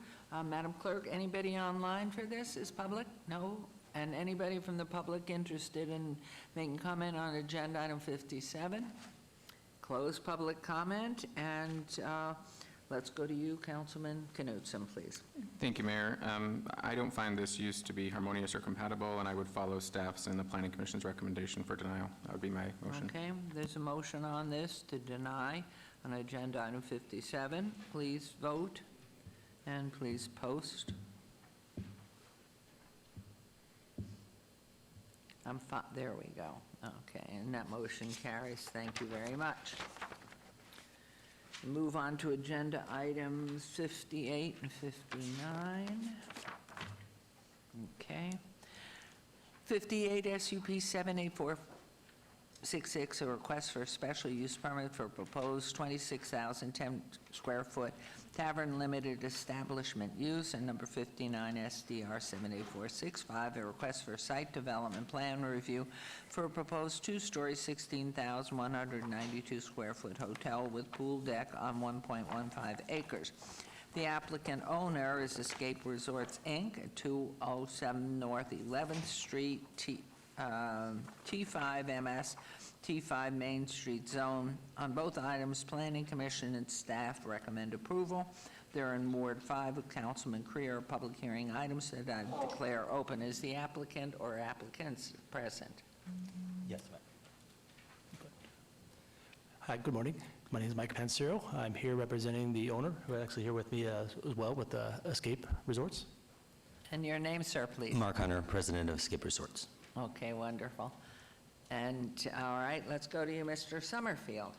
Madam Clerk, anybody online for this is public? No? And anybody from the public interested in making comment on agenda item 57? Close public comment, and let's go to you, Councilman Knutson, please. Thank you, Mayor. I don't find this use to be harmonious or compatible, and I would follow staff's and the Planning Commission's recommendation for denial. That would be my motion. Okay, there's a motion on this to deny. on agenda item 57. Please vote and please post. There we go. Okay, and that motion carries. Thank you very much. Move on to agenda items 58 and 59. Okay. 58 SUP 78466, a request for a special use permit for proposed 26,010 square foot tavern limited establishment use, and number 59 SDR 78465, a request for site development plan review for a proposed two-story 16,192 square foot hotel with pool deck on 1.15 acres. The applicant owner is Escape Resorts, Inc., at 207 North 11th Street, T5 MS, T5 Main Street Zone. On both items, Planning Commission and staff recommend approval. They're in Ward 5 of Councilman Creer. Public hearing items that I declare open. Is the applicant or applicants present? Yes, ma'am. Hi, good morning. My name is Mike Pansero. I'm here representing the owner, who is actually here with me as well with Escape Resorts. And your name, sir, please? Mark Hunter, president of Escape Resorts. Okay, wonderful. And, all right, let's go to you, Mr. Summerfield.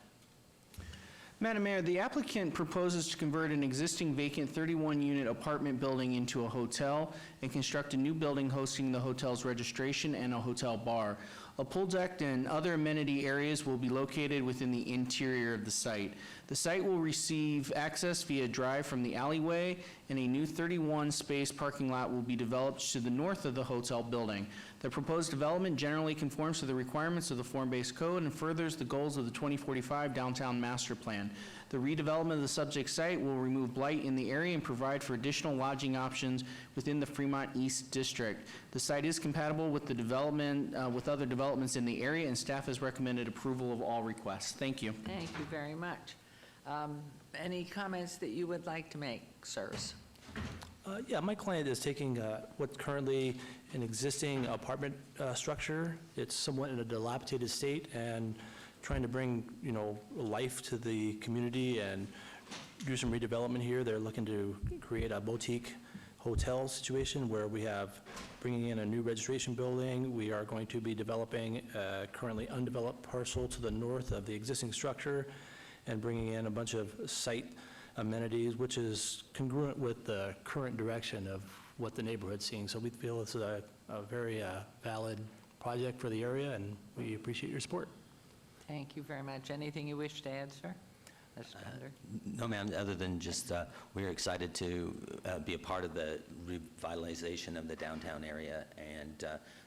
Madam Mayor, the applicant proposes to convert an existing vacant 31-unit apartment building into a hotel and construct a new building hosting the hotel's registration and a hotel bar. A pool deck and other amenity areas will be located within the interior of the site. The site will receive access via drive from the alleyway, and a new 31-space parking lot will be developed to the north of the hotel building. The proposed development generally conforms to the requirements of the form-based code and furthers the goals of the 2045 Downtown Master Plan. The redevelopment of the subject site will remove blight in the area and provide for additional lodging options within the Fremont East District. The site is compatible with the development, with other developments in the area, and staff has recommended approval of all requests. Thank you. Thank you very much. Any comments that you would like to make, sirs? Yeah, my client is taking what's currently an existing apartment structure. It's somewhat in a dilapidated state, and trying to bring, life to the community and do some redevelopment here. They're looking to create a boutique hotel situation where we have bringing in a new registration building. We are going to be developing a currently undeveloped parcel to the north of the existing structure and bringing in a bunch of site amenities, which is congruent with the current direction of what the neighborhood's seeing. So we feel this is a very valid project for the area, and we appreciate your support. Thank you very much. Anything you wish to add, sir? Mr. Bender? No, ma'am, other than just we're excited to be a part of the revitalization of the downtown area, and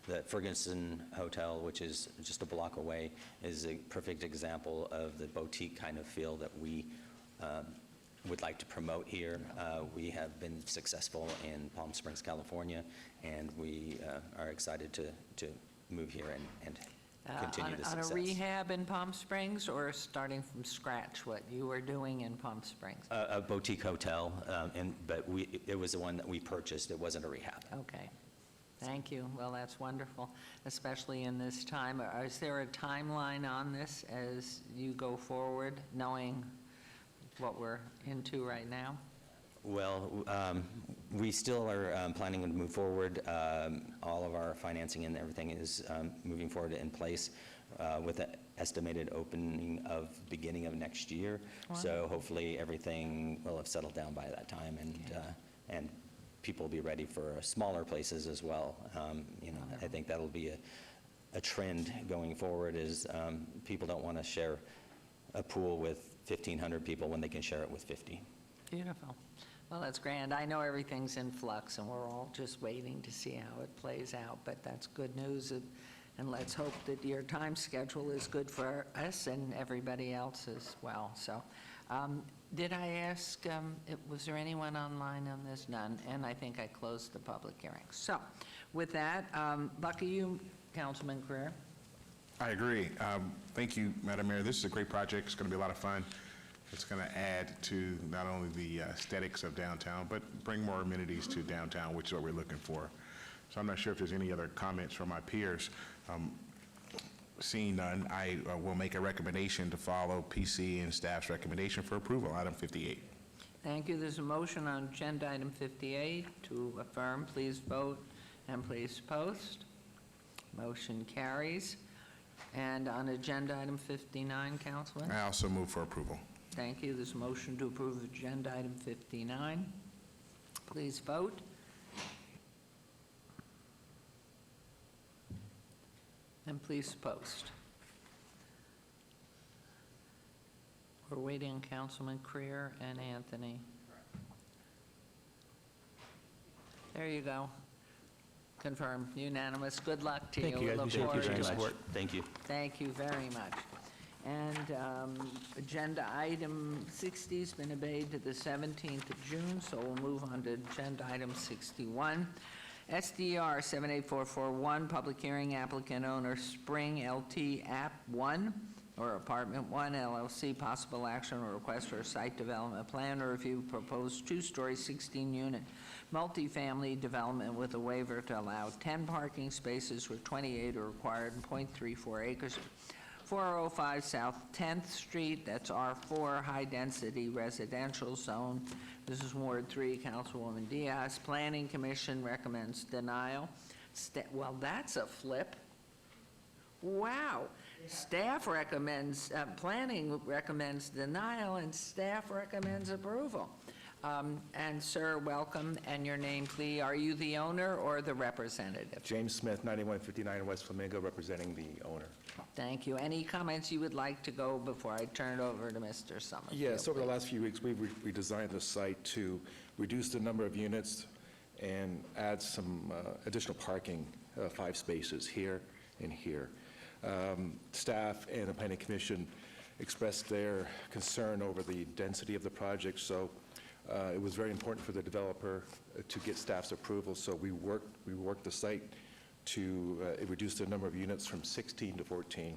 the Ferguson Hotel, which is just a block away, is a perfect example of the boutique kind of feel that we would like to promote here. We have been successful in Palm Springs, California, and we are excited to move here and continue the success. On a rehab in Palm Springs, or starting from scratch, what you were doing in Palm Springs? A boutique hotel, but it was the one that we purchased. It wasn't a rehab. Okay. Thank you. Well, that's wonderful, especially in this time. Is there a timeline on this as you go forward, knowing what we're into right now? Well, we still are planning to move forward. All of our financing and everything is moving forward in place with an estimated opening of beginning of next year. Wow. So hopefully everything will have settled down by that time, and people will be ready for smaller places as well. I think that'll be a trend going forward is people don't want to share a pool with 1,500 people when they can share it with 50. Beautiful. Well, that's grand. I know everything's in flux, and we're all just waiting to see how it plays out, but that's good news, and let's hope that your time schedule is good for us and everybody else as well. So, did I ask, was there anyone online on this? None, and I think I closed the public hearing. So, with that, Bucky, you, Councilman Creer. I agree. Thank you, Madam Mayor. This is a great project. It's going to be a lot of fun. It's going to add to not only the aesthetics of downtown, but bring more amenities to downtown, which is what we're looking for. So I'm not sure if there's any other comments from my peers. Seeing none, I will make a recommendation to follow PC and staff's recommendation for approval, item 58. Thank you. There's a motion on agenda item 58 to affirm. Please vote and please post. Motion carries. And on agenda item 59, Councilman? I also move for approval. Thank you. There's a motion to approve agenda item 59. Please vote. And please post. We're waiting Councilman Creer and Anthony. There you go. Confirmed, unanimous. Good luck to you. Thank you, guys. Look Appreciate forward your to it. support. Thank you. Thank you very much. And agenda item 60 has been obeyed to the 17th of June, so we'll move on to agenda item 61. SDR 78441, public hearing, applicant owner Spring LT App 1 or Apartment 1 LLC, possible action or request for a site development plan or review proposed two-story 16-unit multifamily development with a waiver to allow 10 parking spaces where 28 are required and 0.34 acres. 405 South 10th Street, that's R4, high-density residential zone. This is Ward 3, Councilwoman Diaz. Planning Commission recommends denial. Well, that's a flip. Wow. Staff recommends, planning recommends denial, and staff recommends approval. And sir, welcome, and your name, please. Are you the owner or the representative? James Smith, 9159 West Flamingo, representing the owner. Thank you. Any comments you would like to go before I turn it over to Mr. Summerfield? Yes, over the last few weeks, we've redesigned the site to reduce the number of units and add some additional parking, 5 spaces here and here. Staff and the Planning Commission expressed their concern over the density of the project, so it was very important for the developer to get staff's approval, so we worked the site to reduce the number of units from 16 to 14.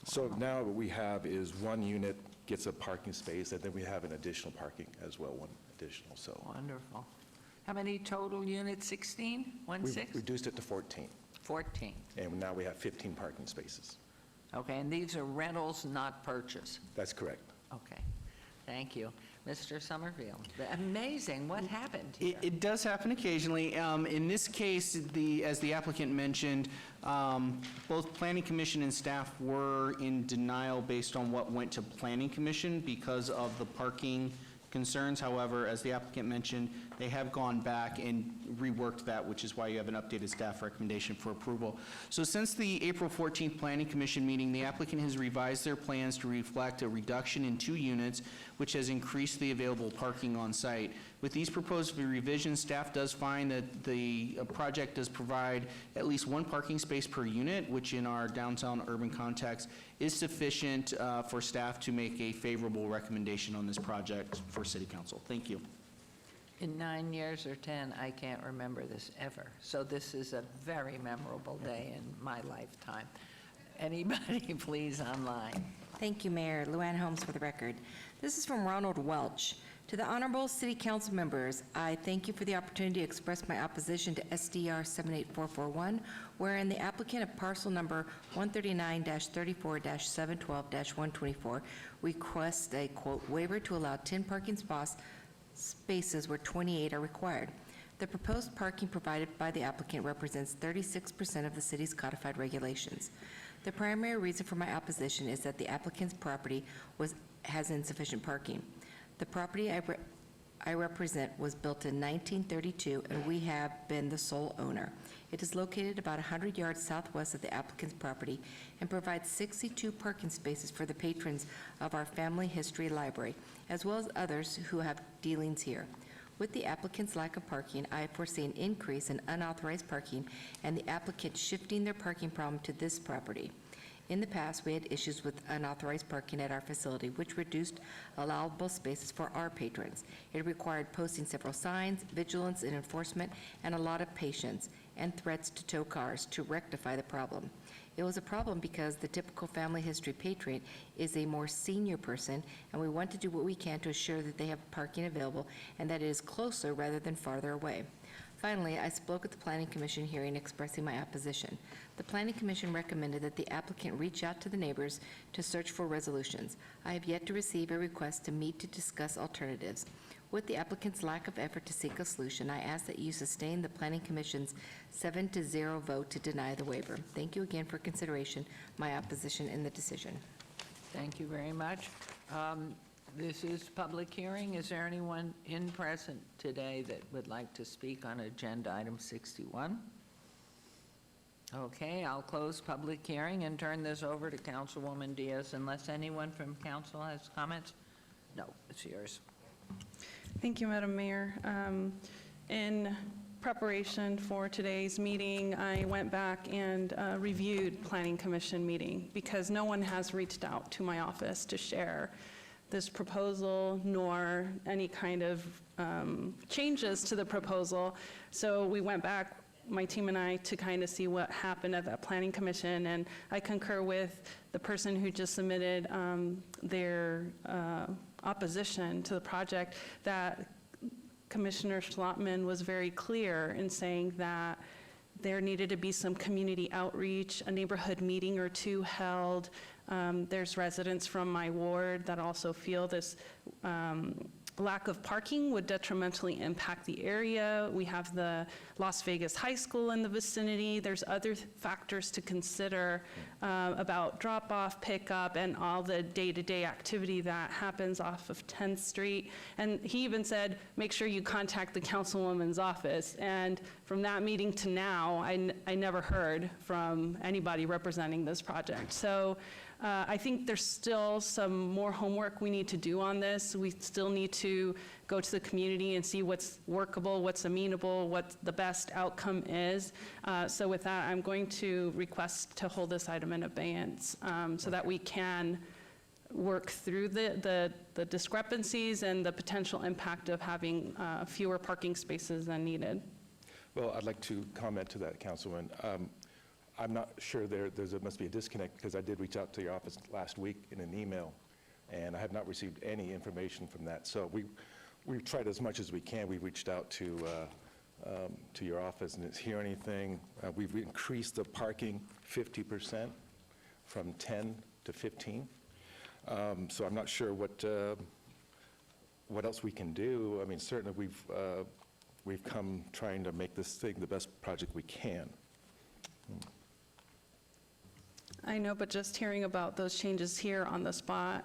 So now what we have is 1 unit gets a parking space, and then we have an additional parking as well, 1 additional, so. Wonderful. How many total units? 16? 1 We 6? reduced it to 14, 14. and now we have 15 parking spaces. Okay, and these are rentals, not purchase? That's correct. Okay, thank you. Mr. Summerfield, amazing, what happened here? It does happen occasionally. In this case, as the applicant mentioned, both Planning Commission and staff were in denial based on what went to Planning Commission because of the parking concerns. However, as the applicant mentioned, they have gone back and reworked that, which is why you have an updated staff recommendation for approval. So since the April 14th Planning Commission meeting, the applicant has revised their plans to reflect a reduction in 2 units, which has increased the available parking on site. With these proposed revisions, staff does find that the project does provide at least 1 parking space per unit, which in our downtown urban context is sufficient for staff to make a favorable recommendation on this project for City Council. Thank you. In 9 years or 10, I can't remember this ever. So this is a very memorable day in my lifetime. Anybody please online? Thank you, Mayor. Luann Holmes for the record. This is from Ronald Welch. To the honorable city council members, I thank you for the opportunity to express my opposition to SDR 78441, wherein the applicant of parcel number 139-34-712-124 requests a, quote, waiver to allow 10 parking spaces where 28 are required. The proposed parking provided by the applicant represents 36% of the city's codified regulations. The primary reason for my opposition is that the applicant's property has insufficient parking. The property I represent was built in 1932, and we have been the sole owner. It is located about 100 yards southwest of the applicant's property and provides 62 parking spaces for the patrons of our family history library, as well as others who have dealings here. With the applicant's lack of parking, I foresee an increase in unauthorized parking and the applicant shifting their parking problem to this property. In the past, we had issues with unauthorized parking at our facility, which reduced allowable spaces for our patrons. It required posting several signs, vigilance and enforcement, and a lot of patience and threats to tow cars to rectify the problem. It was a problem because the typical family history patron is a more senior person, and we want to do what we can to assure that they have parking available and that it is closer rather than farther away. Finally, I spoke at the Planning Commission hearing expressing my opposition. The Planning Commission recommended that the applicant reach out to the neighbors to search for resolutions. I have yet to receive a request to meet to discuss alternatives. With the applicant's lack of effort to seek a solution, I ask that you sustain the Planning Commission's 7-0 vote to deny the waiver. Thank you again for consideration, my opposition in the decision. Thank you very much. This is public hearing. Is there anyone in present today that would like to speak on agenda item 61? Okay, I'll close public hearing and turn this over to Councilwoman Diaz unless anyone from council has comments. No, it's yours. Thank you, Madam Mayor. In preparation for today's meeting, I went back and reviewed Planning Commission meeting because no one has reached out to my office to share this proposal nor any kind of changes to the proposal. So we went back, my team and I, to kind of see what happened at that Planning Commission, and I concur with the person who just submitted their opposition to the project, that Commissioner Schlotman was very clear in saying that there needed to be some community outreach, a neighborhood meeting or two held. There's residents from my ward that also feel this lack of parking would detrimentally impact the area. We have the Las Vegas High School in the vicinity. There's other factors to consider about drop-off, pickup, and all the day-to-day activity that happens off of 10th Street. And he even said, make sure you contact the councilwoman's office. And from that meeting to now, I never heard from anybody representing this project. So I think there's still some more homework we need to do on this. We still need to go to the community and see what's workable, what's amenable, what the best outcome is. So with that, I'm going to request to hold this item in abeyance so that we can work through the discrepancies and the potential impact of having fewer parking spaces than needed. Well, I'd like to comment to that, Councilwoman. I'm not sure there must be a disconnect because I did reach out to your office last week in an email, and I have not received any information from that. So we've tried as much as we can. We've reached out to your office and didn't hear anything. We've increased the parking 50% from 10 to 15. So I'm not sure what else we can do. I mean, certainly we've come trying to make this thing the best project we can. I know, but just hearing about those changes here on the spot,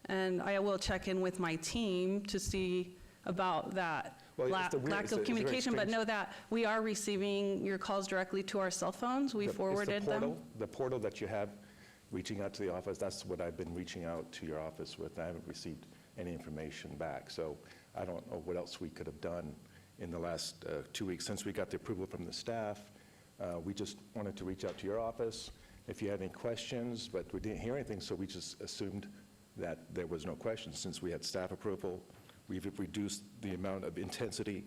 and I will check in with my team to see about that lack of communication, but know that we are receiving your calls directly to our cell phones. We forwarded them. The portal that you have reaching out to the office, that's what I've been reaching out to your office with. I haven't received any information back, so I don't know what else we could have done in the last 2 weeks since we got the approval from the staff. We just wanted to reach out to your office if you had any questions, but we didn't hear anything, so we just assumed that there was no questions. Since we had staff approval, we've reduced the amount of intensity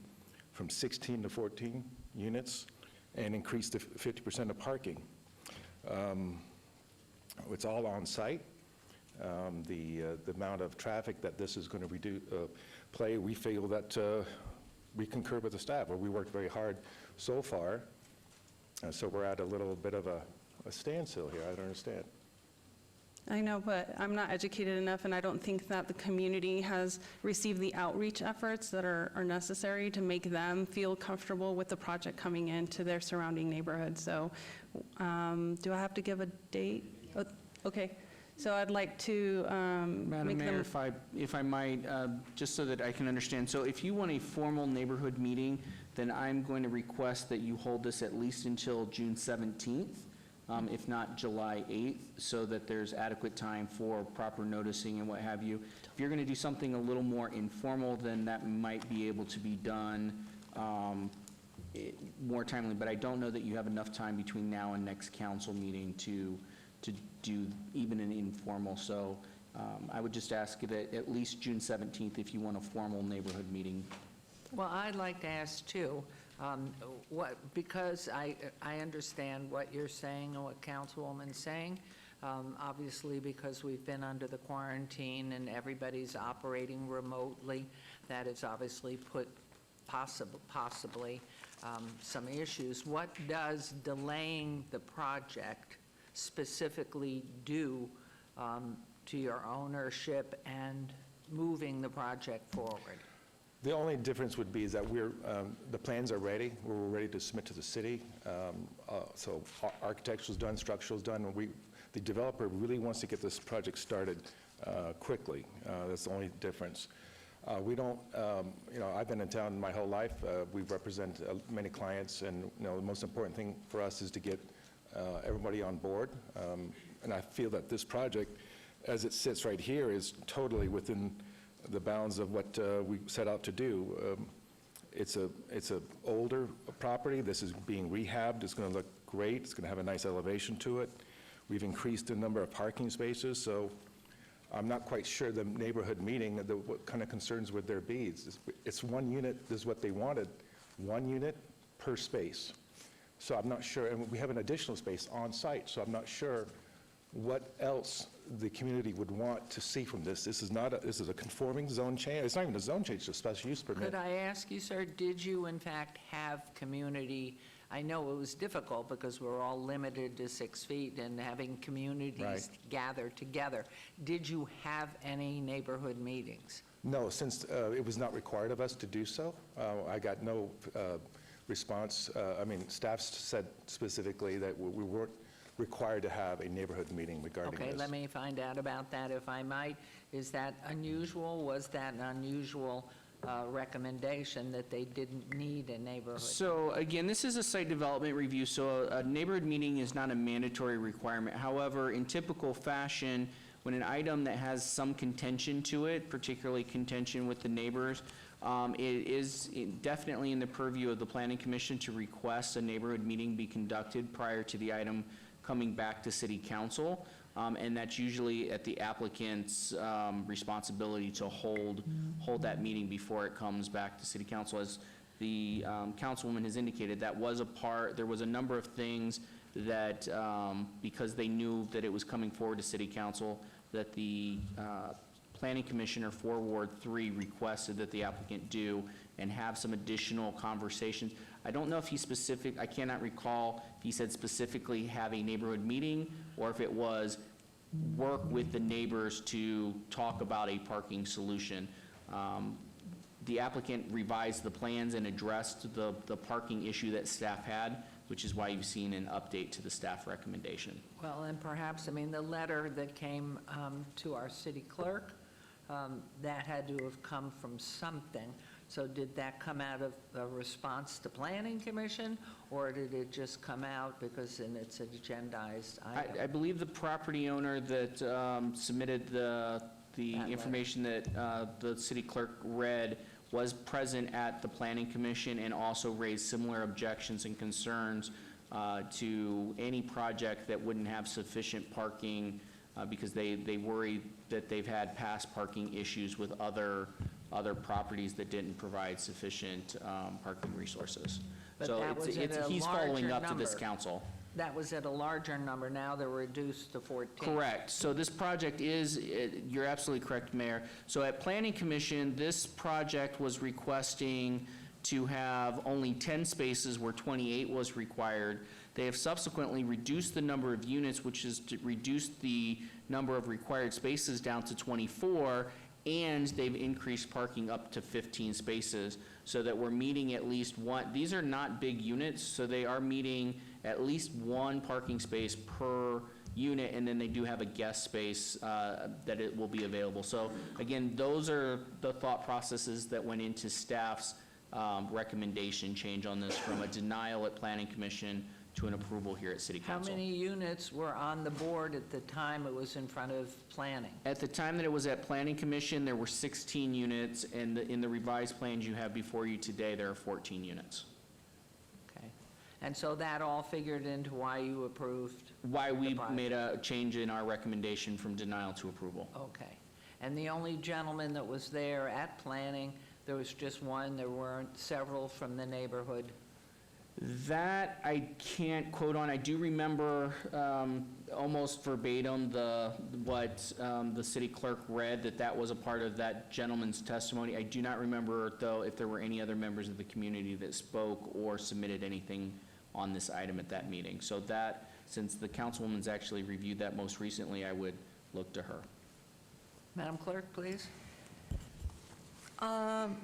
from 16 to 14 units and increased the 50% of parking. It's all on site. The amount of traffic that this is going to play, we feel that we concur with the staff. We worked very hard so far, so we're at a little bit of a standstill here. I don't understand. I know, but I'm not educated enough, and I don't think that the community has received the outreach efforts that are necessary to make them feel comfortable with the project coming into their surrounding neighborhood. So do I have to give a date? Oh, okay. So I'd like to Madam Mayor, if I might, just so that I can understand. So if you want a formal neighborhood meeting, then I'm going to request that you hold this at least until June 17th. If not July 8th, so that there's adequate time for proper noticing and what have you. If you're going to do something a little more informal, then that might be able to be done more timely, but I don't know that you have enough time between now and next council meeting to do even an informal. So I would just ask that at least June 17th if you want a formal neighborhood meeting. Well, I'd like to ask too, because I understand what you're saying and what Councilwoman's saying, obviously because we've been under the quarantine and everybody's operating remotely, that has obviously put possibly some issues. What does delaying the project specifically do to your ownership and moving the project forward? The only difference would be is that the plans are ready. We're ready to submit to the city. So architectural's done, structural's done. The developer really wants to get this project started quickly. That's the only difference. We don't, I've been in town my whole life. We represent many clients, and the most important thing for us is to get everybody on board. And I feel that this project, as it sits right here, is totally within the bounds of what we set out to do. It's a older property. This is being rehabbed. It's going to look great. It's going to have a nice elevation to it. We've increased the number of parking spaces, so I'm not quite sure the neighborhood meeting, what kind of concerns would there be? It's one unit, this is what they wanted, 1 unit per space. So I'm not sure, and we have an additional space on site, so I'm not sure what else the community would want to see from this. This is a conforming zone change. It's not even a zone change, it's a special use permit. Could I ask you, sir, did you in fact have community? I know it was difficult because we're all limited to 6 feet and having communities gather together. Did you have any neighborhood meetings? No, since it was not required of us to do so. I got no response. Staff said specifically that we weren't required to have a neighborhood meeting regarding this. Okay, let me find out about that if I might. Is that unusual? Was that an unusual recommendation that they didn't need a neighborhood? So again, this is a site development review, so a neighborhood meeting is not a mandatory requirement. However, in typical fashion, when an item that has some contention to it, particularly contention with the neighbors, it is definitely in the purview of the Planning Commission to request a neighborhood meeting be conducted prior to the item coming back to City Council. And that's usually at the applicant's responsibility to hold that meeting before it comes back to City Council. As the councilwoman has indicated, there was a number of things that, because they knew that it was coming forward to City Council, that the Planning Commissioner for Ward 3 requested that the applicant do and have some additional conversations. I don't know if I cannot recall if he said specifically have a neighborhood meeting or if it was work with the neighbors to talk about a parking solution. The applicant revised the plans and addressed the parking issue that staff had, which is why you've seen an update to the staff recommendation. Well, and perhaps, the letter that came to our city clerk, that had to have come from something. So did that come out of a response to Planning Commission, or did it just come out because it's an agendized item? I believe the property owner that submitted the information that the city clerk read was present at the Planning Commission and also raised similar objections and concerns to any project that wouldn't have sufficient parking because they worry that they've had past parking issues with other properties that didn't provide sufficient parking resources. But So that was at a he's following larger up to this number. council. That was at a larger number. Now they're reduced to 14. Correct. So this project is, you're absolutely correct, Mayor. So at Planning Commission, this project was requesting to have only 10 spaces where 28 was required. They have subsequently reduced the number of units, which is to reduce the number of required spaces down to 24, and they've increased parking up to 15 spaces, so that we're meeting at least one. These are not big units, so they are meeting at least one parking space per unit, and then they do have a guest space that it will be available. So again, those are the thought processes that went into staff's recommendation change on this from a denial at Planning Commission to an approval here at City How Council. many units were on the board at the time it was in front of planning? At the time that it was at Planning Commission, there were 16 units, and in the revised plans you have before you today, there are 14 units. Okay. And so that all figured into why you approved? Why we project. made a change in our recommendation from denial to approval. Okay. And the only gentleman that was there at planning, there was just one, there weren't several from the neighborhood? That I can't quote on. I do remember almost verbatim what the city clerk read, that was a part of that gentleman's testimony. I do not remember, though, if there were any other members of the community that spoke or submitted anything on this item at that meeting. So that, since the councilwoman's actually reviewed that most recently, I would look to her. Madam Clerk, please.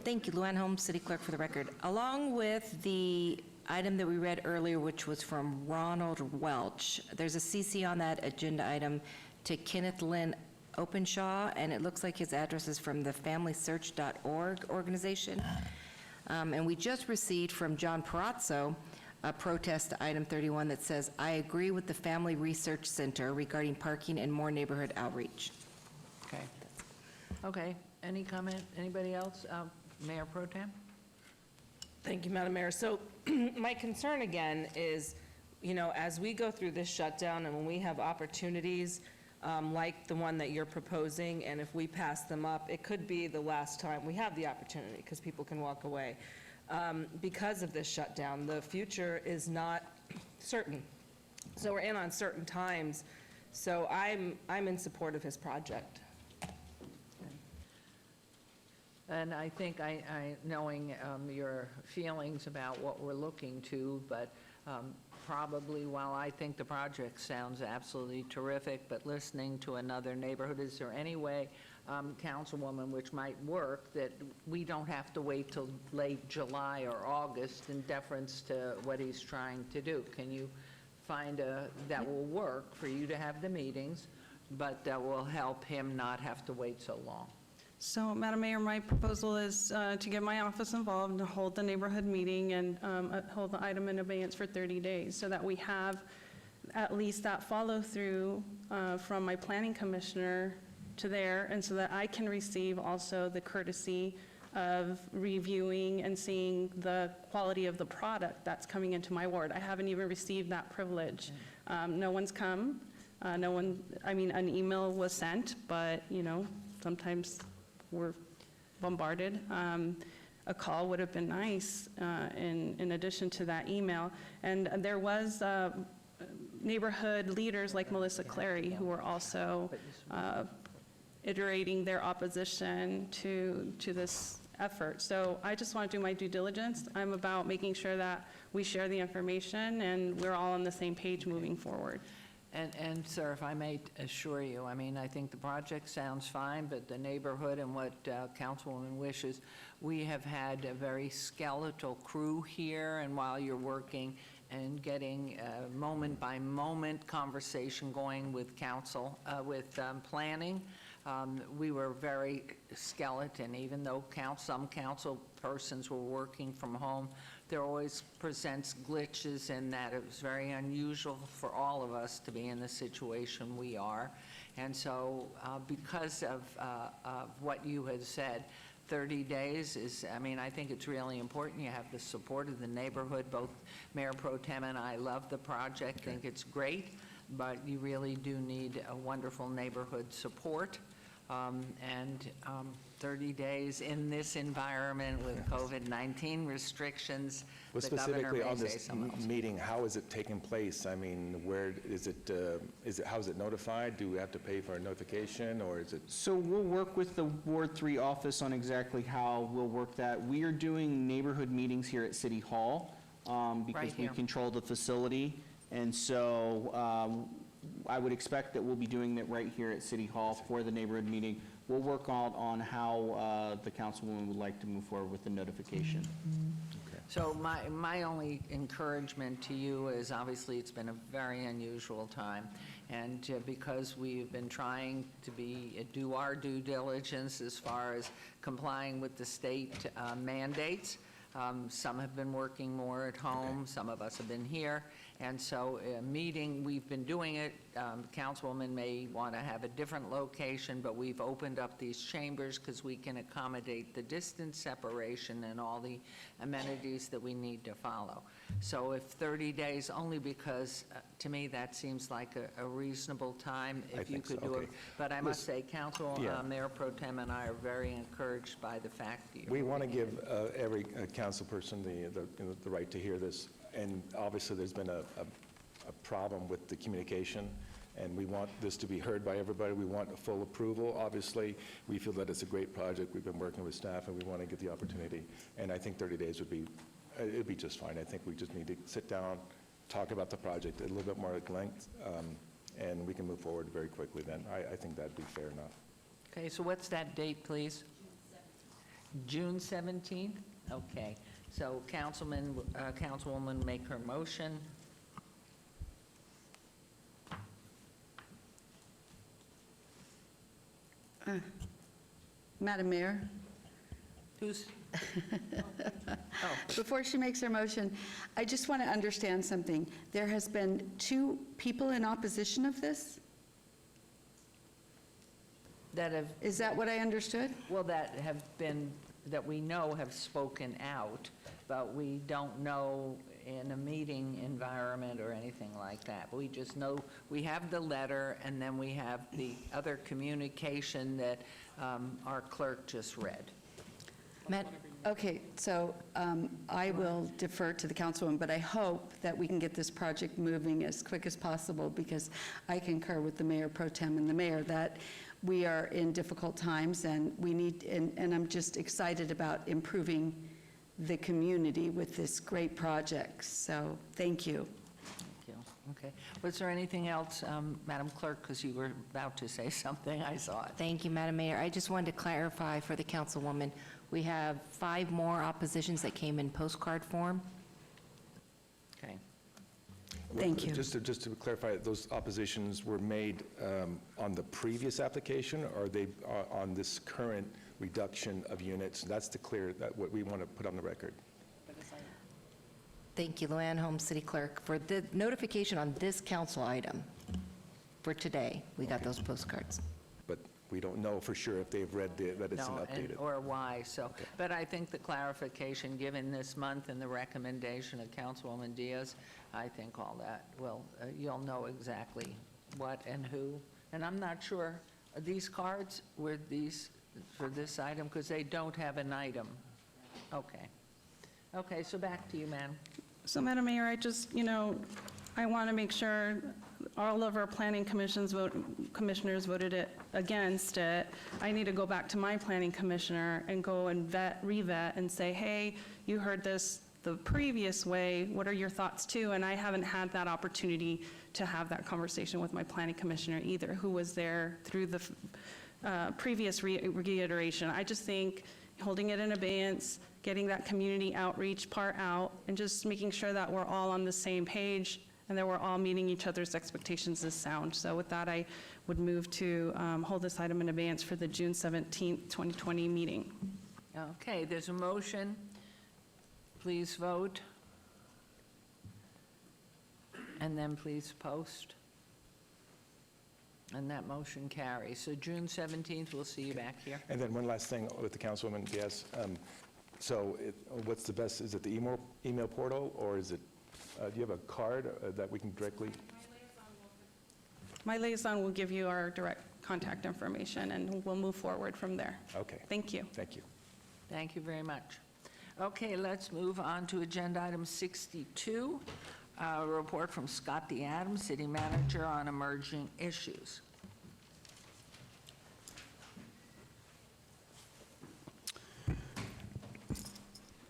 Thank you, Luann Holmes, City Clerk, for the record. Along with the item that we read earlier, which was from Ronald Welch, there's a CC on that agenda item to Kenneth Lynn Openshaw, and it looks like his address is from the FamilySearch.org organization. And we just received from John Perazzo a protest to item 31 that says, "I agree with the Family Research Center regarding parking and more neighborhood outreach." Okay. Okay, any comment? Anybody else? Mayor Pro Tem? Thank you, Madam Mayor. So my concern again is, as we go through this shutdown and when we have opportunities like the one that you're proposing, and if we pass them up, it could be the last time we have the opportunity because people can walk away. Because of this shutdown, the future is not certain. So we're in uncertain times. So I'm in support of his project. And I think knowing your feelings about what we're looking to, but probably while I think the project sounds absolutely terrific, but listening to another neighborhood, is there any way, Councilwoman, which might work, that we don't have to wait till late July or August in deference to what he's trying to do? Can you find that will work for you to have the meetings, but that will help him not have to wait so long? So, Madam Mayor, my proposal is to get my office involved and hold the neighborhood meeting and hold the item in abeyance for 30 days so that we have at least that follow-through from my planning commissioner to there, and so that I can receive also the courtesy of reviewing and seeing the quality of the product that's coming into my ward. I haven't even received that privilege. No one's come. An email was sent, but, sometimes we're bombarded. A call would have been nice in addition to that email. And there was neighborhood leaders like Melissa Clary who were also iterating their opposition to this effort. So I just want to do my due diligence. I'm about making sure that we share the information and we're all on the same page moving forward. And sir, if I may assure you, I think the project sounds fine, but the neighborhood and what Councilwoman wishes, we have had a very skeletal crew here, and while you're working and getting moment-by-moment conversation going with council, with planning, we were very skeleton, even though some council persons were working from home. There always presents glitches in that. It was very unusual for all of us to be in the situation we are. And so because of what you had said, 30 days is, I think it's really important. You have the support of the neighborhood. Both Mayor Pro Tem and I love the project, think it's great, but you really do need a wonderful neighborhood support. 30 days in this environment with COVID-19 restrictions, Well, the governor specifically may on say this something else. meeting, how is it taking place? Where is it, how is it notified? Do we have to pay for a notification, or is it? So we'll work with the Ward 3 office on exactly how we'll work that. We are doing neighborhood meetings here at City Hall because we here. control the facility. And so I would expect that we'll be doing it right here at City Hall for the neighborhood meeting. We'll work on how the councilwoman would like to move forward with the notification. So my only encouragement to you is, obviously, it's been a very unusual time, and because we've been trying to do our due diligence as far as complying with the state mandates. Some have been working more at home, some of us have been here, and so we've been doing it. Councilwoman may want to have a different location, but we've opened up these chambers because we can accommodate the distance separation and all the amenities that we need to follow. So if 30 days, only because to me that seems like a reasonable time if you could do it. But I must say, Mayor Pro Tem and I are very encouraged by the fact that We want to give every council person the right to hear this. And obviously, there's been a problem with the communication, and we want this to be heard by everybody. We want a full approval. Obviously, we feel that it's a great project. We've been working with staff, and we want to get the opportunity. And I think 30 days would be, it'd be just fine. I think we just need to sit down, talk about the project a little bit more at length, and we can move forward very quickly then. I think that'd be fair enough. Okay, so what's that date, please? June 17th? Okay, so Councilwoman make her motion. Madam Mayor, Who's, before she makes her motion, I just want to understand something. There has been 2 people in opposition of this? that have, Is that what I understood? well, that have been, that we know have spoken out, but we don't know in a meeting environment or anything like that. We just know, we have the letter, and then we have the other communication that our clerk just read. Okay, so I will defer to the councilwoman, but I hope that we can get this project moving as quick as possible, because I concur with the mayor pro tem and the mayor that we are in difficult times, and we need, and I'm just excited about improving the community with this great project. So thank you. Thank you. Okay. Was there anything else, Madam Clerk, because you were about to say something, I saw it. Thank you, Madam Mayor. I just wanted to clarify for the councilwoman, we have 5 more oppositions that came in postcard form. Okay. Thank you. Just to clarify, those oppositions were made on the previous application, or are they on this current reduction of units? That's to clear that what we want to put on the record. Thank you, Luann Holmes, City Clerk. For the notification on this council item for today, we got those postcards. But we don't know for sure if they've read that it's No, updated. or why, so. But I think the clarification given this month and the recommendation of Councilwoman Diaz, I think all that will, you'll know exactly what and who. And I'm not sure, are these cards, were these for this item? Because they don't have an item. Okay. Okay, so back to you, ma'am. So, Madam Mayor, I just, I want to make sure all of our planning commissioners voted it against it. I need to go back to my planning commissioner and go and revet and say, hey, you heard this the previous way, what are your thoughts too? And I haven't had that opportunity to have that conversation with my planning commissioner either, who was there through the previous reiteration. I just think holding it in abeyance, getting that community outreach part out, and just making sure that we're all on the same page and that we're all meeting each other's expectations is sound. So with that, I would move to hold this item in abeyance for the June 17th, 2020 meeting. Okay, there's a motion. Please vote. And then please post. And that motion carries. So June 17th, we'll see you back here. And then one last thing with the Councilwoman Diaz. So what's the best, is it the email portal, or is it, do you have a card that we can directly? My liaison will give you our direct contact information, and we'll move forward from there. Okay. Thank you. Thank you. Thank you very much. Okay, let's move on to agenda item 62, a report from Scott D. Adams, City Manager, on emerging issues.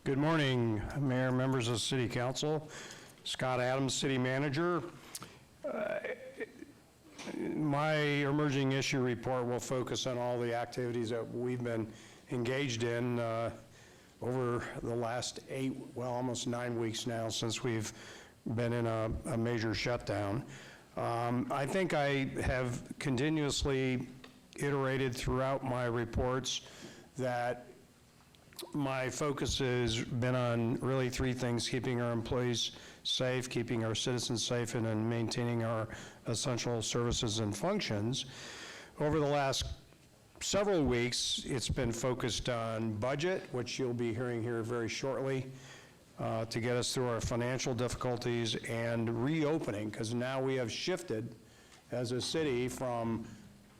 Good morning, Mayor, members of the City Council. Scott Adams, City Manager. My emerging issue report will focus on all the activities that we've been engaged in over the last almost 9 weeks now since we've been in a major shutdown. I think I have continuously iterated throughout my reports that my focus has been on really 3 things: keeping our employees safe, keeping our citizens safe, and then maintaining our essential services and functions. Over the last several weeks, it's been focused on budget, which you'll be hearing here very shortly, to get us through our financial difficulties, and reopening, because now we have shifted as a city from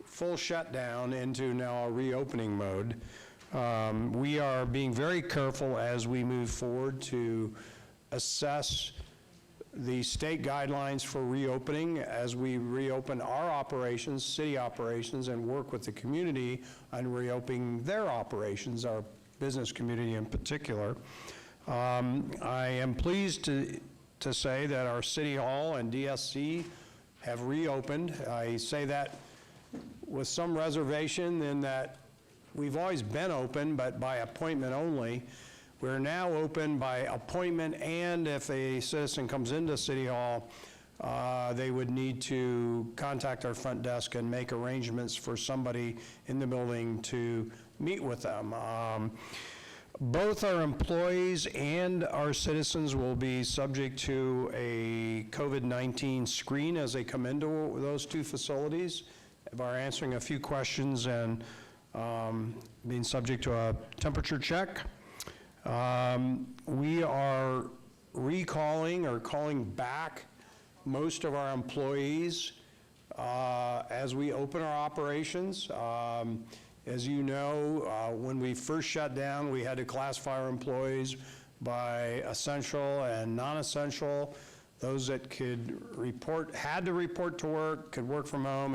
full shutdown into now a reopening mode. We are being very careful as we move forward to assess the state guidelines for reopening as we reopen our operations, city operations, and work with the community on reopening their operations, our business community in particular. I am pleased to say that our City Hall and DSC have reopened. I say that with some reservation in that we've always been open, but by appointment only. We're now open by appointment, and if a citizen comes into City Hall, they would need to contact our front desk and make arrangements for somebody in the building to meet with them. Both our employees and our citizens will be subject to a COVID-19 screen as they come into those two facilities by answering a few questions and being subject to a temperature check. We are recalling or calling back most of our employees as we open our operations. As you know, when we first shut down, we had to classify our employees by essential and non-essential. Those that could report, had to report to work, could work from home,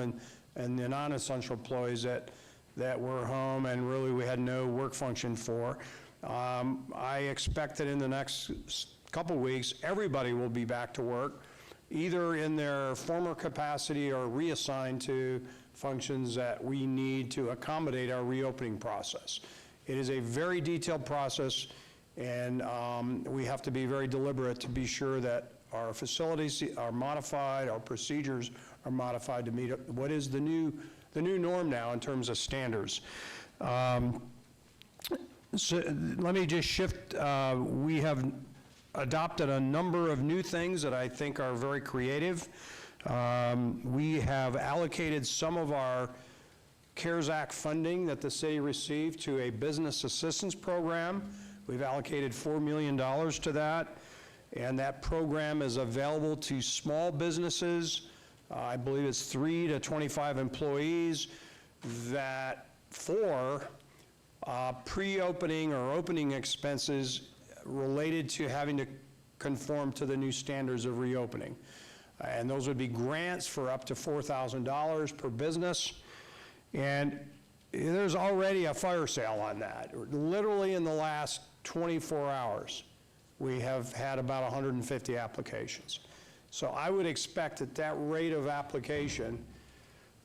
and the non-essential employees that were home and really we had no work function for. I expect that in the next couple weeks, everybody will be back to work, either in their former capacity or reassigned to functions that we need to accommodate our reopening process. It is a very detailed process, and we have to be very deliberate to be sure that our facilities are modified, our procedures are modified to meet what is the new norm now in terms of standards. So let me just shift. We have adopted a number of new things that I think are very creative. We have allocated some of our CARES Act funding that the city received to a business assistance program. We've allocated $4 million to that, and that program is available to small businesses. I believe it's 3 to 25 employees that for pre-opening or opening expenses related to having to conform to the new standards of reopening. And those would be grants for up to $4,000 per business. And there's already a fire sale on that. Literally in the last 24 hours, we have had about 150 applications. So I would expect at that rate of application,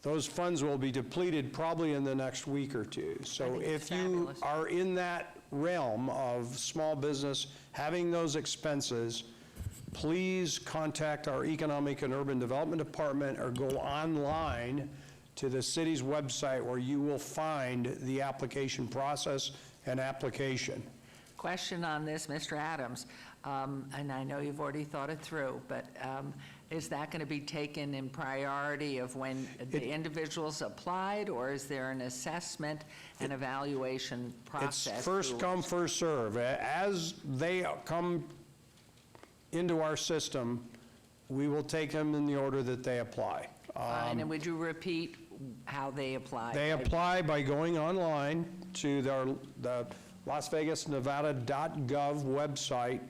those funds will be depleted probably in the next week or two. So if you are in that realm of small business, having those expenses, please contact our Economic and Urban Development Department or go online to the city's website where you will find the application process and application. Question on this, Mr. Adams, and I know you've already thought it through, but is that going to be taken in priority of when the individuals applied, or is there an assessment and evaluation process? It's first come, first serve. As they come into our system, we will take them in the order that they apply. Fine, and would you repeat how they apply? They apply by going online to the Las Vegas, Nevada.gov website.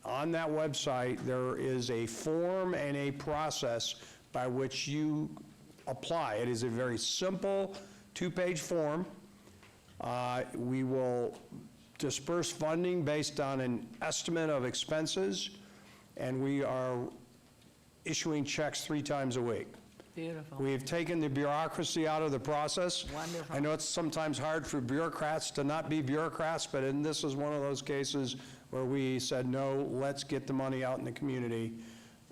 On that website, there is a form and a process by which you apply. It is a very simple 2-page form. We will disperse funding based on an estimate of expenses, and we are issuing checks 3 times a week. Beautiful. We've taken the bureaucracy out of the process. Wonderful. I know it's sometimes hard for bureaucrats to not be bureaucrats, but this is one of those cases where we said, no, let's get the money out in the community.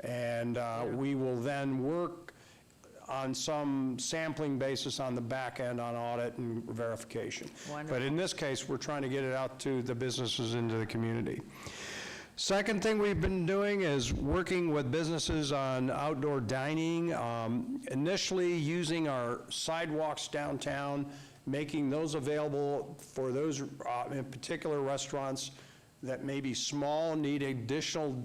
And we will then work on some sampling basis on the back end on audit and verification. Wonderful. But in this case, we're trying to get it out to the businesses into the community. Second thing we've been doing is working with businesses on outdoor dining, initially using our sidewalks downtown, making those available for those in particular restaurants that may be small, need additional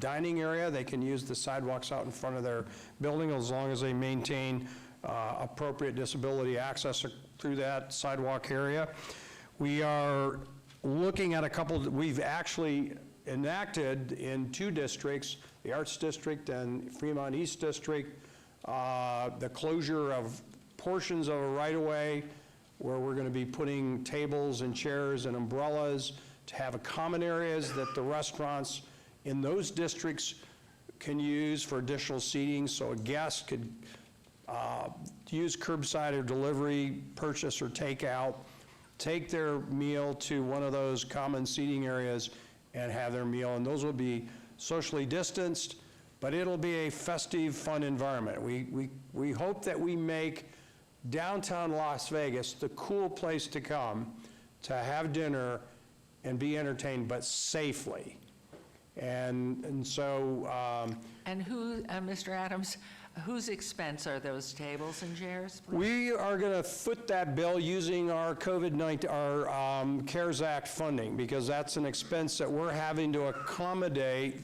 dining area. They can use the sidewalks out in front of their building as long as they maintain appropriate disability access through that sidewalk area. We are looking at we've actually enacted in 2 districts the Arts District and Fremont East District, the closure of portions of a right-of-way where we're going to be putting tables and chairs and umbrellas to have common areas that the restaurants in those districts can use for additional seating, so a guest could use curbside or delivery, purchase or takeout, take their meal to one of those common seating areas and have their meal. And those will be socially distanced, but it'll be a festive, fun environment. We hope that we make downtown Las Vegas the cool place to come to have dinner and be entertained, but safely. And so... And who, Mr. Adams, whose expense are those tables and chairs, please? We are going to foot that bill using our COVID-19, our CARES Act funding, because that's an expense that we're having to accommodate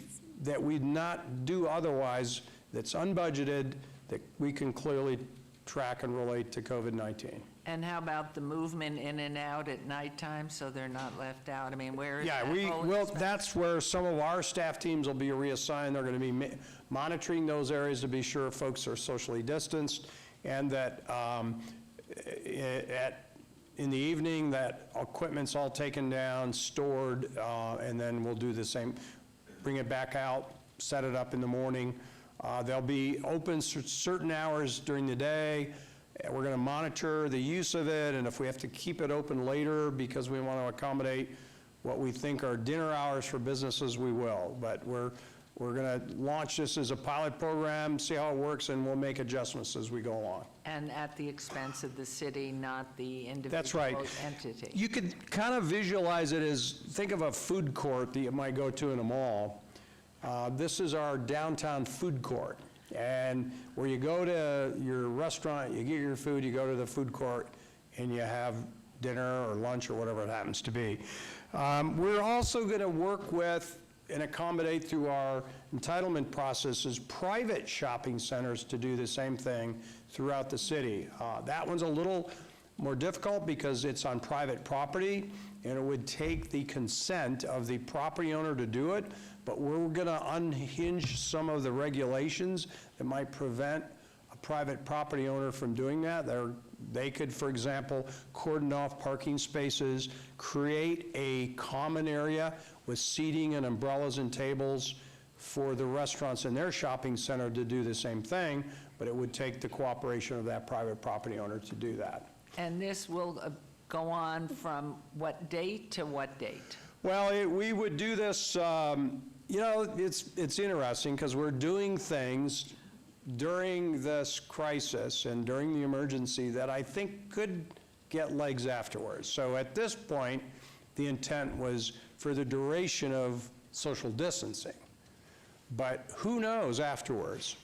that we'd not do otherwise, that's unbudgeted, that we can clearly track and relate to COVID-19. And how about the movement in and out at nighttime, so they're not left out? I mean, where is that Yeah, whole well, expense? that's where some of our staff teams will be reassigned. They're going to be monitoring those areas to be sure folks are socially distanced, and that in the evening, that equipment's all taken down, stored, and then we'll do the same, bring it back out, set it up in the morning. They'll be open certain hours during the day. We're going to monitor the use of it, and if we have to keep it open later because we want to accommodate what we think are dinner hours for businesses, we will. But we're going to launch this as a pilot program, see how it works, and we'll make adjustments as we go along. And at the expense of the city, not the individual That's right. entity. You could kind of visualize it as, think of a food court that you might go to in a mall. This is our downtown food court. And where you go to your restaurant, you get your food, you go to the food court, and you have dinner or lunch or whatever it happens to be. We're also going to work with and accommodate through our entitlement processes private shopping centers to do the same thing throughout the city. That one's a little more difficult because it's on private property, and it would take the consent of the property owner to do it. But we're going to unhinge some of the regulations that might prevent a private property owner from doing that. They could, for example, cordon off parking spaces, create a common area with seating and umbrellas and tables for the restaurants in their shopping center to do the same thing, but it would take the cooperation of that private property owner to do that. And this will go on from what date to what date? Well, we would do this, it's interesting because we're doing things during this crisis and during the emergency that I think could get legs afterwards. So at this point, the intent was for the duration of social distancing. But who knows afterwards?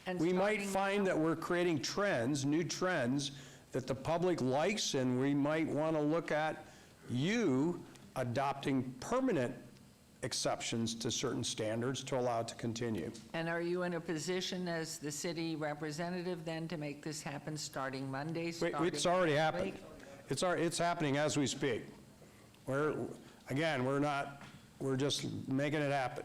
And we might find that we're creating trends, new trends, that the public likes, and we might want to look at adopting permanent exceptions to certain standards to allow it to continue. And are you in a position as the city representative then to make this happen starting Monday? It's already happened. It's happening as we speak. We're just making it happen.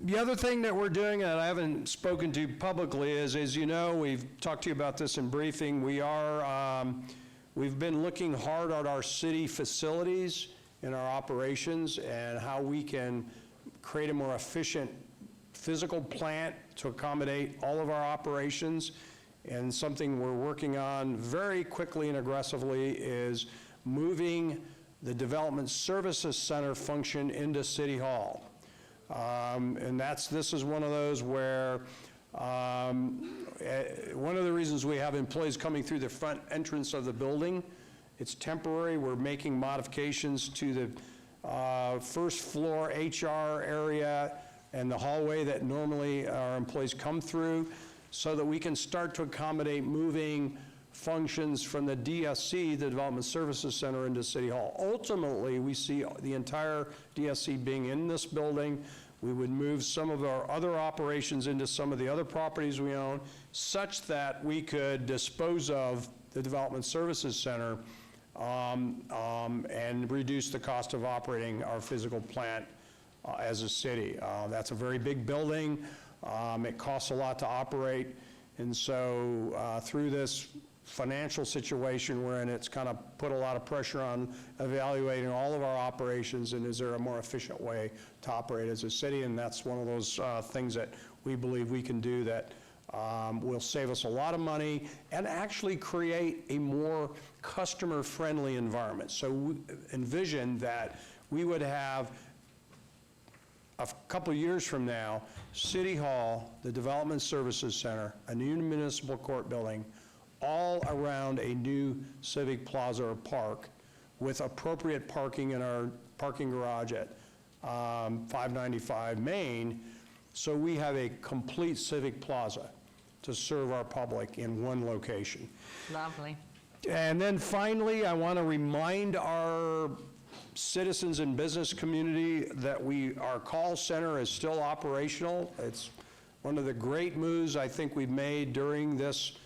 The other thing that we're doing that I haven't spoken to publicly is, as you know, we've talked to you about this in briefing, we've been looking hard at our city facilities and our operations and how we can create a more efficient physical plant to accommodate all of our operations. And something we're working on very quickly and aggressively is moving the Development Services Center function into City Hall. And this is one of those where one of the reasons we have employees coming through the front entrance of the building, it's temporary. We're making modifications to the first floor HR area and the hallway that normally our employees come through so that we can start to accommodate moving functions from the DSC, the Development Services Center, into City Hall. Ultimately, we see the entire DSC being in this building. We would move some of our other operations into some of the other properties we own, such that we could dispose of the Development Services Center and reduce the cost of operating our physical plant as a city. That's a very big building. It costs a lot to operate. And so through this financial situation we're in, it's kind of put a lot of pressure on evaluating all of our operations, and is there a more efficient way to operate as a city? And that's one of those things that we believe we can do that will save us a lot of money and actually create a more customer-friendly environment. So we envision that we would have, a couple of years from now, City Hall, the Development Services Center, a new municipal court building, all around a new civic plaza or park with appropriate parking in our parking garage at 595 Main. So we have a complete civic plaza to serve our public in one location. Lovely. And then finally, I want to remind our citizens and business community that our call center is still operational. It's one of the great moves I think we've made during this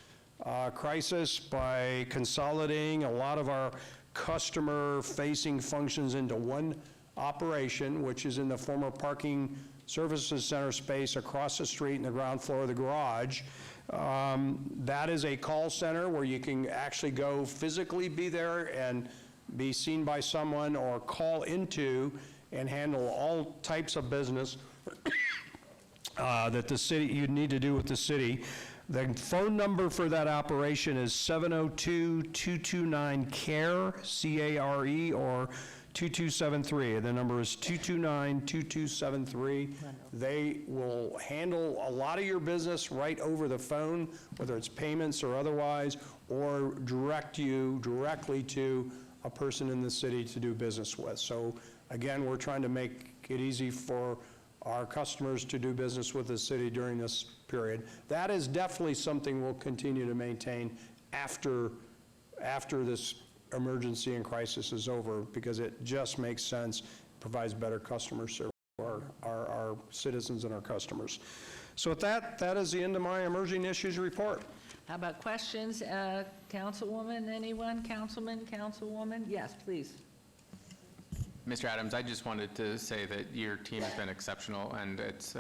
crisis by consolidating a lot of our customer-facing functions into one operation, which is in the former parking services center space across the street in the ground floor of the garage. That is a call center where you can actually go physically be there and be seen by someone, or call into and handle all types of business that the city, you need to do with the city. The phone number for that operation is 702-229-CARE, C-A-R-E, or 2273. The number is 229-2273. They will handle a lot of your business right over the phone, whether it's payments or otherwise, or direct you directly to a person in the city to do business with. So again, we're trying to make it easy for our customers to do business with the city during this period. That is definitely something we'll continue to maintain after this emergency and crisis is over, because it just makes sense, provides better customer service for our citizens and our customers. So with that, that is the end of my emerging issues report. How about questions? Councilwoman, anyone? Councilman, Councilwoman? Yes, please. Mr. Adams, I just wanted to say that your team has been exceptional, and it's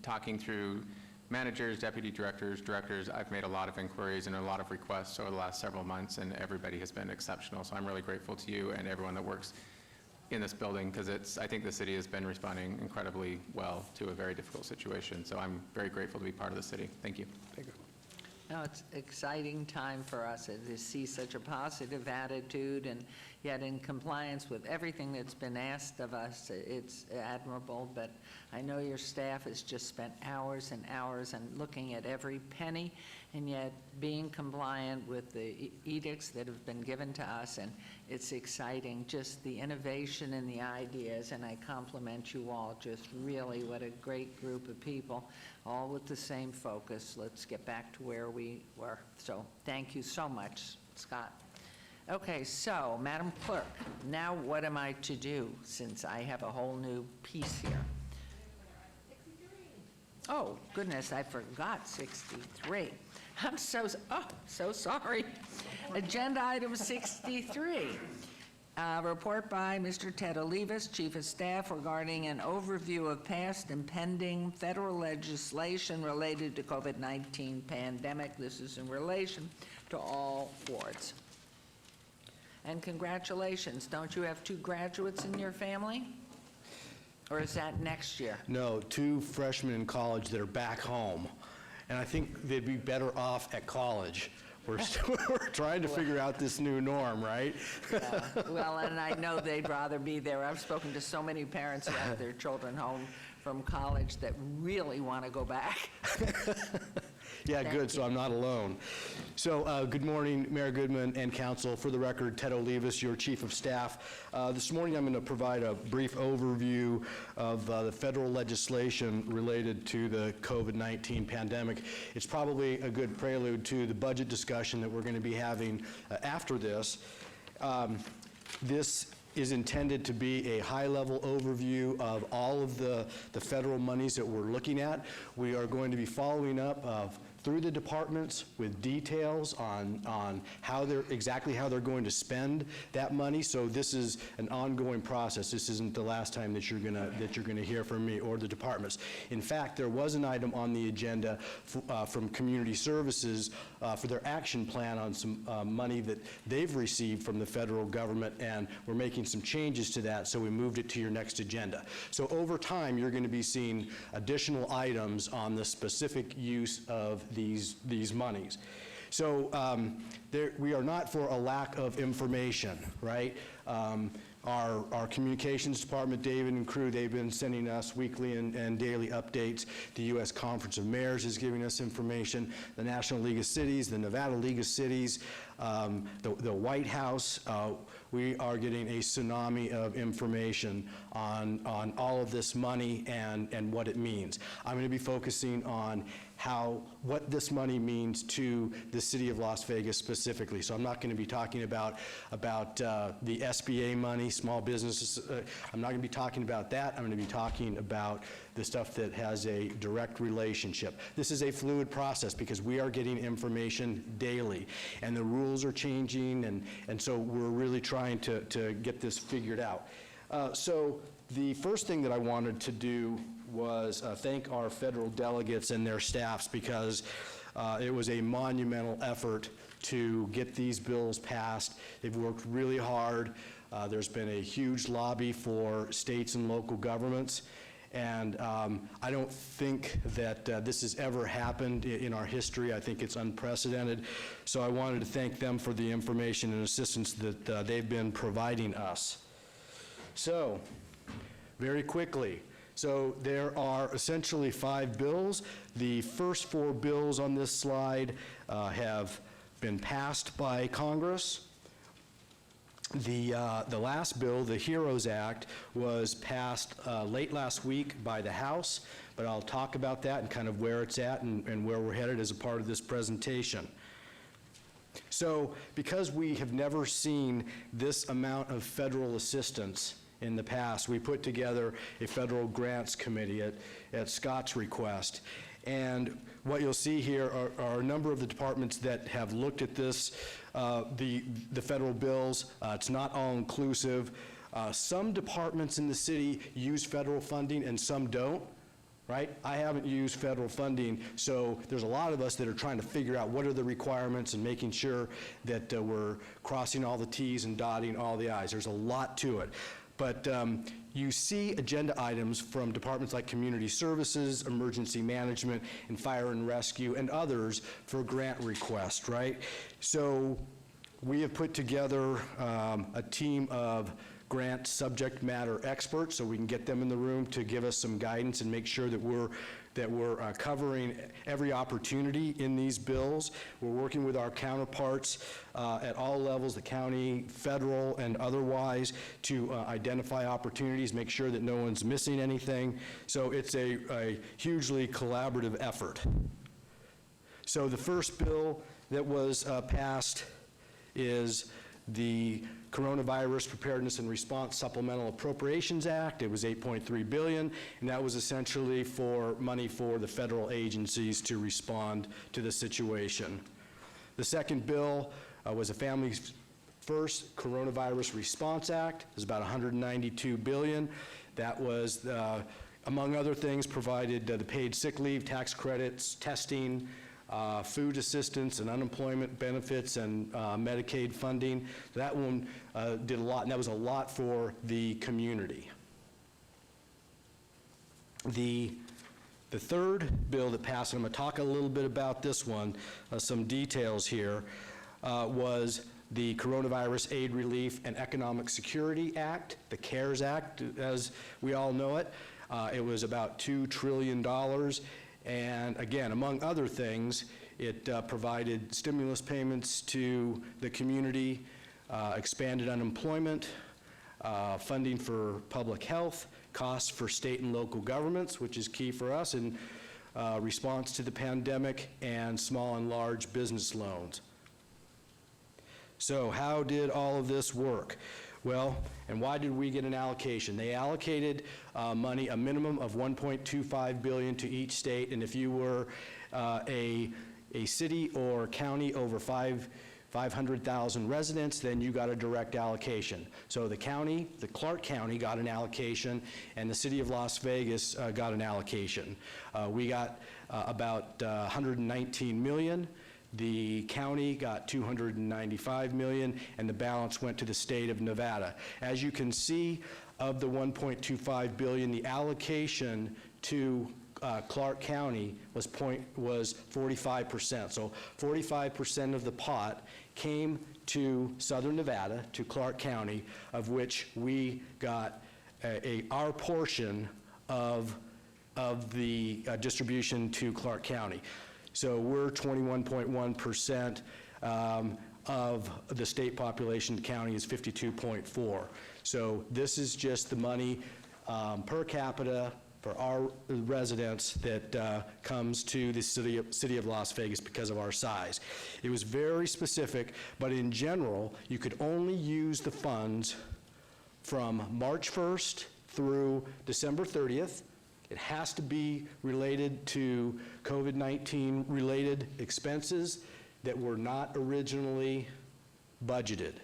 talking through managers, deputy directors, I've made a lot of inquiries and a lot of requests over the last several months, and everybody has been exceptional. So I'm really grateful to you and everyone that works in this building, because I think the city has been responding incredibly well to a very difficult situation. So I'm very grateful to be part of the city. Thank you. Thank you. No, it's an exciting time for us to see such a positive attitude, and yet in compliance with everything that's been asked of us. It's admirable, but I know your staff has just spent hours and hours and looking at every penny, and yet being compliant with the edicts that have been given to us, and it's exciting, just the innovation and the ideas, and I compliment you all. Just really, what a great group of people, all with the same focus. Let's get back to where we were. So thank you so much, Scott. Okay, so Madam Clerk, now what am I to do, since I have a whole new piece here? Oh, goodness, I forgot 63. I'm so sorry. Agenda item 63. Report by Mr. Ted Olivas, Chief of Staff, regarding an overview of past and pending federal legislation related to COVID-19 pandemic. This is in relation to all wards. And congratulations. Don't you have 2 graduates in your family? Or is that next year? No, 2 freshmen in college that are back home. And I think they'd be better off at college. We're trying to figure out this new norm, right? Yeah. Well, and I know they'd rather be there. I've spoken to so many parents who have their children home from college that really want to go back. Yeah, good, so I'm not alone. So good morning, Mayor Goodman and council. For the record, Ted Olivas, your Chief of Staff. This morning I'm going to provide a brief overview of the federal legislation related to the COVID-19 pandemic. It's probably a good prelude to the budget discussion that we're going to be having after this. This is intended to be a high-level overview of all of the federal monies that we're looking at. We are going to be following up of through the departments with details on exactly how they're going to spend that money. So this is an ongoing process. This isn't the last time that you're gonna hear from me or the departments. In fact, there was an item on the agenda from Community Services for their action plan on some money that they've received from the federal government, and we're making some changes to that, so we moved it to your next agenda. So over time, you're going to be seeing additional items on the specific use of these monies. So we are not for a lack of information, right? Our communications department, David and crew, they've been sending us weekly and daily updates. The U.S. Conference of Mayors is giving us information. The National League of Cities, the Nevada League of Cities, the White House. We are getting a tsunami of information on all of this money and what it means. I'm going to be focusing on what this money means to the city of Las Vegas specifically. So I'm not going to be talking about the SBA money, small businesses. I'm not going to be talking about that. I'm going to be talking about the stuff that has a direct relationship. This is a fluid process because we are getting information daily, and the rules are changing, and so we're really trying to get this figured out. So the first thing that I wanted to do was thank our federal delegates and their staffs, because it was a monumental effort to get these bills passed. They've worked really hard. There's been a huge lobby for states and local governments, and I don't think that this has ever happened in our history. I think it's unprecedented. So I wanted to thank them for the information and assistance that they've been providing us. So, very quickly, so there are essentially 5 bills. The first 4 bills on this slide have been passed by Congress. The last bill, the HEROES Act, was passed late last week by the House, but I'll talk about that and kind of where it's at and where we're headed as a part of this presentation. So, because we have never seen this amount of federal assistance in the past, we put together a federal grants committee at Scott's request. And what you'll see here are a number of the departments that have looked at this, the federal bills. It's not all inclusive. Some departments in the city use federal funding and some don't, right? I haven't used federal funding, so there's a lot of us that are trying to figure out what are the requirements and making sure that we're crossing all the T's and dotting all the I's. There's a lot to it. But you see agenda items from departments like Community Services, Emergency Management, and Fire and Rescue, and others for grant requests, right? So we have put together a team of grant subject matter experts, so we can get them in the room to give us some guidance and make sure that we're covering every opportunity in these bills. We're working with our counterparts at all levels, the county, federal, and otherwise, to identify opportunities, make sure that no one's missing anything. So it's a hugely collaborative effort. So the first bill that was passed is the Coronavirus Preparedness and Response Supplemental Appropriations Act. It was $8.3 billion, and that was essentially for money for the federal agencies to respond to the situation. The second bill was a Family First Coronavirus Response Act. It was about $192 billion. That was, among other things, provided the paid sick leave, tax credits, testing, food assistance and unemployment benefits, and Medicaid funding. That one did a lot, and that was a lot for the community. The third bill that passed, and I'm going to talk a little bit about this one, some details here, was the Coronavirus Aid Relief and Economic Security Act, the CARES Act, as we all know it. It was about $2 trillion. And again, among other things, it provided stimulus payments to the community, expanded unemployment, funding for public health, costs for state and local governments, which is key for us in response to the pandemic, and small and large business loans. So how did all of this work? Well, and why did we get an allocation? They allocated money, a minimum of $1.25 billion to each state, and if you were a a city or county over 500,000 residents, then you got a direct allocation. So the county, the Clark County got an allocation, and the city of Las Vegas got an allocation. We got about 119 million. The county got 295 million, and the balance went to the state of Nevada. As you can see, of the 1.25 billion, the allocation to Clark County was 45%. So 45% of the pot came to Southern Nevada, to Clark County, of which we got our portion of the distribution to Clark County. So we're 21.1% of the state population. The county is 52.4. So this is just the money per capita for our residents that comes to the city of Las Vegas because of our size. It was very specific, but in general, you could only use the funds from March 1st through December 30th. It has to be related to COVID-19 related expenses that were not originally budgeted,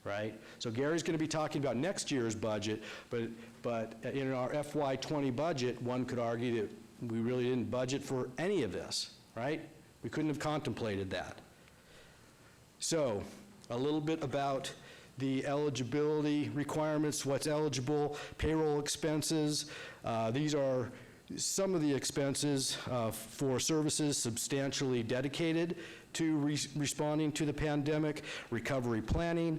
right? So Gary's going to be talking about next year's budget, but in our FY20 budget, one could argue that we really didn't budget for any of this, right? We couldn't have contemplated that. So a little bit about the eligibility requirements, what's eligible, payroll expenses. These are some of the expenses for services substantially dedicated to responding to the pandemic, recovery planning,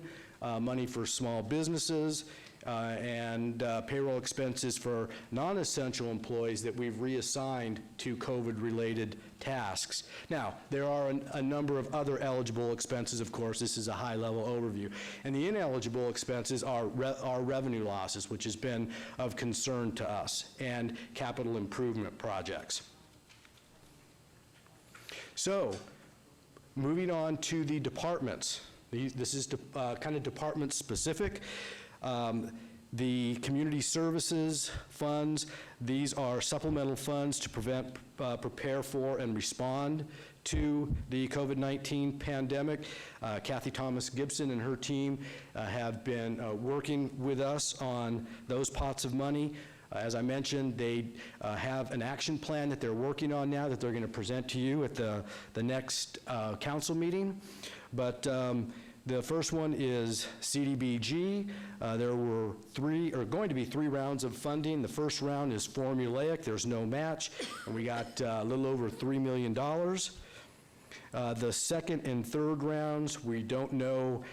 money for small businesses, and payroll expenses for non-essential employees that we've reassigned to COVID-related tasks. Now, there are a number of other eligible expenses, of course. This is a high-level overview. And the ineligible expenses are revenue losses, which has been of concern to us, and capital improvement projects. So, moving on to the departments. This is kind of department specific. The community services funds, these are supplemental funds to prepare for and respond to the COVID-19 pandemic. Kathy Thomas Gibson and her team have been working with us on those pots of money. As I mentioned, they have an action plan that they're working on now that they're going to present to you at the next council meeting. But the first one is CDBG. There were going to be three rounds of funding. The first round is formulaic. There's no match, and we got a little over $3 million. The second and third rounds, we don't know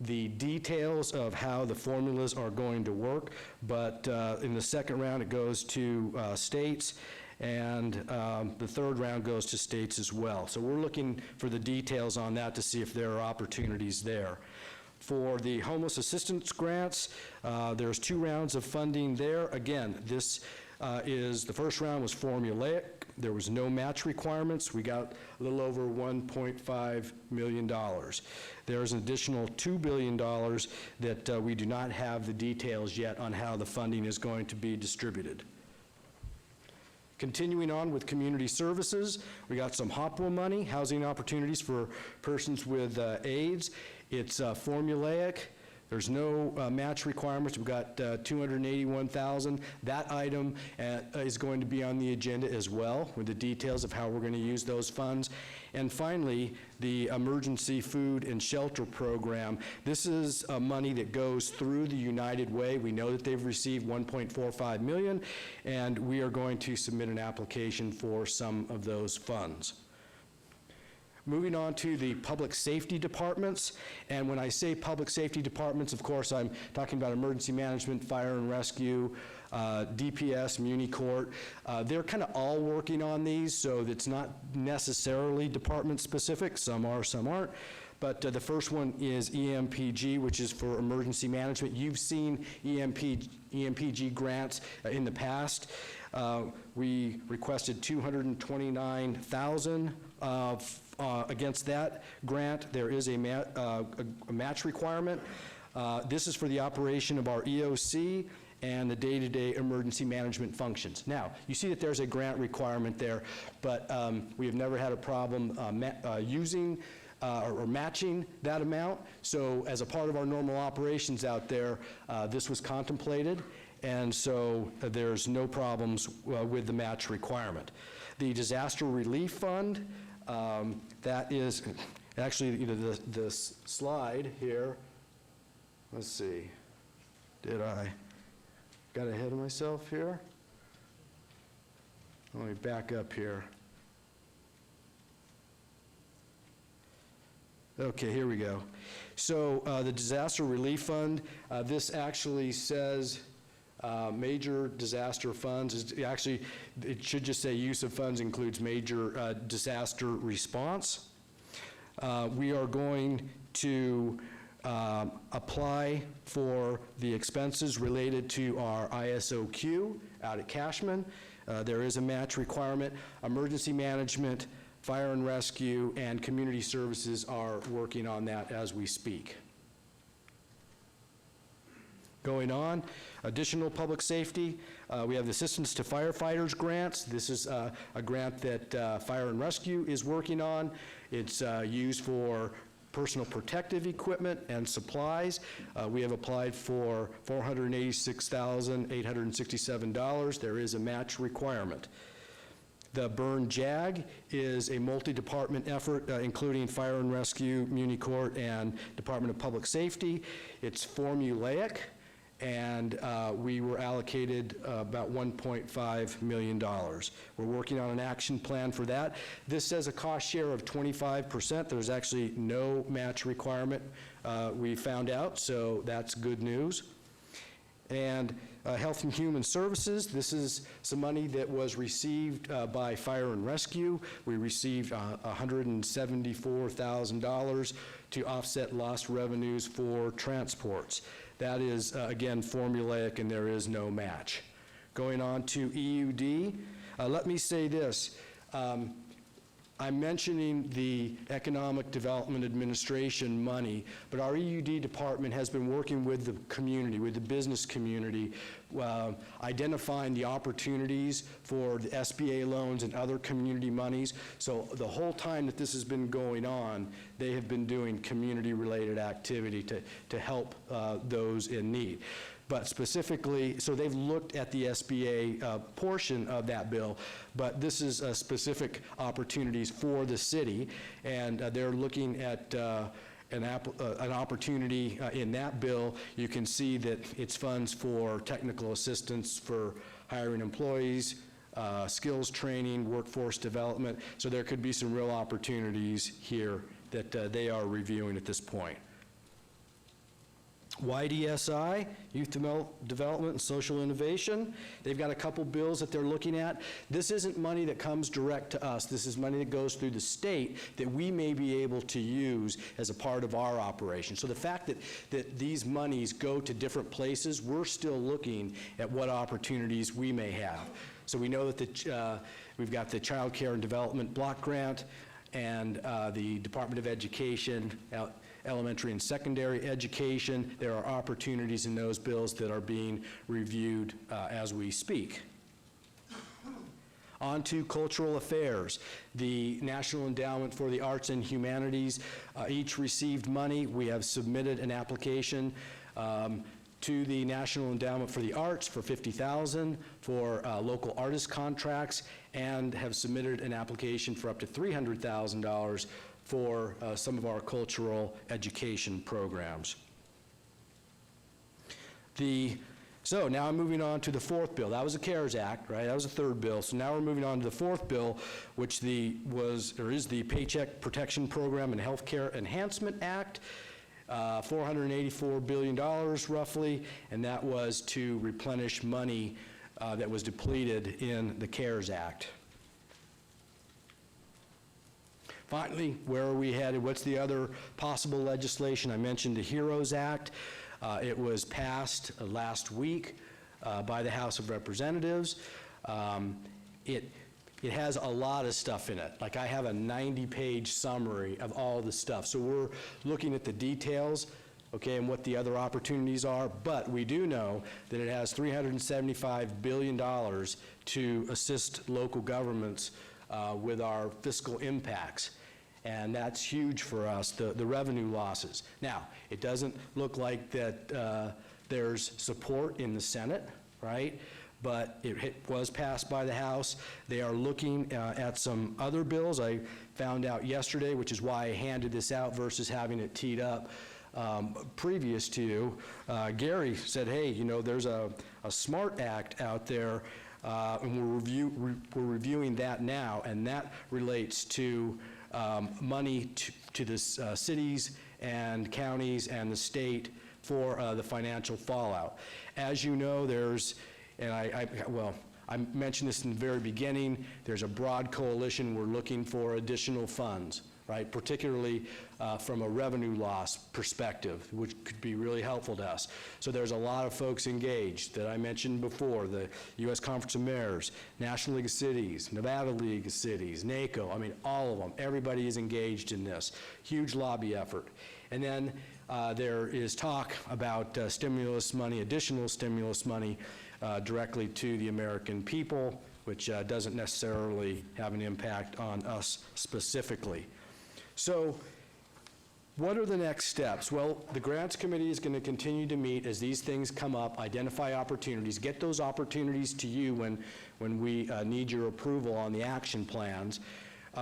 the details of how the formulas are going to work, but in the second round, it goes to states, and the third round goes to states as well. So we're looking for the details on that to see if there are opportunities there. For the homeless assistance grants, there's 2 rounds of funding there. Again, this the first round was formulaic. There was no match requirements. We got a little over $1.5 million. There's an additional $2 billion that we do not have the details yet on how the funding is going to be distributed. Continuing on with community services, we got some HOPWA money, housing opportunities for persons with AIDS. It's formulaic. There's no match requirements. We've got $281,000. That item is going to be on the agenda as well with the details of how we're going to use those funds. And finally, the Emergency Food and Shelter Program. This is money that goes through the United Way. We know that they've received $1.45 million, and we are going to submit an application for some of those funds. Moving on to the public safety departments, and when I say public safety departments, of course, I'm talking about emergency management, fire and rescue, DPS, Muni Court. They're kind of all working on these, so it's not necessarily department specific. Some are, some aren't. But the first one is EMPG, which is for emergency management. You've seen EMPG grants in the past. We requested $229,000 against that grant. There is a match requirement. This is for the operation of our EOC and the day-to-day emergency management functions. Now, you see that there's a grant requirement there, but we have never had a problem using or matching that amount. So as a part of our normal operations out there, this was contemplated, and so there's no problems with the match requirement. The disaster relief fund, that is, actually, the slide here, let's see, did I got ahead of myself here? Let me back up here. Okay, here we go. So the disaster relief fund, this actually says major disaster funds. Actually, it should just say use of funds includes major disaster response. We are going to apply for the expenses related to our ISOQ out at Cashman. There is a match requirement. Emergency management, fire and rescue, and community services are working on that as we speak. Going on, additional public safety, we have the Assistance to Firefighters grants. This is a grant that Fire and Rescue is working on. It's used for personal protective equipment and supplies. We have applied for $486,867. There is a match requirement. The Burn JAG is a multi-department effort, including Fire and Rescue, Muni Court, and Department of Public Safety. It's formulaic, and we were allocated about $1.5 million. We're working on an action plan for that. This says a cost share of 25%. There's actually no match requirement, we found out, so that's good news. And Health and Human Services, this is some money that was received by Fire and Rescue. We received $174,000 to offset lost revenues for transports. That is, again, formulaic, and there is no match. Going on to EUD, let me say this. I'm mentioning the Economic Development Administration money, but our EUD department has been working with the community, with the business community, identifying the opportunities for the SBA loans and other community monies. So the whole time that this has been going on, they have been doing community-related activity to help those in need. But specifically, so they've looked at the SBA portion of that bill, but this is specific opportunities for the city, and they're looking at an opportunity in that bill. You can see that it's funds for technical assistance for hiring employees, skills training, workforce development, so there could be some real opportunities here that they are reviewing at this point. YDSI, Youth Development and Social Innovation, they've got a couple bills that they're looking at. This isn't money that comes direct to us. This is money that goes through the state that we may be able to use as a part of our operation. So the fact that these monies go to different places, we're still looking at what opportunities we may have. So we know that we've got the Child Care and Development Block Grant and the Department of Education, elementary and secondary education. There are opportunities in those bills that are being reviewed as we speak. On to cultural affairs. The National Endowment for the Arts and Humanities each received money. We have submitted an application to the National Endowment for the Arts for $50,000 for local artist contracts, and have submitted an application for up to $300,000 for some of our cultural education programs. So now I'm moving on to the fourth bill. That was the CARES Act, right? That was the third bill. So now we're moving on to the fourth bill, which is the Paycheck Protection Program and Healthcare Enhancement Act. $484 billion roughly, and that was to replenish money that was depleted in the CARES Act. Finally, where are we headed? What's the other possible legislation? I mentioned the HEROES Act. It was passed last week by the House of Representatives. It has a lot of stuff in it. Like, I have a 90-page summary of all the stuff. So we're looking at the details okay, and what the other opportunities are, but we do know that it has $375 billion to assist local governments with our fiscal impacts. And that's huge for us, the revenue losses. Now, it doesn't look like that there's support in the Senate, right? But it was passed by the House. They are looking at some other bills. I found out yesterday, which is why I handed this out versus having it teed up previous to. Gary said, hey, you know, there's a SMART Act out there, and we're reviewing that now, and that relates to money to the cities and counties and the state for the financial fallout. As you know, there's, and I mentioned this in the very beginning, there's a broad coalition. We're looking for additional funds, right? Particularly from a revenue loss perspective, which could be really helpful to us. So there's a lot of folks engaged that I mentioned before, the U.S. Conference of Mayors, National League of Cities, Nevada League of Cities, NACO, I mean, all of them. Everybody is engaged in this. Huge lobby effort. And then there is talk about stimulus money, additional stimulus money directly to the American people, which doesn't necessarily have an impact on us specifically. So what are the next steps? Well, the Grants Committee is going to continue to meet as these things come up, identify opportunities, get those opportunities to you when we need your approval on the action plans.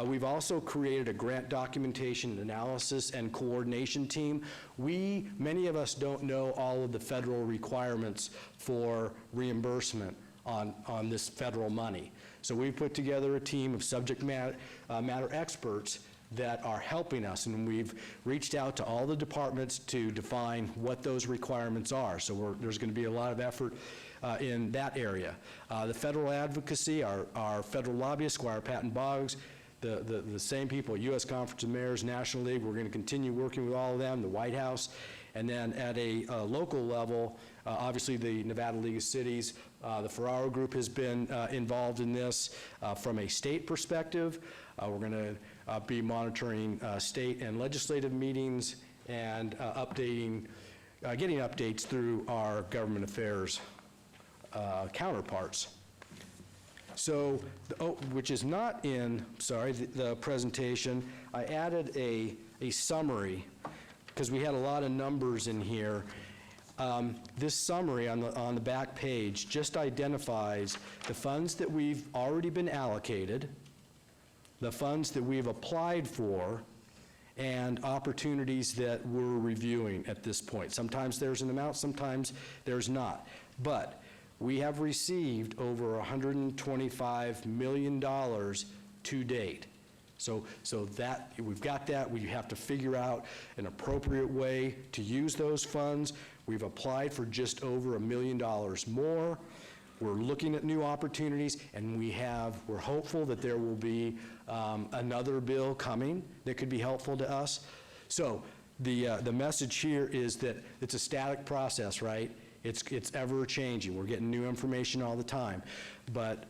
We've also created a grant documentation analysis and coordination team. Many of us don't know all of the federal requirements for reimbursement on this federal money. So we've put together a team of subject matter experts that are helping us, and we've reached out to all the departments to define what those requirements are. So there's going to be a lot of effort in that area. The federal advocacy, our federal lobbyist, Squire Patton Boggs, the same people, U.S. Conference of Mayors, National League, we're going to continue working with all of them, the White House, and then at a local level, obviously the Nevada League of Cities, the Ferraro Group has been involved in this. From a state perspective, we're going to be monitoring state and legislative meetings and getting updates through our government affairs counterparts. So, which is not in, the presentation, I added a summary because we had a lot of numbers in here. This summary on the back page just identifies the funds that we've already been allocated, the funds that we've applied for, and opportunities that we're reviewing at this point. Sometimes there's an amount, sometimes there's not. But we have received over $125 million to date. So that, we've got that. We have to figure out an appropriate way to use those funds. We've applied for just over $1 million more. We're looking at new opportunities, and we're hopeful that there will be another bill coming that could be helpful to us. So the message here is that it's a static process, right? It's ever changing. We're getting new information all the time. But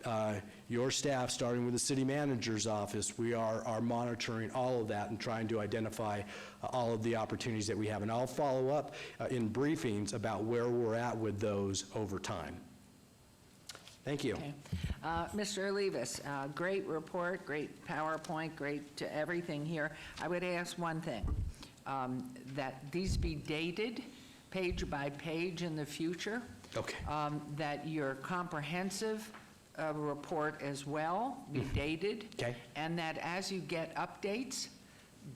your staff, starting with the city manager's office, we are monitoring all of that and trying to identify all of the opportunities that we have. And I'll follow up in briefings about where we're at with those over time. Thank you. Okay. Mr. Olivas, great report, great PowerPoint, great to everything here. I would ask one thing, that these be dated page by page in the future. Okay. That your comprehensive report as well be dated. Okay. And that as you get updates,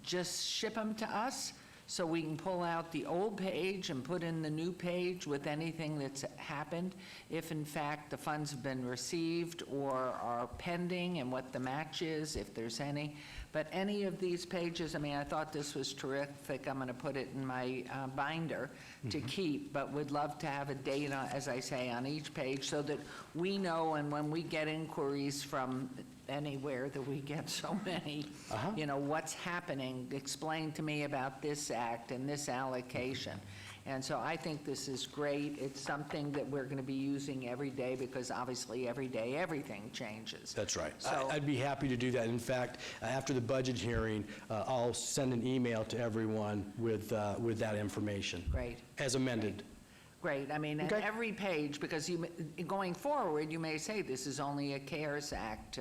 just ship them to us so we can pull out the old page and put in the new page with anything that's happened, if in fact the funds have been received or are pending and what the match is, if there's any. But any of these pages, I mean, I thought this was terrific. I'm going to put it in my binder to keep, but would love to have a date, as I say, on each page so that we know, and when we get inquiries from anywhere that we get so many, you know, what's happening, explain to me about this act and this allocation. And so I think this is great. It's something that we're going to be using every day because obviously every day, everything changes. That's right. So- I'd be happy to do that. In fact, after the budget hearing, I'll send an email to everyone with that information. Great. As amended. Great. I mean, and Okay. every page, because going forward, you may say this is only a CARES Act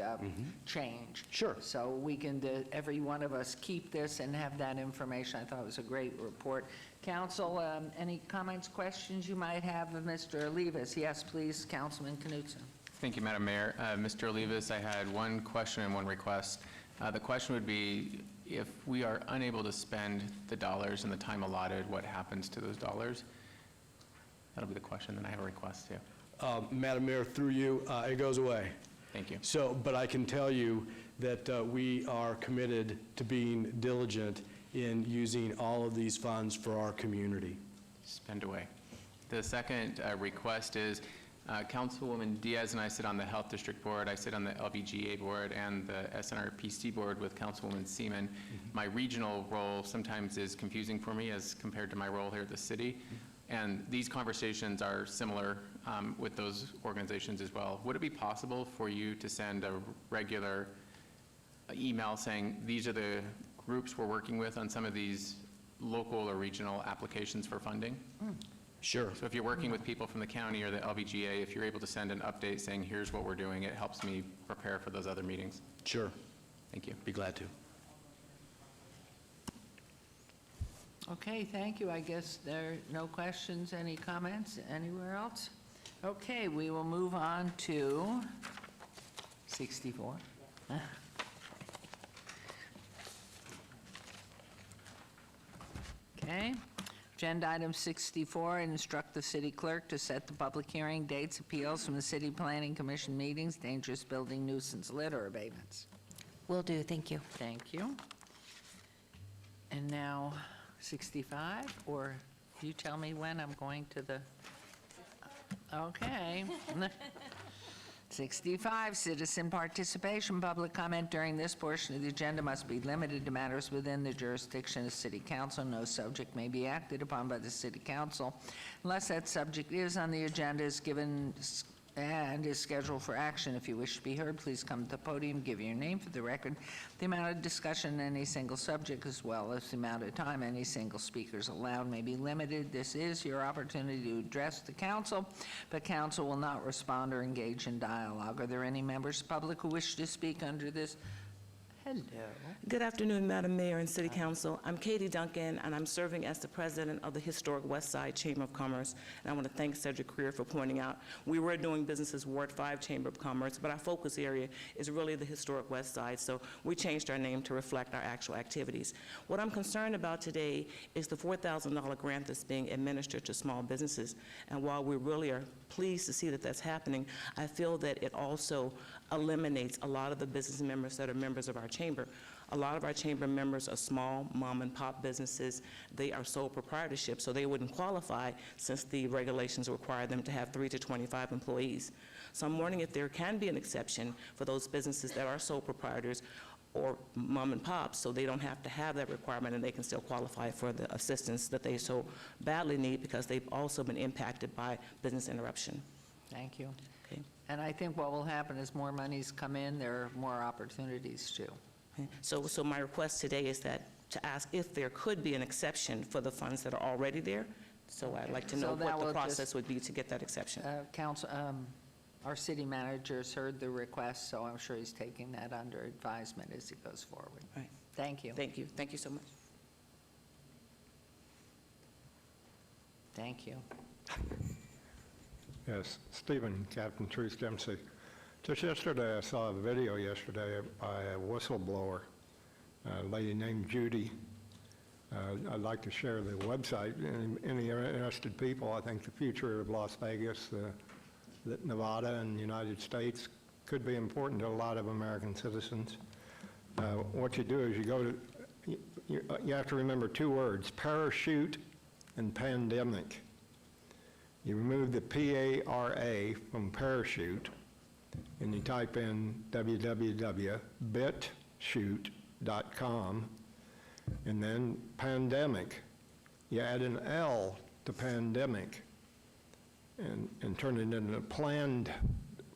change. Sure. So we can, every one of us, keep this and have that information. I thought it was a great report. Council, any comments, questions you might have of Mr. Olivas? Yes, please, Councilman Knutson. Thank you, Madam Mayor. Mr. Olivas, I had one question and one request. The question would be, if we are unable to spend the dollars in the time allotted, what happens to those dollars? That'll be the question, then I have a request too. Madam Mayor, through you, it goes away. Thank you. So, but I can tell you that we are committed to being diligent in using all of these funds for our community. Spend away. The second request is, Councilwoman Diaz and I sit on the Health District Board, I sit on the LBGA Board and the SNRPC Board with Councilwoman Seaman. My regional role sometimes is confusing for me as compared to my role here at the city. And these conversations are similar with those organizations as well. Would it be possible for you to send a regular email saying, these are the groups we're working with on some of these local or regional applications for funding? Sure. So if you're working with people from the county or the LBGA, if you're able to send an update saying, here's what we're doing, it helps me prepare for those other meetings. Sure. Thank you. Be glad to. Okay, thank you. I guess there are no questions, any comments anywhere else? Okay, we will move on to 64. Okay. Agenda item 64, instruct the city clerk to set the public hearing dates, appeals from the City Planning Commission meetings, dangerous building nuisance litter abatements. Will do, thank you. Thank you. And now 65, or you tell me when I'm going to the, okay. 65, citizen participation. Public comment during this portion of the agenda must be limited to matters within the jurisdiction of City Council. No subject may be acted upon by the City Council unless that subject is on the agenda, is given and is scheduled for action. If you wish to be heard, please come to the podium, give your name for the record, the amount of discussion on any single subject, as well as the amount of time any single speaker is allowed may be limited. This is your opportunity to address the council, but council will not respond or engage in dialogue. Are there any members of the public who wish to speak under this? Hello. Good afternoon, Madam Mayor and City Council. I'm Katie Duncan, and I'm serving as the president of the Historic West Side Chamber of Commerce. And I want to thank Cedric Creer for pointing out we were doing business as Ward 5 Chamber of Commerce, but our focus area is really the Historic West Side, so we changed our name to reflect our actual activities. What I'm concerned about today is the $4,000 grant that's being administered to small businesses. And while we really are pleased to see that that's happening, I feel that it also eliminates a lot of the business members that are members of our chamber. A lot of our chamber members are small mom and pop businesses. They are sole proprietorship, so they wouldn't qualify since the regulations require them to have 3 to 25 employees. So I'm wondering if there can be an exception for those businesses that are sole proprietors or mom and pops, so they don't have to have that requirement and they can still qualify for the assistance that they so badly need because they've also been impacted by business interruption. Thank you. Okay. And I think what will happen is more monies come in, there are more opportunities too. Okay. So my request today is that to ask if there could be an exception for the funds that are already there. So I'd like to know So that what the will process just- would be to get that exception. Council, our city manager's heard the request, so I'm sure he's taking that under advisement as he goes forward. Right. Thank you. Thank you. Thank you so much. Thank you. Yes, Stephen, Captain Truth Dempsey. Just yesterday, I saw a video yesterday by a whistleblower, a lady named Judy. I'd like to share the website. Any interested people, I think the future of Las Vegas, Nevada, and the United States could be important to a lot of American citizens. What you do is you go to, you have to remember 2 words, parachute and pandemic. You remove the P-A-R-A from parachute, and you type in www.bitshoot.com, and then pandemic. You add an L to pandemic and turn it into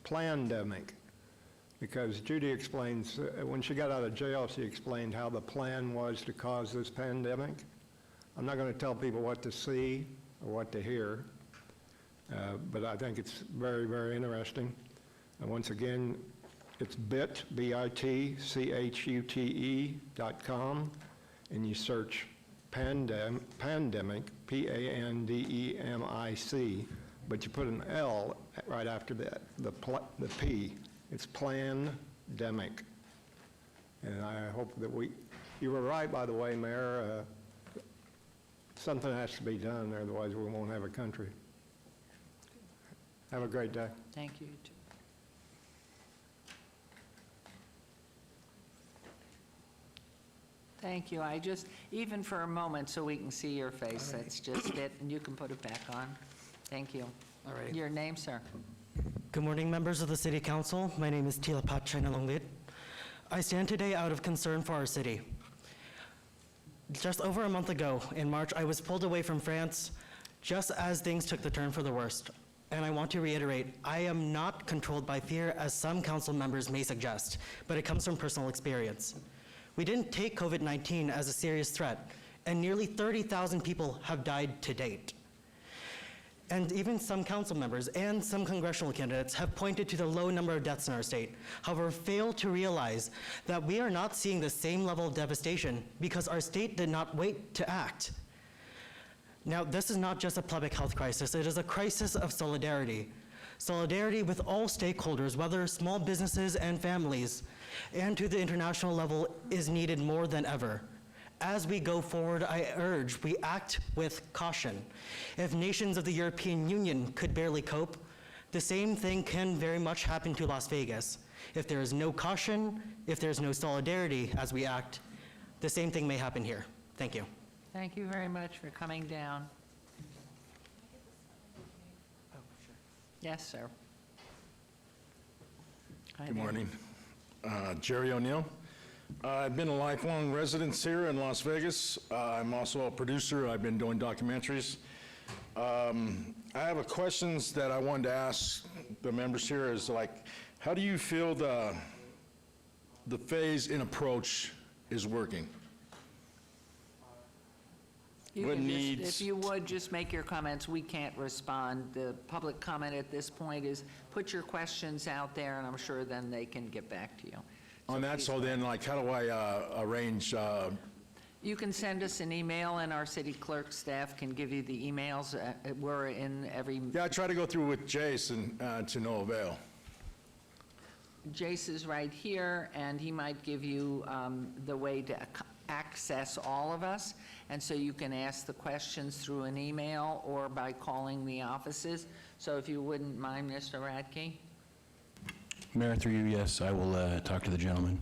plandemic. Because Judy explains, when she got out of jail, she explained how the plan was to cause this pandemic. I'm not going to tell people what to see or what to hear, but I think it's very, very interesting. And once again, it's bitchute.com, and you search pandemic, Pandemic, but you put an L right after that, the P. It's plandemic. And I hope that you were right, by the way, Mayor. Something has to be done, otherwise we won't have a country. Have a great day. Thank you. Thank you. I just, even for a moment, so we can see your face, that's just it, and you can put it back on. Thank you. All right. Your name, sir? Good morning, members of the City Council. My name is Tilapat Chainalonglit. I stand today out of concern for our city. Just over a month ago, in March, I was pulled away from France just as things took the turn for the worst. And I want to reiterate, I am not controlled by fear, as some council members may suggest, but it comes from personal experience. We didn't take COVID-19 as a serious threat, and nearly 30,000 people have died to date. And even some council members and some congressional candidates have pointed to the low number of deaths in our state, however, fail to realize that we are not seeing the same level of devastation because our state did not wait to act. Now, this is not just a public health crisis, it is a crisis of solidarity. Solidarity with all stakeholders, whether small businesses and families, and to the international level is needed more than ever. As we go forward, I urge we act with caution. If nations of the European Union could barely cope, the same thing can very much happen to Las Vegas. If there is no caution, if there's no solidarity as we act, the same thing may happen here. Thank you. Thank you very much for coming down. Oh, sure. Yes, sir. Hi Good there. morning. Jerry O'Neill. I've been a lifelong resident here in Las Vegas. I'm also a producer. I've been doing documentaries. I have a questions that I wanted to ask the members here is like, how do you feel the phase in approach is working? You What can just- needs- If you would, just make your comments. We can't respond. The public comment at this point is put your questions out there, and I'm sure then they can get back to you. On that, so then, like, how do I arrange, You can send us an email, and our city clerk staff can give you the emails. We're in every... yeah, I try to go through with Jason to no avail. Jace is right here, and he might give you the way to access all of us, and so you can ask the questions through an email or by calling the offices. So if you wouldn't mind, Mr. Radke? Mayor, through you, yes, I will talk to the gentleman.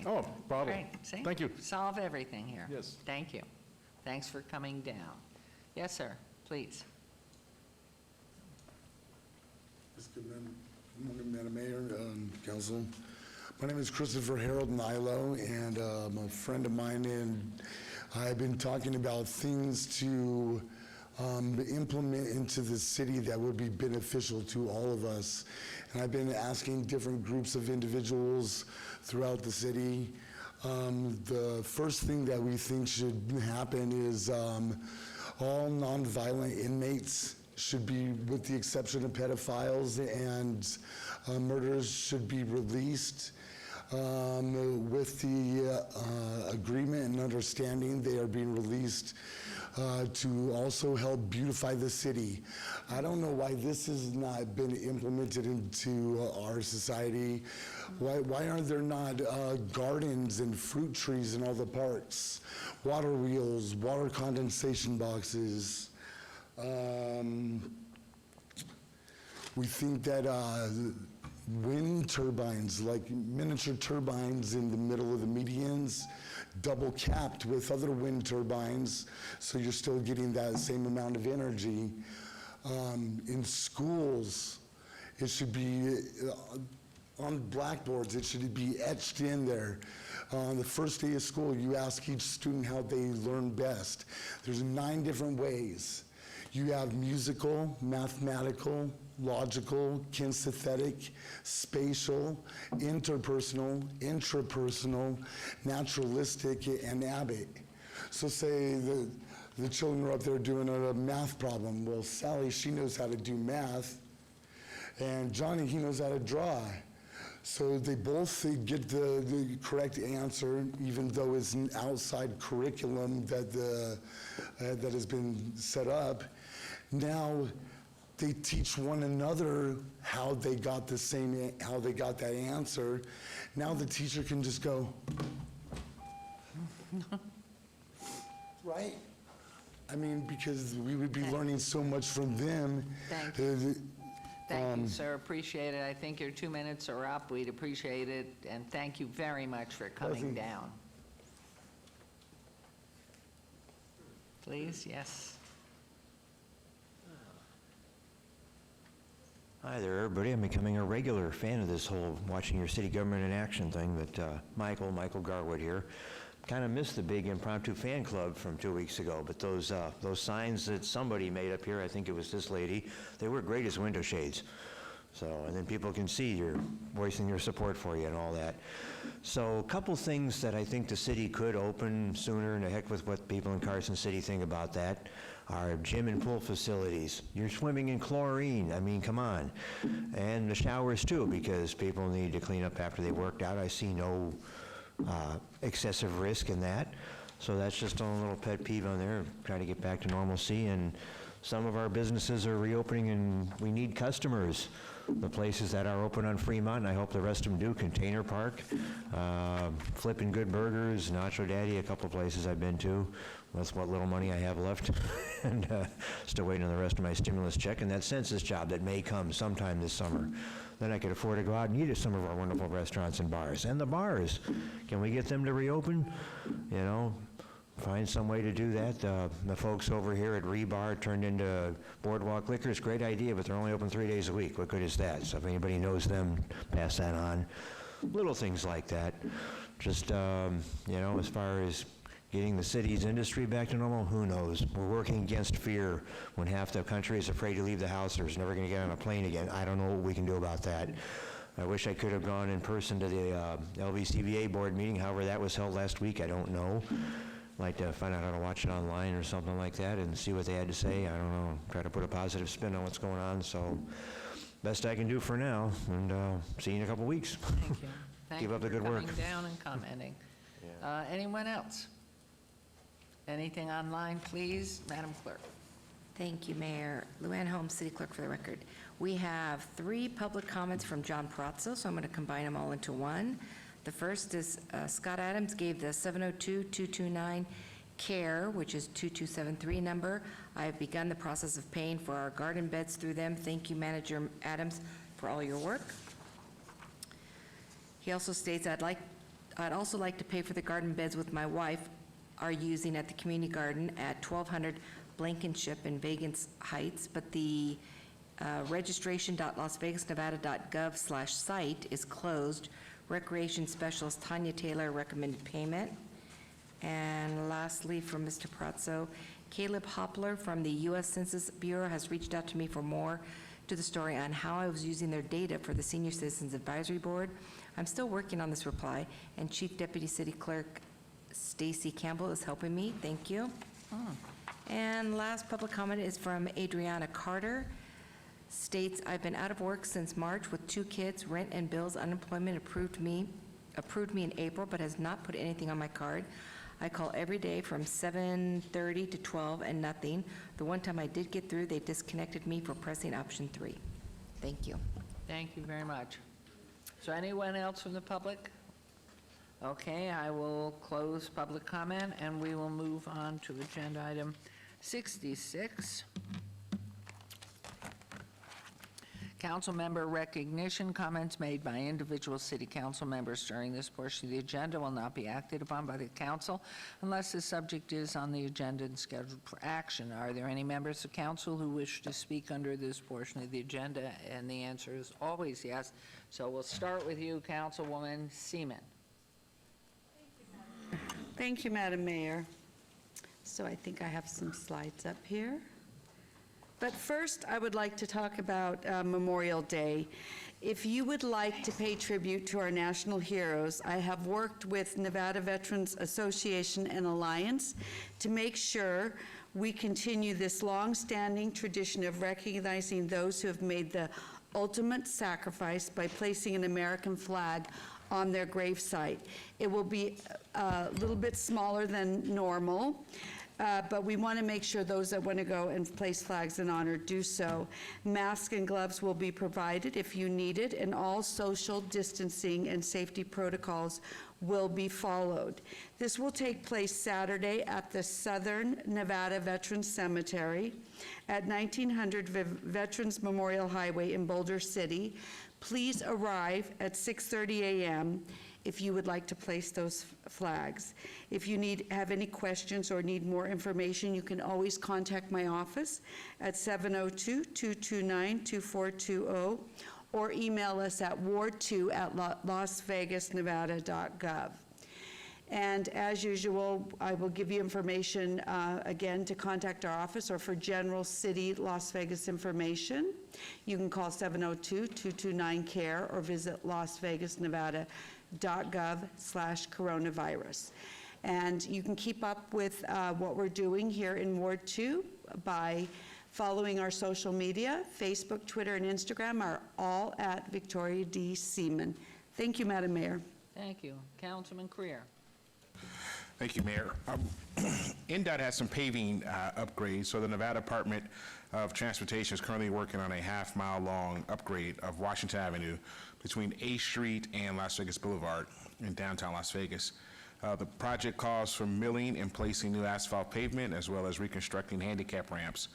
Oh, problem. Great, see? Thank you. Solve everything here. Yes. Thank you. Thanks for coming down. Yes, sir, please. Good morning, Madam Mayor and Council. My name is Christopher Harold Nilo, and I'm a friend of mine, and I've been talking about things to implement into the city that would be beneficial to all of us. And I've been asking different groups of individuals throughout the city. The first thing that we think should happen is all nonviolent inmates should be, with the exception of pedophiles and murderers, should be released. With the agreement and understanding, they are being released to also help beautify the city. I don't know why this has not been implemented into our society. Why aren't there not gardens and fruit trees in all the parks? Water wheels, water condensation boxes. We think that wind turbines, like miniature turbines in the middle of the medians, double capped with other wind turbines, so you're still getting that same amount of energy. In schools, it should be on blackboards, it should be etched in there. On the first day of school, you ask each student how they learn best. There's 9 different ways. You have musical, mathematical, logical, kinesthetic, spatial, interpersonal, intrapersonal, naturalistic, and Abbott. So say the children are up there doing a math problem. Well, Sally, she knows how to do math, and Johnny, he knows how to draw. So they both get the correct answer, even though it's an outside curriculum that has been set up. Now they teach one another how they got that answer. Now the teacher can just go, right? I mean, because we would be learning so much from them. Thank you. Thank you, sir. Appreciate it. I think your 2 minutes are up. We'd appreciate it, and thank you very much for coming down. Please, yes. Hi there, everybody. I'm becoming a regular fan of this whole watching your city government in action thing, but Michael Garwood here. Kind of missed the big impromptu fan club from 2 weeks ago, but those signs that somebody made up here, I think it was this lady, they were great as window shades. So, and then people can see you're voicing your support for you and all that. So a couple things that I think the city could open sooner, and the heck with what people in Carson City think about that, are gym and pool facilities. You're swimming in chlorine, I mean, come on. And the showers too, because people need to clean up after they worked out. I see no excessive risk in that. So that's just a little pet peeve on there, trying to get back to normalcy. And some of our businesses are reopening and we need customers. The places that are open on Fremont, and I hope the rest of them do, Container Park, Flippin' Good Burgers, Nacho Daddy, a couple places I've been to. That's what little money I have left. And still waiting on the rest of my stimulus check and that census job that may come sometime this summer. Then I could afford to go out and eat at some of our wonderful restaurants and bars. And the bars, can we get them to reopen? You know, find some way to do that. The folks over here at Rebar turned into Boardwalk Liquors. Great idea, but they're only open 3 days a week. What good is that? So if anybody knows them, pass that on. Little things like that. Just, you know, as far as getting the city's industry back to normal, who knows? We're working against fear. When half the country is afraid to leave the house, there's never going to get on a plane again. I don't know what we can do about that. I wish I could have gone in person to the LVCVA board meeting. However, that was held last week. I don't know. Like to find out how to watch it online or something like that and see what they had to say. I don't know. Try to put a positive spin on what's going on. So best I can do for now, and see you in a couple weeks. Thank you. Keep up the good work. Coming down and commenting. Anyone else? Anything online, please? Madam Clerk. Thank you, Mayor. Luann Holmes, City Clerk, for the record. We have 3 public comments from John Perazzo, so I'm going to combine them all into one. The first is Scott Adams gave the 702-229 CARE, which is 2273 number. I have begun the process of paying for our garden beds through them. Thank you, Manager Adams, for all your work. He also states, I'd also like to pay for the garden beds with my wife are using at the community garden at 1200 Blankenship in Vegas Heights, but the registration.lasvegasnevada.gov/site is closed. Recreation Specialist Tanya Taylor recommended payment. And lastly, from Mr. Perazzo, Caleb Hopler from the U.S. Census Bureau has reached out to me for more to the story on how I was using their data for the Senior Citizens Advisory Board. I'm still working on this reply, and Chief Deputy City Clerk Stacy Campbell is helping me. Thank you. And last public comment is from Adriana Carter. States, I've been out of work since March with 2 kids, rent and bills. Unemployment approved me in April, but has not put anything on my card. I call every day from 7:30 to 12 and nothing. The one time I did get through, they disconnected me for pressing option 3. Thank you. Thank you very much. So anyone else from the public? Okay, I will close public comment, and we will move on to agenda item 66. Council member recognition. Comments made by individual city council members during this portion of the agenda will not be acted upon by the council unless the subject is on the agenda and scheduled for action. Are there any members of council who wish to speak under this portion of the agenda? And the answer is always yes. So we'll start with you, Councilwoman Seaman. Thank you, Madam Mayor. So I think I have some slides up here. But first, I would like to talk about Memorial Day. If you would like to pay tribute to our national heroes, I have worked with Nevada Veterans Association and Alliance to make sure we continue this long-standing tradition of recognizing those who have made the ultimate sacrifice by placing an American flag on their gravesite. It will be a little bit smaller than normal, but we want to make sure those that want to go and place flags in honor do so. Masks and gloves will be provided if you need it, and all social distancing and safety protocols will be followed. This will take place Saturday at the Southern Nevada Veterans Cemetery at 1900 Veterans Memorial Highway in Boulder City. Please arrive at 6:30 a.m. if you would like to place those flags. If you have any questions or need more information, you can always contact my office at 702-229-2420 or email us at ward2@lasvegasnevada.gov. And as usual, I will give you information again to contact our office or for general city Las Vegas information. You can call 702-229-CARE or visit lasvegasnevada.gov/coronavirus. And you can keep up with what we're doing here in Ward 2 by following our social media. Facebook, Twitter, and Instagram are all at Victoria D. Seaman. Thank you, Madam Mayor. Thank you. Councilman Creer. Thank you, Mayor. NDOT has some paving upgrades, so the Nevada Department of Transportation is currently working on a half-mile-long upgrade of Washington Avenue between A Street and Las Vegas Boulevard in downtown Las Vegas. The project calls for milling and placing new asphalt pavement, as well as reconstructing handicap ramps.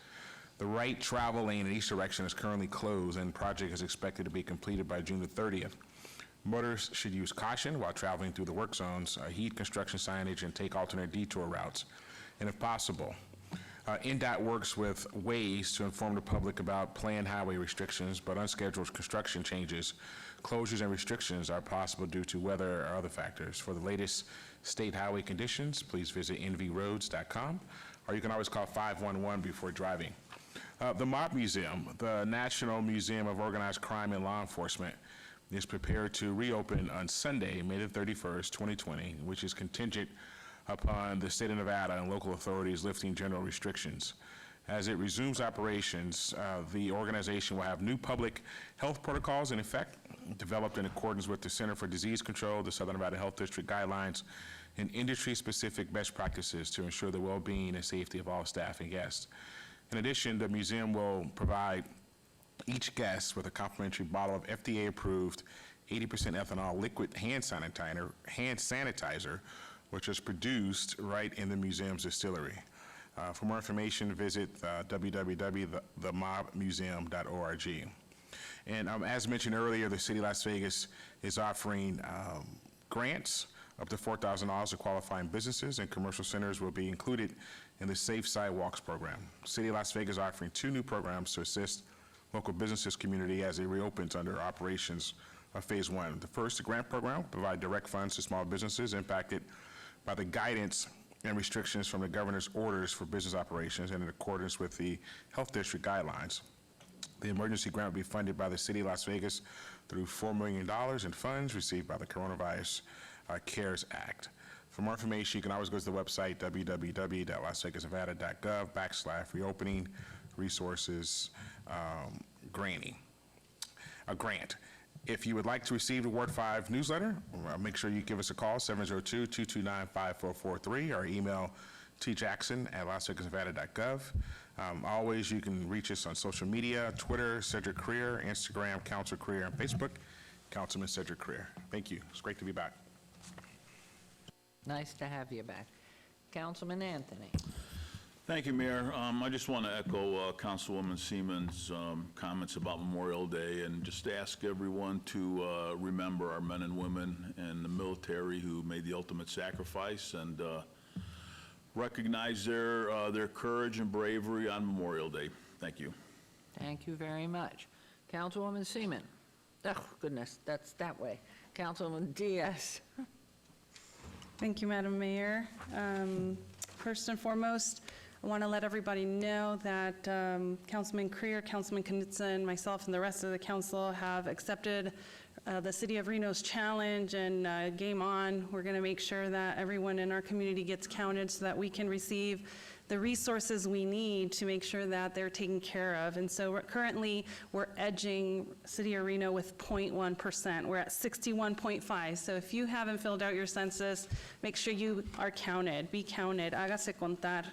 The right travel lane in each direction is currently closed, and the project is expected to be completed by June the 30th. Motorists should use caution while traveling through the work zones, heed construction signage, and take alternate detour routes. And if possible, NDOT works with Waze to inform the public about planned highway restrictions, but unscheduled construction changes, closures, and restrictions are possible due to weather or other factors. For the latest state highway conditions, please visit nvroads.com, or you can always call 511 before driving. The Mob Museum, the National Museum of Organized Crime and Law Enforcement, is prepared to reopen on Sunday, May the 31st, 2020, which is contingent upon the state of Nevada and local authorities lifting general restrictions. As it resumes operations, the organization will have new public health protocols in effect, developed in accordance with the Center for Disease Control, the Southern Nevada Health District guidelines, and industry-specific best practices to ensure the well-being and safety of all staff and guests. In addition, the museum will provide each guest with a complimentary bottle of FDA-approved 80% ethanol liquid hand sanitizer, which is produced right in the museum's distillery. For more information, visit www.themobmuseum.org. And as mentioned earlier, the City of Las Vegas is offering grants up to $4,000 to qualifying businesses, and commercial centers will be included in the Safe Sidewalks program. City of Las Vegas is offering 2 new programs to assist local businesses community as it reopens under operations of Phase 1. The first, the grant program, will provide direct funds to small businesses impacted by the guidance and restrictions from the governor's orders for business operations and in accordance with the Health District guidelines. The emergency grant will be funded by the City of Las Vegas through $4 million in funds received by the Coronavirus CARES Act. For more information, you can always go to the website www.lasvegasnevada.gov/reopening resources grant. If you would like to receive the Ward 5 newsletter, make sure you give us a call, 702-229-5443, or email tjackson@lasvegasnevada.gov. Always, you can reach us on social media, Twitter, Cedric Creer, Instagram, Council Creer, and Facebook, Councilman Cedric Creer. Thank you. It's great to be back. Nice to have you back. Councilman Anthony. Thank you, Mayor. I just want to echo Councilwoman Seaman's comments about Memorial Day and just ask everyone to remember our men and women in the military who made the ultimate sacrifice and recognize their courage and bravery on Memorial Day. Thank you. Thank you very much. Councilwoman Seaman. Oh, goodness, that's that way. Councilwoman Diaz. Thank you, Madam Mayor. First and foremost, I I want to let everybody know that Councilman Creer, Councilman Knudsen, myself, and the rest of the council have accepted the City of Reno's challenge, and game on. We're going to make sure that everyone in our community gets counted so that we can receive the resources we need to make sure that they're taken care of. And so currently, we're edging City of Reno with 0.1%. We're at 61.5. So if you haven't filled out your census, make sure you are counted. Be counted. Hágase contar.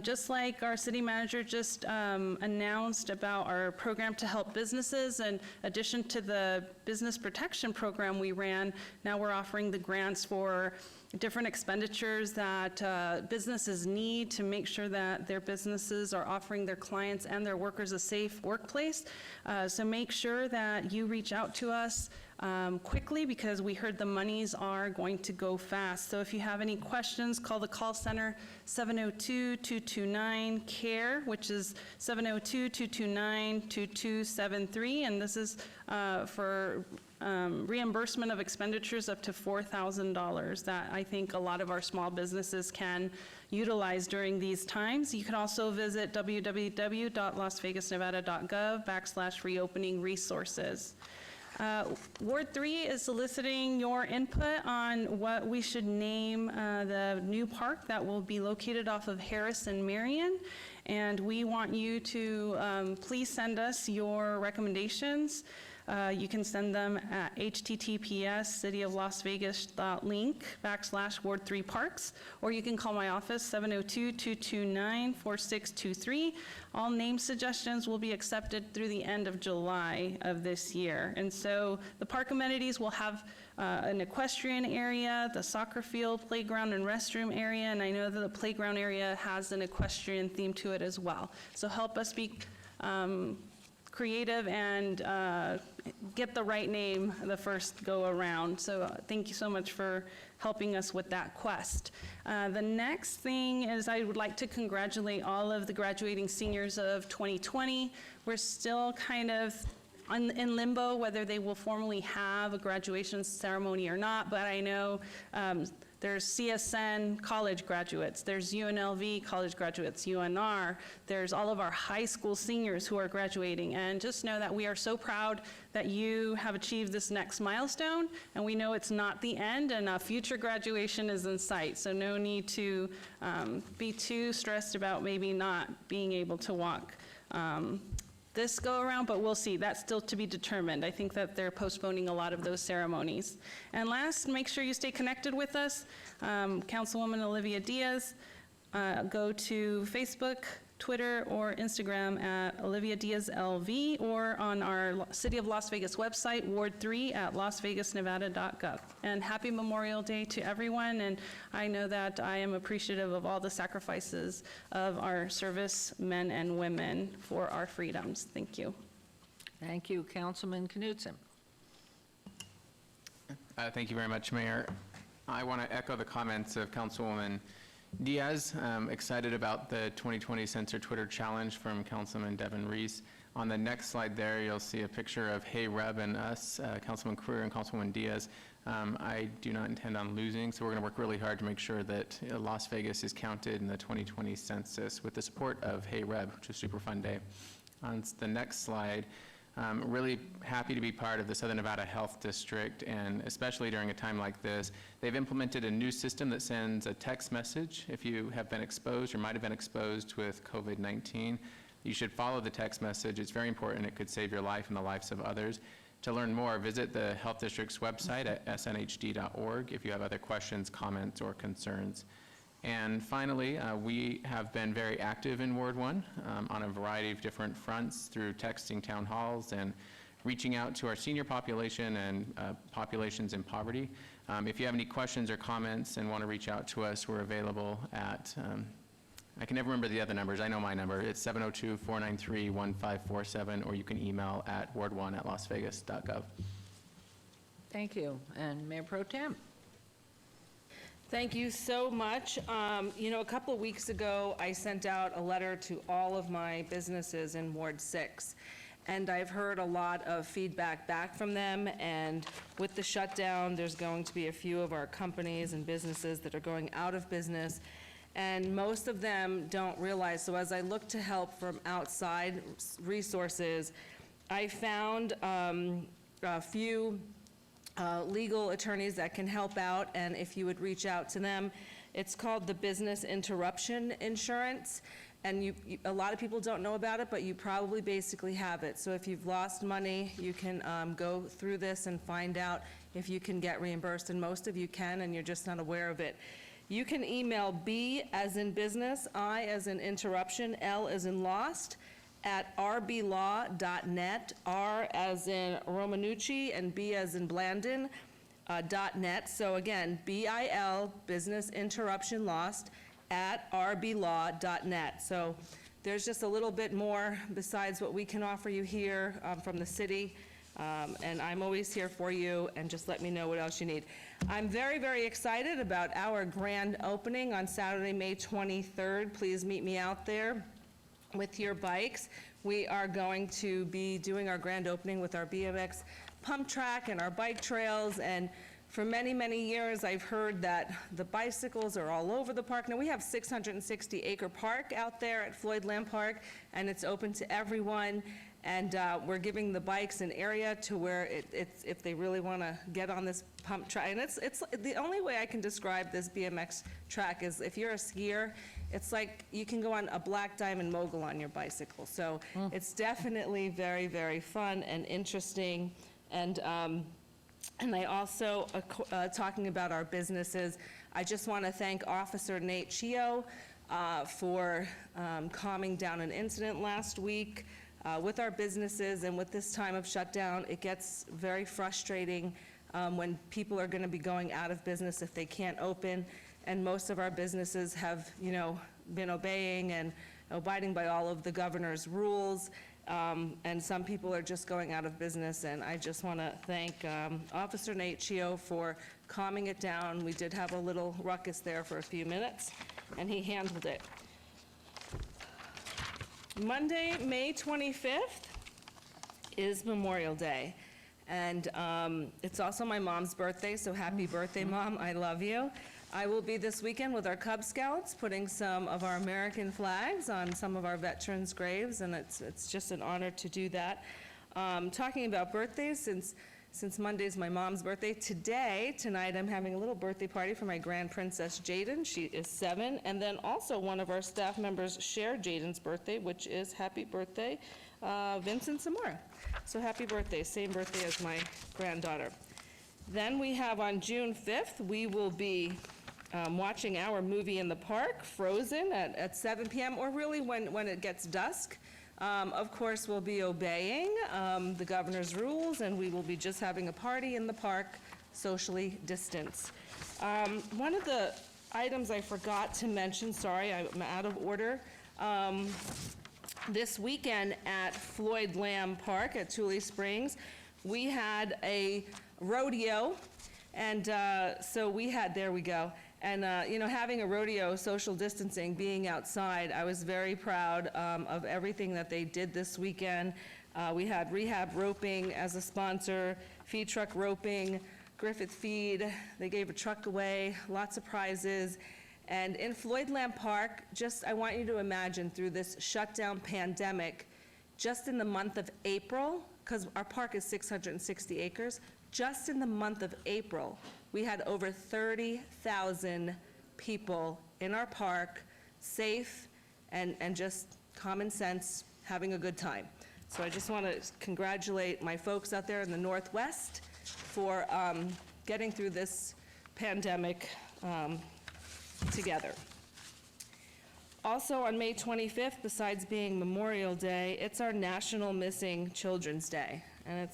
Just like our city manager just announced about our program to help businesses, in addition to the business protection program we ran, now we're offering the grants for different expenditures that businesses need to make sure that their businesses are offering their clients and their workers a safe workplace. So make sure that you reach out to us quickly, because we heard the monies are going to go fast. So if you have any questions, call the call center 702-229-CARE, which is 702-229-2273, and this is for reimbursement of expenditures up to $4,000 that I think a lot of our small businesses can utilize during these times. You can also visit www.lasvegasnevada.gov/reopening resources. Ward 3 is soliciting your input on what we should name the new park that will be located off of Harris and Marion. And we want you to please send us your recommendations. You can send them at https://cityoflasvegas.link/Ward3Parks, or you can call my office 702-229-4623. All name suggestions will be accepted through the end of July of this year. And so the park amenities will have an equestrian area, the soccer field, playground, and restroom area, and I know that the playground area has an equestrian theme to it as well. So help us be creative and get the right name the first go around. So thank you so much for helping us with that quest. The next thing is I would like to congratulate all of the graduating seniors of 2020. We're still kind of in limbo whether they will formally have a graduation ceremony or not, but I know there's CSN college graduates, there's UNLV college graduates, UNR, there's all of our high school seniors who are graduating, and just know that we are so proud that you have achieved this next milestone, and we know it's not the end, and a future graduation is in sight, so no need to be too stressed about maybe not being able to walk this go around, but we'll see. That's still to be determined. I think that they're postponing a lot of those ceremonies. And last, make sure you stay connected with us. Councilwoman Olivia Diaz, go to Facebook, Twitter, or Instagram at Olivia Diaz LV, or on our City of Las Vegas website, Ward 3 at lasvegasnevada.gov. And happy Memorial Day to everyone, and I know that I am appreciative of all the sacrifices of our servicemen and women for our freedoms. Thank you. Thank you, Councilman Knudsen. Thank you very much, Mayor. I want to echo the comments of Councilwoman Diaz. Excited about the 2020 Censor Twitter Challenge from Councilman Devin Reese. On the next slide there, you'll see a picture of Hey Reb and us, Councilman Creer and Councilwoman Diaz. I do not intend on losing, so we're going to work really hard to make sure that Las Vegas is counted in the 2020 census with the support of Hey Reb, which is a super fun day. On the next slide, really happy to be part of the Southern Nevada Health District, and especially during a time like this. They've implemented a new system that sends a text message if you have been exposed or might have been exposed with COVID-19. You should follow the text message. It's very important. It could save your life and the lives of others. To learn more, visit the Health District's website at snhd.org if you have other questions, comments, or concerns. And finally, we have been very active in Ward 1 on a variety of different fronts through texting town halls and reaching out to our senior population and populations in poverty. If you have any questions or comments and want to reach out to us, we're available at, I can never remember the other numbers. I know my number. It's 702-493-1547, or you can email at ward1@lasvegas.gov. Thank you. And Mayor Pro Tem. Thank you so much. You know, a couple of weeks ago, I sent out a letter to all of my businesses in Ward 6, and I've heard a lot of feedback back from them, and with the shutdown, there's going to be a few of our companies and businesses that are going out of business, and most of them don't realize. So as I look to help from outside resources, I found a few legal attorneys that can help out, and if you would reach out to them, it's called the business interruption insurance. And a lot of people don't know about it, but you probably basically have it. So if you've lost money, you can go through this and find out if you can get reimbursed, and most of you can, and you're just not aware of it. You can email B as in business, I as in interruption, L as in lost, at rblaw.net, R as in Romanucci, and B as in Blandon, .net. So again, BIL, business interruption lost, at rblaw.net. So there's just a little bit more besides what we can offer you here from the city. And I'm always here for you, and just let me know what else you need. I'm very, very excited about our grand opening on Saturday, May 23rd. Please meet me out there with your bikes. We are going to be doing our grand opening with our BMX pump track and our bike trails, and for many, many years, I've heard that the bicycles are all over the park. Now, we have 660-acre park out there at Floyd Lamb Park, and it's open to everyone. And we're giving the bikes an area to where if they really want to get on this pump track. And it's the only way I can describe this BMX track is if you're a skier, it's like you can go on a Black Diamond Mogul on your bicycle. So it's definitely very, very fun and interesting. And I also, talking about our businesses, I just want to thank Officer Nate Chio for calming down an incident last week with our businesses. And with this time of shutdown, it gets very frustrating when people are going to be going out of business if they can't open. And most of our businesses have, been obeying and abiding by all of the governor's rules. And some people are just going out of business, and I just want to thank Officer Nate Chio for calming it down. We did have a little ruckus there for a few minutes, and he handled it. Monday, May 25th is Memorial Day, and it's also my mom's birthday, so happy birthday, Mom. I love you. I will be this weekend with our Cub Scouts, putting some of our American flags on some of our veterans' graves, and it's just an honor to do that. Talking about birthdays, since Monday's my mom's birthday, tonight I'm having a little birthday party for my grand princess Jaden. She is 7, and then also one of our staff members shared Jaden's birthday, which is happy birthday, Vincent Zamora. So happy birthday, same birthday as my granddaughter. Then we have on June 5th, we will be watching our movie in the park, Frozen, at 7 p.m., or really when it gets dusk. Of course, we'll be obeying the governor's rules, and we will be just having a party in the park, socially distanced. One of the items I forgot to mention, sorry, I'm out of order. This weekend at Floyd Lamb Park at Tule Springs, we had a rodeo, and so we had, there we go. And, having a rodeo, social distancing, being outside, I was very proud of everything that they did this weekend. We had Rehab Roping as a sponsor, Feed Truck Roping, Griffith Feed. They gave a truck away, lots of prizes. And in Floyd Lamb Park, I want you to imagine through this shutdown pandemic, just in the month of April, because our park is 660 acres, just in the month of April, we had over 30,000 people in our park, safe and just common sense, having a good time. So I just want to congratulate my folks out there in the Northwest for getting through this pandemic together. Also on May 25th, besides being Memorial Day, it's our National Missing Children's Day. And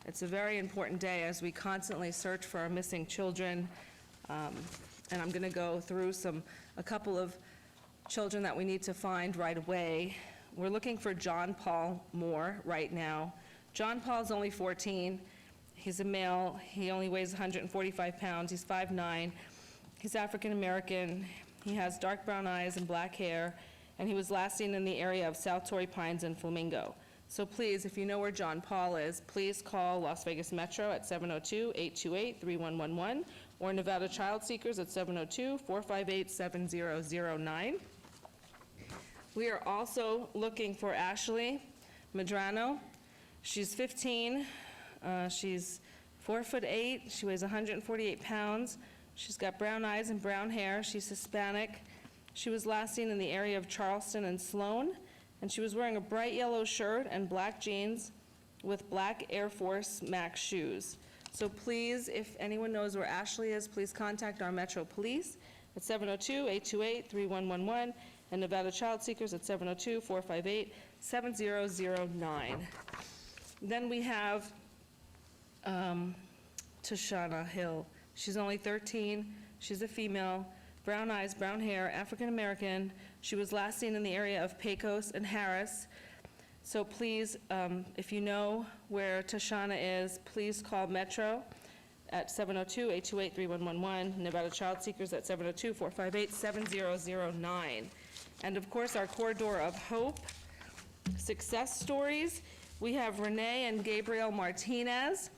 it's a very important day as we constantly search for our missing children. And I'm going to go through a couple of children that we need to find right away. We're looking for John Paul Moore right now. John Paul's only 14. He's a male. He only weighs 145 pounds. He's 5'9". He's African American. He has dark brown eyes and black hair, and he was last seen in the area of South Torrey Pines and Flamingo. So please, if you know where John Paul is, please call Las Vegas Metro at 702-828-3111 or Nevada Child Seekers at 702-458-7009. We are also looking for Ashley Medrano. She's 15. She's 4'8". She weighs 148 pounds. She's got brown eyes and brown hair. She's Hispanic. She was last seen in the area of Charleston and Sloan, and she was wearing a bright yellow shirt and black jeans with black Air Force Max shoes. So please, if anyone knows where Ashley is, please contact our Metro Police at 702-828-3111 and Nevada Child Seekers at 702-458-7009. Then we have Tashana Hill. She's only 13. She's a female, brown eyes, brown hair, African American. She was last seen in the area of Pecos and Harris. So please, if you know where Tashana is, please call Metro at 702-828-3111, Nevada Child Seekers at 702-458-7009. And of course, our Corridor of Hope success stories. We have Renee and Gabriel Martinez.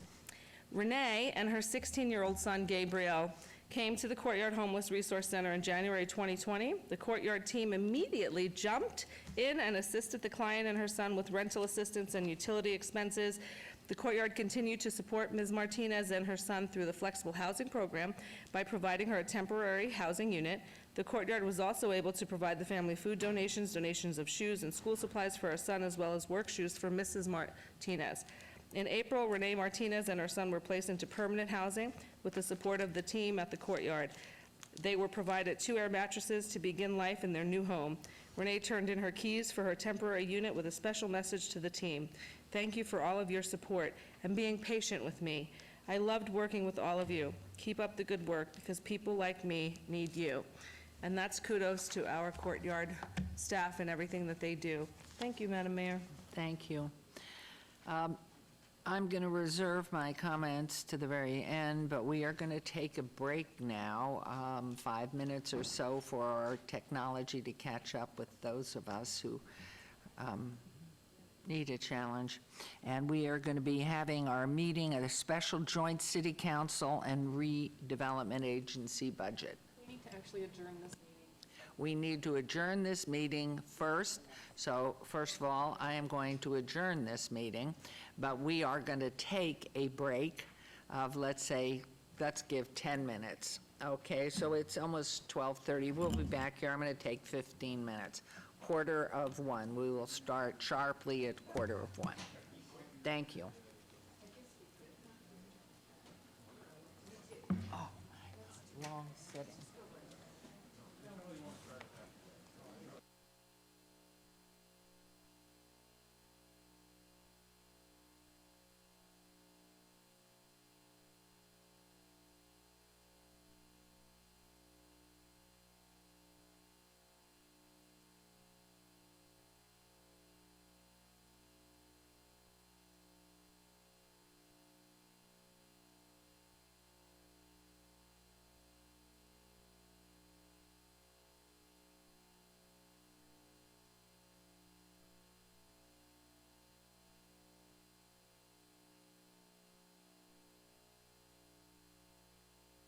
Renee and her 16-year-old son, Gabriel, came to the Courtyard Homeless Resource Center in January 2020. The Courtyard team immediately jumped in and assisted the client and her son with rental assistance and utility expenses. The Courtyard continued to support Ms. Martinez and her son through the flexible housing program by providing her a temporary housing unit. The Courtyard was also able to provide the family food donations, donations of shoes and school supplies for her son, as well as work shoes for Mrs. Martinez. In April, Renee Martinez and her son were placed into permanent housing with the support of the team at the Courtyard. They were provided 2 air mattresses to begin life in their new home. Renee turned in her keys for her temporary unit with a special message to the team. Thank you for all of your support and being patient with me. I loved working with all of you. Keep up the good work because people like me need you. And that's kudos to our Courtyard staff and everything that they do. Thank you, Madam Mayor. Thank you. I'm going to reserve my comments to the very end, but we are going to take a break now, 5 minutes or so, for our technology to catch up with those of us who need a challenge. And we are going to be having our meeting at a special joint city council and redevelopment agency budget. We need to actually adjourn this meeting. We need to adjourn this meeting first. So first of all, I am going to adjourn this meeting, but we are going to take a break of, let's give 10 minutes. Okay, so it's almost 12:30. We'll be back here. I'm going to take 15 minutes. 1:45. We will start sharply at 1:45. Thank you. Oh, my God, long sitting.